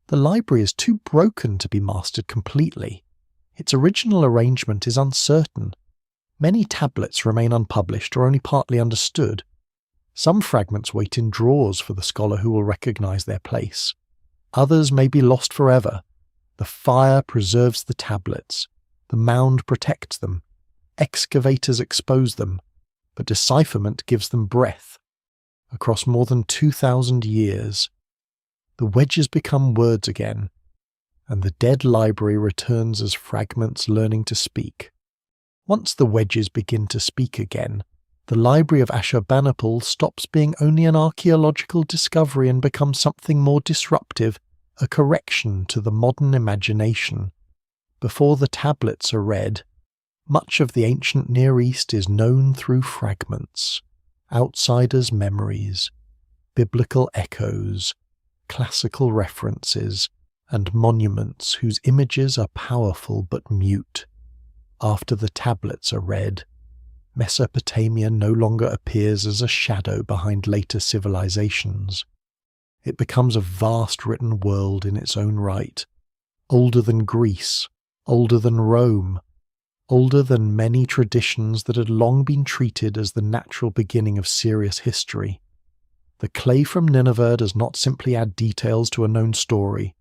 The library is too broken to be mastered completely. Its original arrangement is uncertain. Many tablets remain unpublished or only partly understood. Some fragments wait in drawers for the scholar who will recognize their place. Others may be lost forever. The fire preserves the tablets. The mound protects them. Excavators expose them. But decipherment gives them breath. Across more than 2,000 years, the wedges become words again, and the dead library returns as fragments learning to speak. Once the wedges begin to speak again, the Library of Ashurbanipal stops being only an archaeological discovery and becomes something more disruptive, a correction to the modern imagination. Before the tablets are read, much of the ancient Near East is known through fragments, outsiders' memories, biblical echoes, classical references, and monuments whose images are powerful but mute. After the tablets are read, Mesopotamia no longer appears as a shadow behind later civilizations. It becomes a vast written world in its own right, older than Greece, older than Rome, older than many traditions that had long been treated as the natural beginning of serious history. The clay from Nineveh does not simply add details to a known story,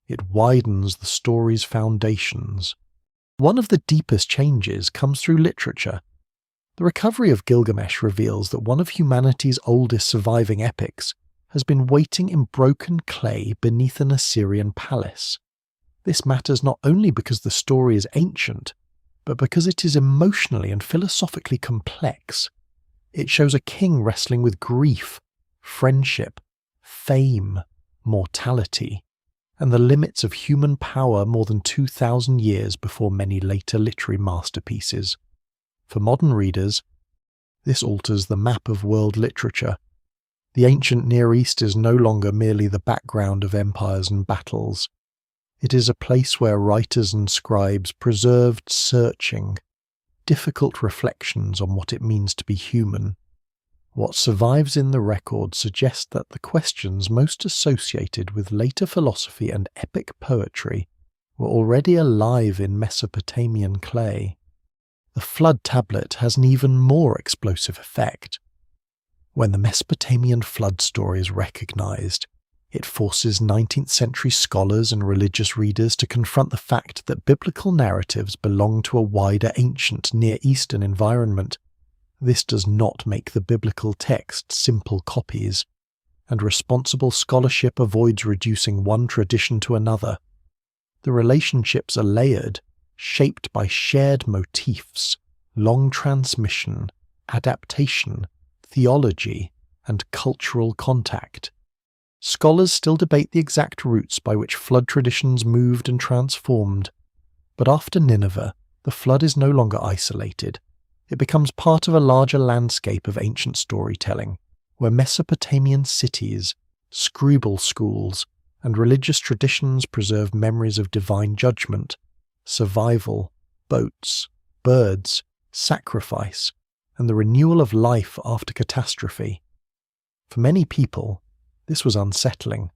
it widens the story's foundations. One of the deepest changes comes through literature. The recovery of Gilgamesh reveals that one of humanity's oldest surviving epics has been waiting in broken clay beneath an Assyrian palace. This matters not only because the story is ancient, but because it is emotionally and philosophically complex. It shows a king wrestling with grief, friendship, fame, mortality, and the limits of human power more than 2,000 years before many later literary masterpieces. For modern readers, this alters the map of world literature. The ancient Near East is no longer merely the background of empires and battles. It is a place where writers and scribes preserved searching, difficult reflections on what it means to be human. What survives in the record suggests that the questions most associated with later philosophy and epic poetry were already alive in Mesopotamian clay. The flood tablet has an even more explosive effect. When the Mesopotamian flood story is recognized, it forces 19th century scholars and religious readers to confront the fact that biblical narratives belong to a wider ancient Near Eastern environment. This does not make the biblical text simple copies, and responsible scholarship avoids reducing one tradition to another. The relationships are layered, shaped by shared motifs, long transmission, adaptation, theology, and cultural contact. Scholars still debate the exact routes by which flood traditions moved and transformed, but after Nineveh, the flood is no longer isolated. It becomes part of a larger landscape of ancient storytelling, where Mesopotamian cities, scribal schools, and religious traditions preserve memories of divine judgment, survival, boats, birds, sacrifice, and the renewal of life after catastrophe. For many people, this was unsettling.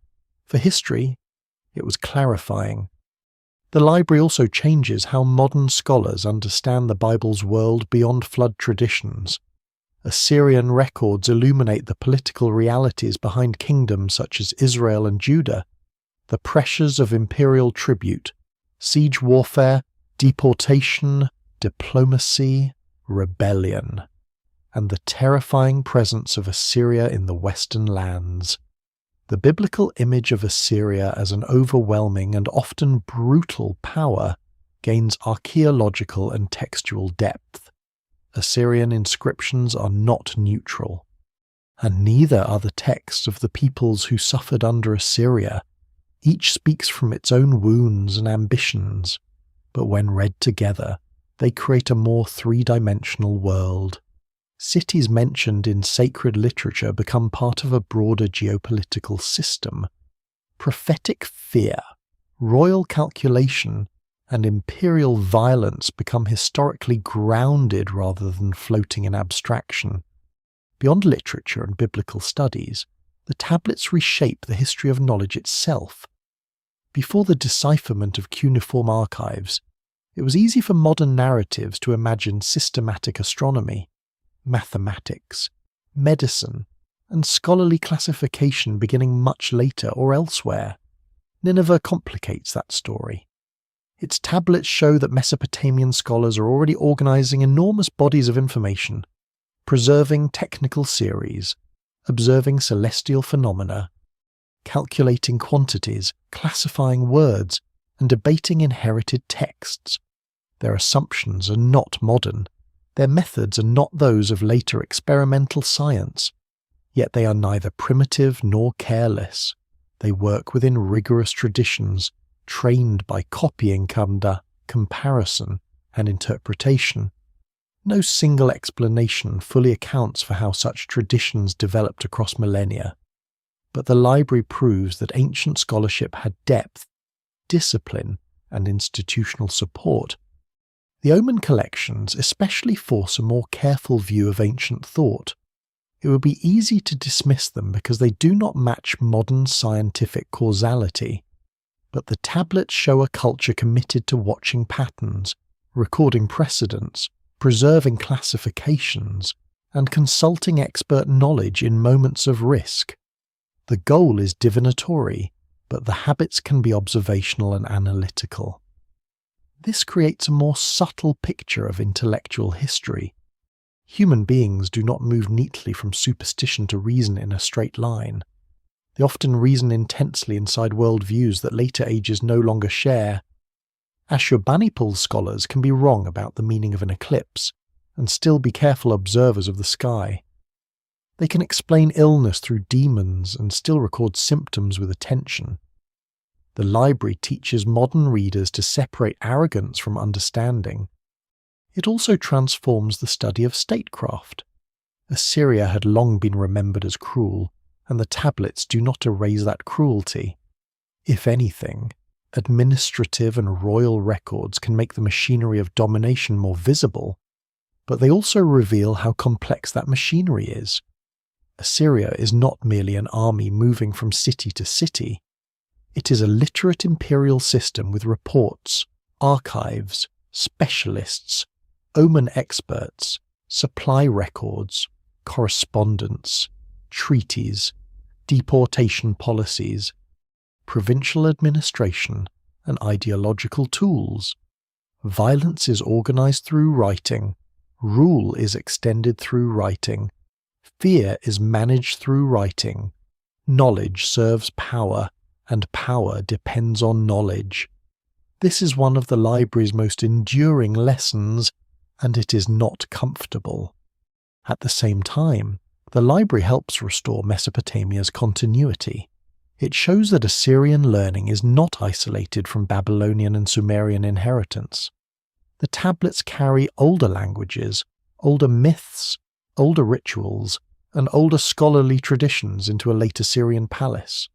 For history, it was clarifying. The library also changes how modern scholars understand the Bible's world beyond flood traditions. Assyrian records illuminate the political realities behind kingdoms such as Israel and Judah, the pressures of imperial tribute, siege warfare, deportation, diplomacy, rebellion, and the terrifying presence of Assyria in the western lands. The biblical image of Assyria as an overwhelming and often brutal power gains archaeological and textual depth. Assyrian inscriptions are not neutral, and neither are the texts of the peoples who suffered under Assyria. Each speaks from its own wounds and ambitions, but when read together, they create a more three-dimensional world. Cities mentioned in sacred literature become part of a broader geopolitical system. Prophetic fear, royal calculation, and imperial violence become historically grounded rather than floating in abstraction. Beyond literature and biblical studies, the tablets reshape the history of knowledge itself. Before the decipherment of cuneiform archives, it was easy for modern narratives to imagine systematic astronomy, mathematics, medicine, and scholarly classification beginning much later or elsewhere. Nineveh complicates that story. Its tablets show that Mesopotamian scholars are already organizing enormous bodies of information, preserving technical series, observing celestial phenomena, calculating quantities, classifying words, and debating inherited texts. Their assumptions are not modern. Their methods are not those of later experimental science, yet they are neither primitive nor careless. They work within rigorous traditions, trained by copying comparison, and interpretation. No single explanation fully accounts for how such traditions developed across millennia, but the library proves that ancient scholarship had depth, discipline, and institutional support. The Omen collections especially force a more careful view of ancient thought. It would be easy to dismiss them because they do not match modern scientific causality, but the tablets show a culture committed to watching patterns, recording precedents, preserving classifications, and consulting expert knowledge in moments of risk. The goal is divinatory, but the habits can be observational and analytical. This creates a more subtle picture of intellectual history. Human beings do not move neatly from superstition to reason in a straight line. They often reason intensely inside worldviews that later ages no longer share. Ashurbanipal scholars can be wrong about the meaning of an eclipse, and still be careful observers of the sky. They can explain illness through demons and still record symptoms with attention. The library teaches modern readers to separate arrogance from understanding. It also transforms the study of statecraft. Assyria had long been remembered as cruel, and the tablets do not erase that cruelty. If anything, administrative and royal records can make the machinery of domination more visible, but they also reveal how complex that machinery is. Assyria is not merely an army moving from city to city. It is a literate imperial system with reports, archives, specialists, omen experts, supply records, correspondence, treaties, deportation policies, provincial administration, and ideological tools. Violence is organized through writing, rule is extended through writing, fear is managed through writing, knowledge serves power, and power depends on knowledge. This is one of the library's most enduring lessons, and it is not comfortable. At the same time, the library helps restore Mesopotamia's continuity. It shows that Assyrian learning is not isolated from Babylonian and Sumerian inheritance. The tablets carry older languages, older myths, older rituals, and older scholarly traditions into a late Assyrian palace.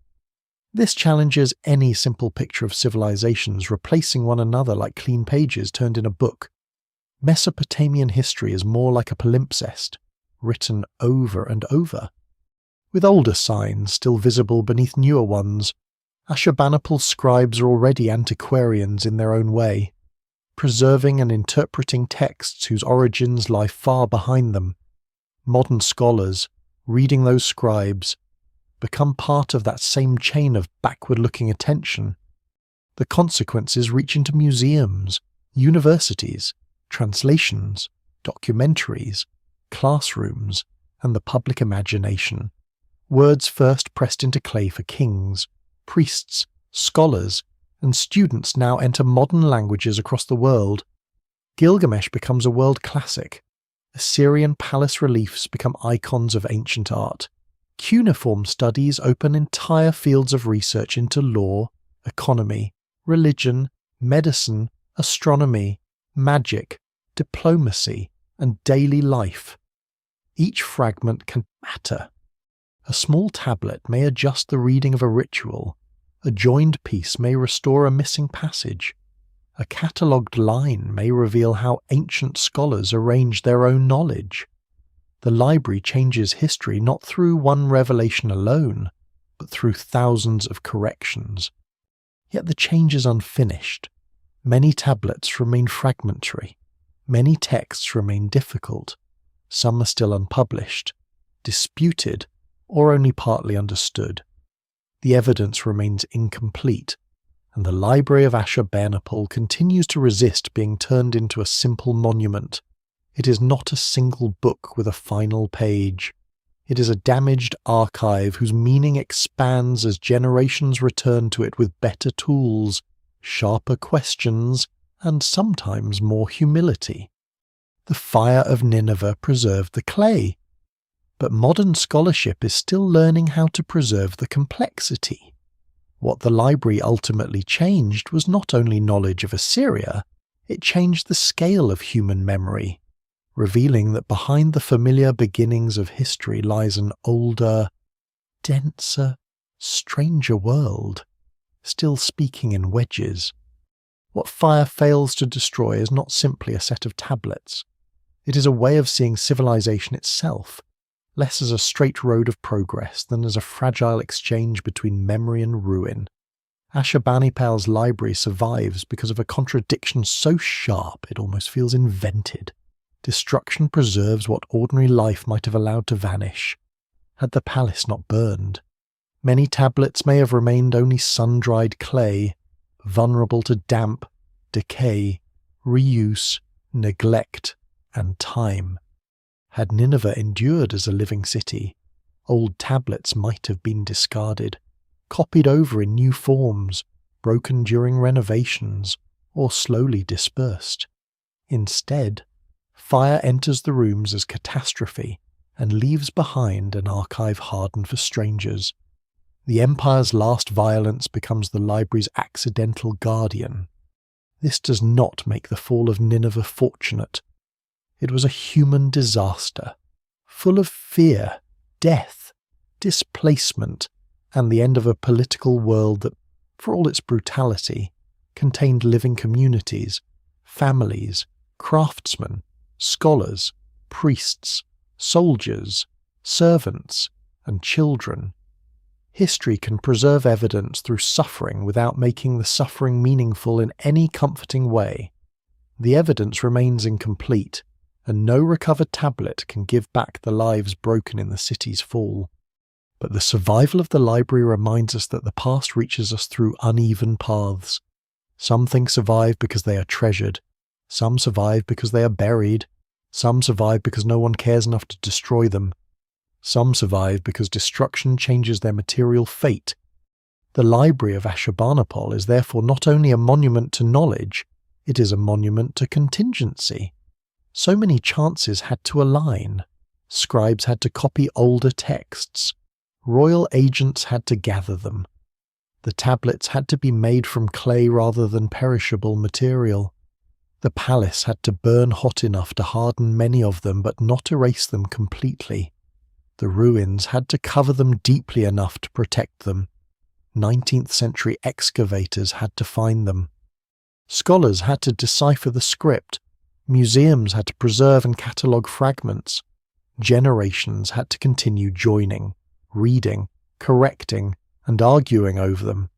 This challenges any simple picture of civilizations replacing one another like clean pages turned in a book. Mesopotamian history is more like a palimpsest, written over and over. With older signs still visible beneath newer ones, Ashurbanipal's scribes are already antiquarians in their own way, preserving and interpreting texts whose origins lie far behind them. Modern scholars, reading those scribes, become part of that same chain of backward-looking attention. The consequences reach into museums, universities, translations, documentaries, classrooms, and the public imagination. Words first pressed into clay for kings, priests, scholars, and students now enter modern languages across the world. Gilgamesh becomes a world classic. Assyrian palace reliefs become icons of ancient art. Cuneiform studies open entire fields of research into law, economy, religion, medicine, astronomy, magic, diplomacy, and daily life. Each fragment can matter. A small tablet may adjust the reading of a ritual. A joined piece may restore a missing passage. A catalogued line may reveal how ancient scholars arranged their own knowledge. The library changes history not through one revelation alone, but through thousands of corrections. Yet the change is unfinished. Many tablets remain fragmentary. Many texts remain difficult. Some are still unpublished, disputed, or only partly understood. The evidence remains incomplete, and the Library of Ashurbanipal continues to resist being turned into a simple monument. It is not a single book with a final page. It is a damaged archive whose meaning expands as generations return to it with better tools, sharper questions, and sometimes more humility. The fire of Nineveh preserved the clay, but modern scholarship is still learning how to preserve the complexity. What the library ultimately changed was not only knowledge of Assyria, it changed the scale of human memory, revealing that behind the familiar beginnings of history lies an older, denser, stranger world, still speaking in wedges. What fire fails to destroy is not simply a set of tablets. It is a way of seeing civilization itself, less as a straight road of progress than as a fragile exchange between memory and ruin. Ashurbanipal's library survives because of a contradiction so sharp it almost feels invented. Destruction preserves what ordinary life might have allowed to vanish, had the palace not burned. Many tablets may have remained only sun-dried clay, vulnerable to damp, decay, reuse, neglect, and time. Had Nineveh endured as a living city, old tablets might have been discarded, copied over in new forms, broken during renovations, or slowly dispersed. Instead, fire enters the rooms as catastrophe and leaves behind an archive hardened for strangers. The empire's last violence becomes the library's accidental guardian. This does not make the fall of Nineveh fortunate. It was a human disaster, full of fear, death, displacement, and the end of a political world that, for all its brutality, contained living communities, families, craftsmen, scholars, priests, soldiers, servants, and children. History can preserve evidence through suffering without making the suffering meaningful in any comforting way. The evidence remains incomplete, and no recovered tablet can give back the lives broken in the city's fall. But the survival of the library reminds us that the past reaches us through uneven paths. Some things survive because they are treasured. Some survive because they are buried. Some survive because no one cares enough to destroy them. Some survive because destruction changes their material fate. The Library of Ashurbanipal is therefore not only a monument to knowledge, it is a monument to contingency. So many chances had to align. Scribes had to copy older texts. Royal agents had to gather them. The tablets had to be made from clay rather than perishable material. The palace had to burn hot enough to harden many of them but not erase them completely. The ruins had to cover them deeply enough to protect them. 19th century excavators had to find them. Scholars had to decipher the script. Museums had to preserve and catalogue fragments. Generations had to continue joining, reading, correcting, and arguing over them.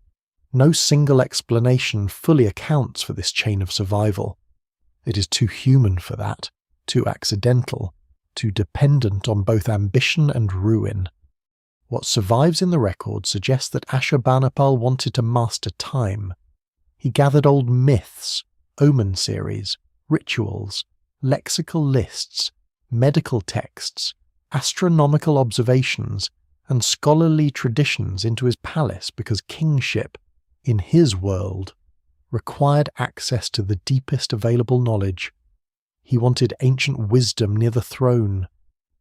No single explanation fully accounts for this chain of survival. It is too human for that, too accidental, too dependent on both ambition and ruin. What survives in the record suggests that Ashurbanipal wanted to master time. He gathered old myths, omen series, rituals, lexical lists, medical texts, astronomical observations, and scholarly traditions into his palace because kingship, in his world, required access to the deepest available knowledge. He wanted ancient wisdom near the throne.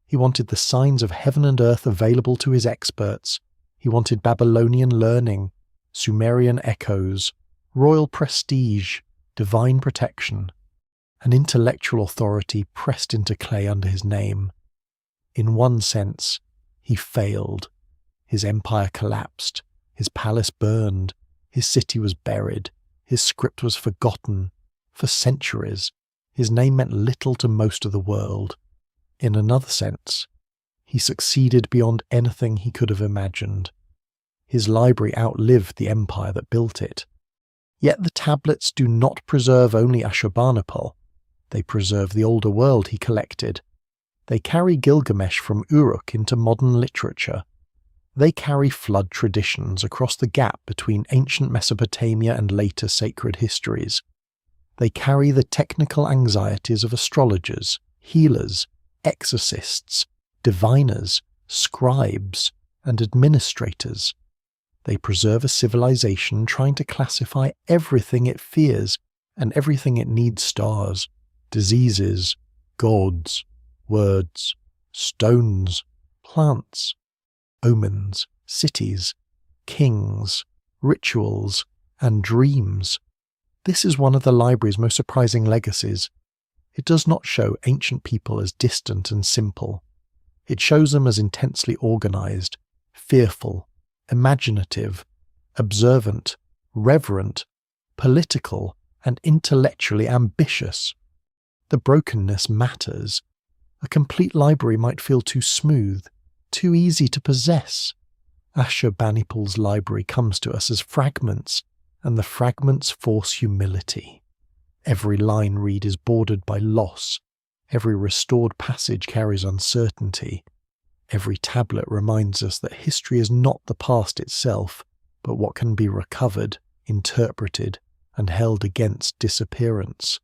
He wanted the signs of heaven and earth available to his experts. He wanted Babylonian learning, Sumerian echoes, royal prestige, divine protection, an intellectual authority pressed into clay under his name. In one sense, he failed. His empire collapsed, his palace burned, his city was buried, his script was forgotten. For centuries, his name meant little to most of the world. In another sense, he succeeded beyond anything he could have imagined. His library outlived the empire that built it. Yet the tablets do not preserve only Ashurbanipal. They preserve the older world he collected. They carry Gilgamesh from Uruk into modern literature. They carry flood traditions across the gap between ancient Mesopotamia and later sacred histories. They carry the technical anxieties of astrologers, healers, exorcists, diviners, scribes, and administrators. They preserve a civilization trying to classify everything it fears and everything it needs stars, diseases, gods, words, stones, plants, omens, cities, kings, rituals, and dreams. This is one of the library's most surprising legacies. It does not show ancient people as distant and simple. It shows them as intensely organized, fearful, imaginative, observant, reverent, political, and intellectually ambitious. The brokenness matters. A complete library might feel too smooth, too easy to possess. Ashurbanipal's library comes to us as fragments, and the fragments force humility. Every line read is bordered by loss. Every restored passage carries uncertainty. Every tablet reminds us that history is not the past itself, but what can be recovered, interpreted, and held against disappearance.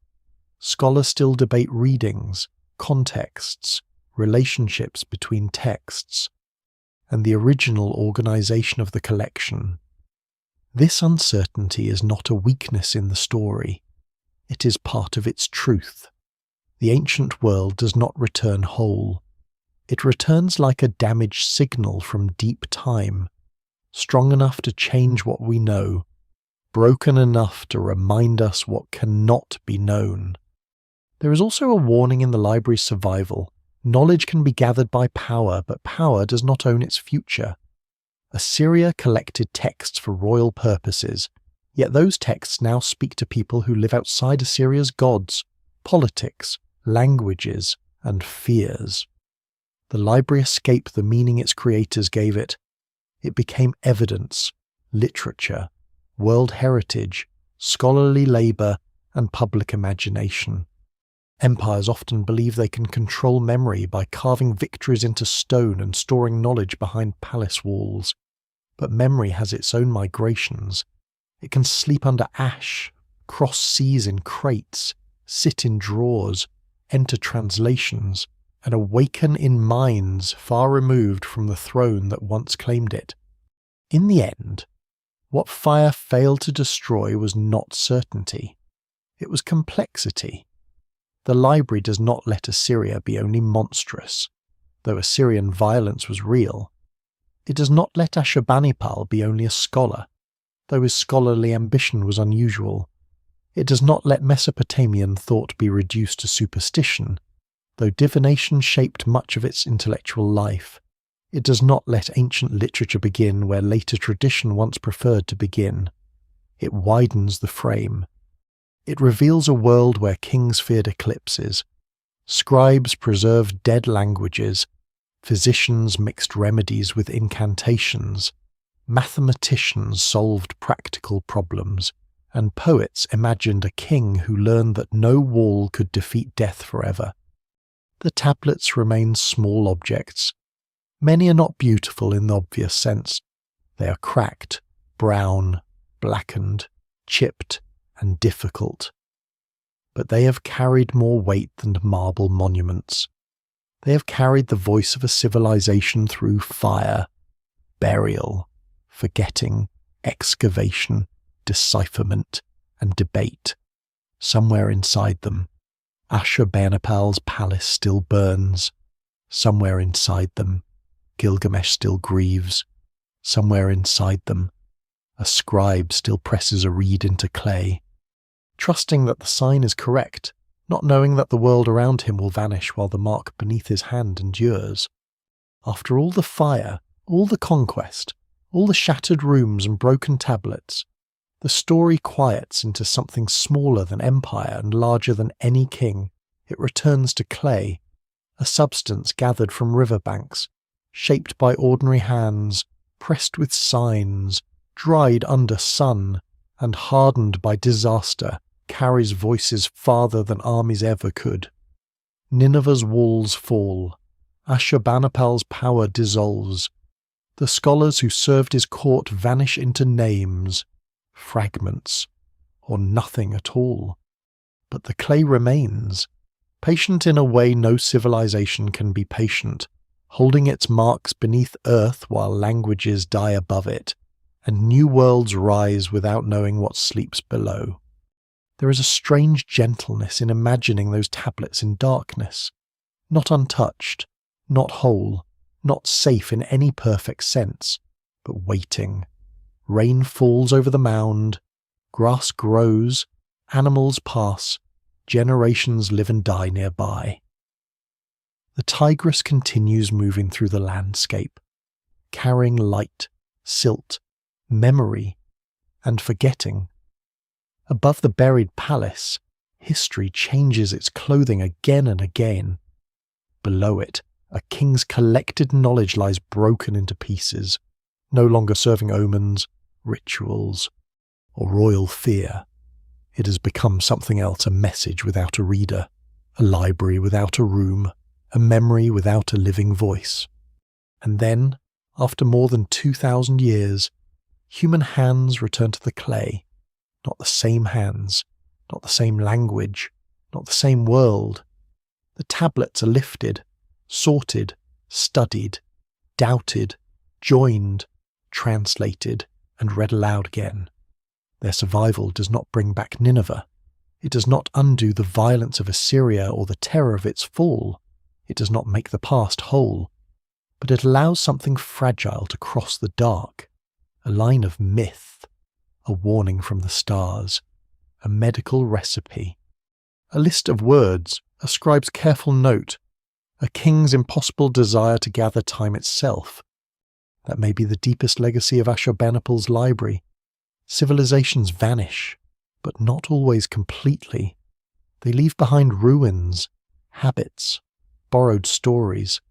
Scholars still debate readings, contexts, relationships between texts, and the original organization of the collection. This uncertainty is not a weakness in the story. It is part of its truth. The ancient world does not return whole. It returns like a damaged signal from deep time, strong enough to change what we know, broken enough to remind us what cannot be known. There is also a warning in the library's survival. Knowledge can be gathered by power, but power does not own its future. Assyria collected texts for royal purposes, yet those texts now speak to people who live outside Assyria's gods, politics, languages, and fears. The library escaped the meaning its creators gave it. It became evidence, literature, world heritage, scholarly labour, and public imagination. Empires often believe they can control memory by carving victories into stone and storing knowledge behind palace walls. But memory has its own migrations. It can sleep under ash, cross seas in crates, sit in drawers, enter translations, and awaken in minds far removed from the throne that once claimed it. In the end, what fire failed to destroy was not certainty. It was complexity. The library does not let Assyria be only monstrous, though Assyrian violence was real. It does not let Ashurbanipal be only a scholar. though his scholarly ambition was unusual. It does not let Mesopotamian thought be reduced to superstition, though divination shaped much of its intellectual life. It does not let ancient literature begin where later tradition once preferred to begin. It widens the frame. It reveals a world where kings feared eclipses, scribes preserved dead languages, physicians mixed remedies with incantations, mathematicians solved practical problems, and poets imagined a king who learned that no wall could defeat death forever. The tablets remain small objects. Many are not beautiful in the obvious sense. They are cracked, brown, blackened, chipped, and difficult. But they have carried more weight than marble monuments. They have carried the voice of a civilization through fire, burial, forgetting, excavation, decipherment, and debate. Somewhere inside them, Ashurbanipal's palace still burns. Somewhere inside them, Gilgamesh still grieves. Somewhere inside them, a scribe still presses a reed into clay, trusting that the sign is correct, not knowing that the world around him will vanish while the mark beneath his hand endures. After all the fire, all the conquest, all the shattered rooms and broken tablets, the story quiets into something smaller than empire and larger than any king. It returns to clay, a substance gathered from riverbanks, shaped by ordinary hands, pressed with signs, dried under sun, and hardened by disaster, carries voices farther than armies ever could. Nineveh's walls fall. Ashurbanipal's power dissolves. The scholars who served his court vanish into names, fragments, or nothing at all. But the clay remains, patient in a way no civilization can be patient, holding its marks beneath earth while languages die above it, and new worlds rise without knowing what sleeps below. There is a strange gentleness in imagining those tablets in darkness, not untouched, not whole, not safe in any perfect sense, but waiting. Rain falls over the mound, grass grows, animals pass, generations live and die nearby. The Tigris continues moving through the landscape, carrying light, silt, memory, and forgetting. Above the buried palace, history changes its clothing again and again. Below it, a king's collected knowledge lies broken into pieces, no longer serving omens, rituals, or royal fear. It has become something else, a message without a reader, a library without a room, a memory without a living voice. And then, after more than 2,000 years, human hands return to the clay. Not the same hands, not the same language, not the same world. The tablets are lifted, sorted, studied, doubted, joined, translated, and read aloud again. Their survival does not bring back Nineveh. It does not undo the violence of Assyria or the terror of its fall. It does not make the past whole. But it allows something fragile to cross the dark, a line of myth, a warning from the stars, a medical recipe, a list of words, a scribe's careful note, a king's impossible desire to gather time itself. That may be the deepest legacy of Ashurbanipal's library. Civilizations vanish, but not always completely. They leave behind ruins, habits, borrowed stories,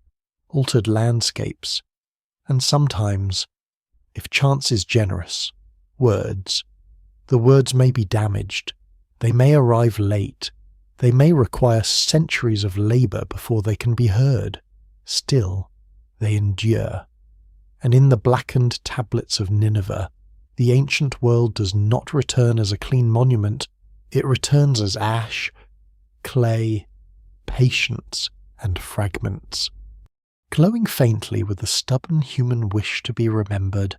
altered landscapes, and sometimes, if chance is generous, words. The words may be damaged. They may arrive late. They may require centuries of labor before they can be heard. Still, they endure. And in the blackened tablets of Nineveh, the ancient world does not return as a clean monument. It returns as ash, clay, patience, and fragments, glowing faintly with the stubborn human wish to be remembered.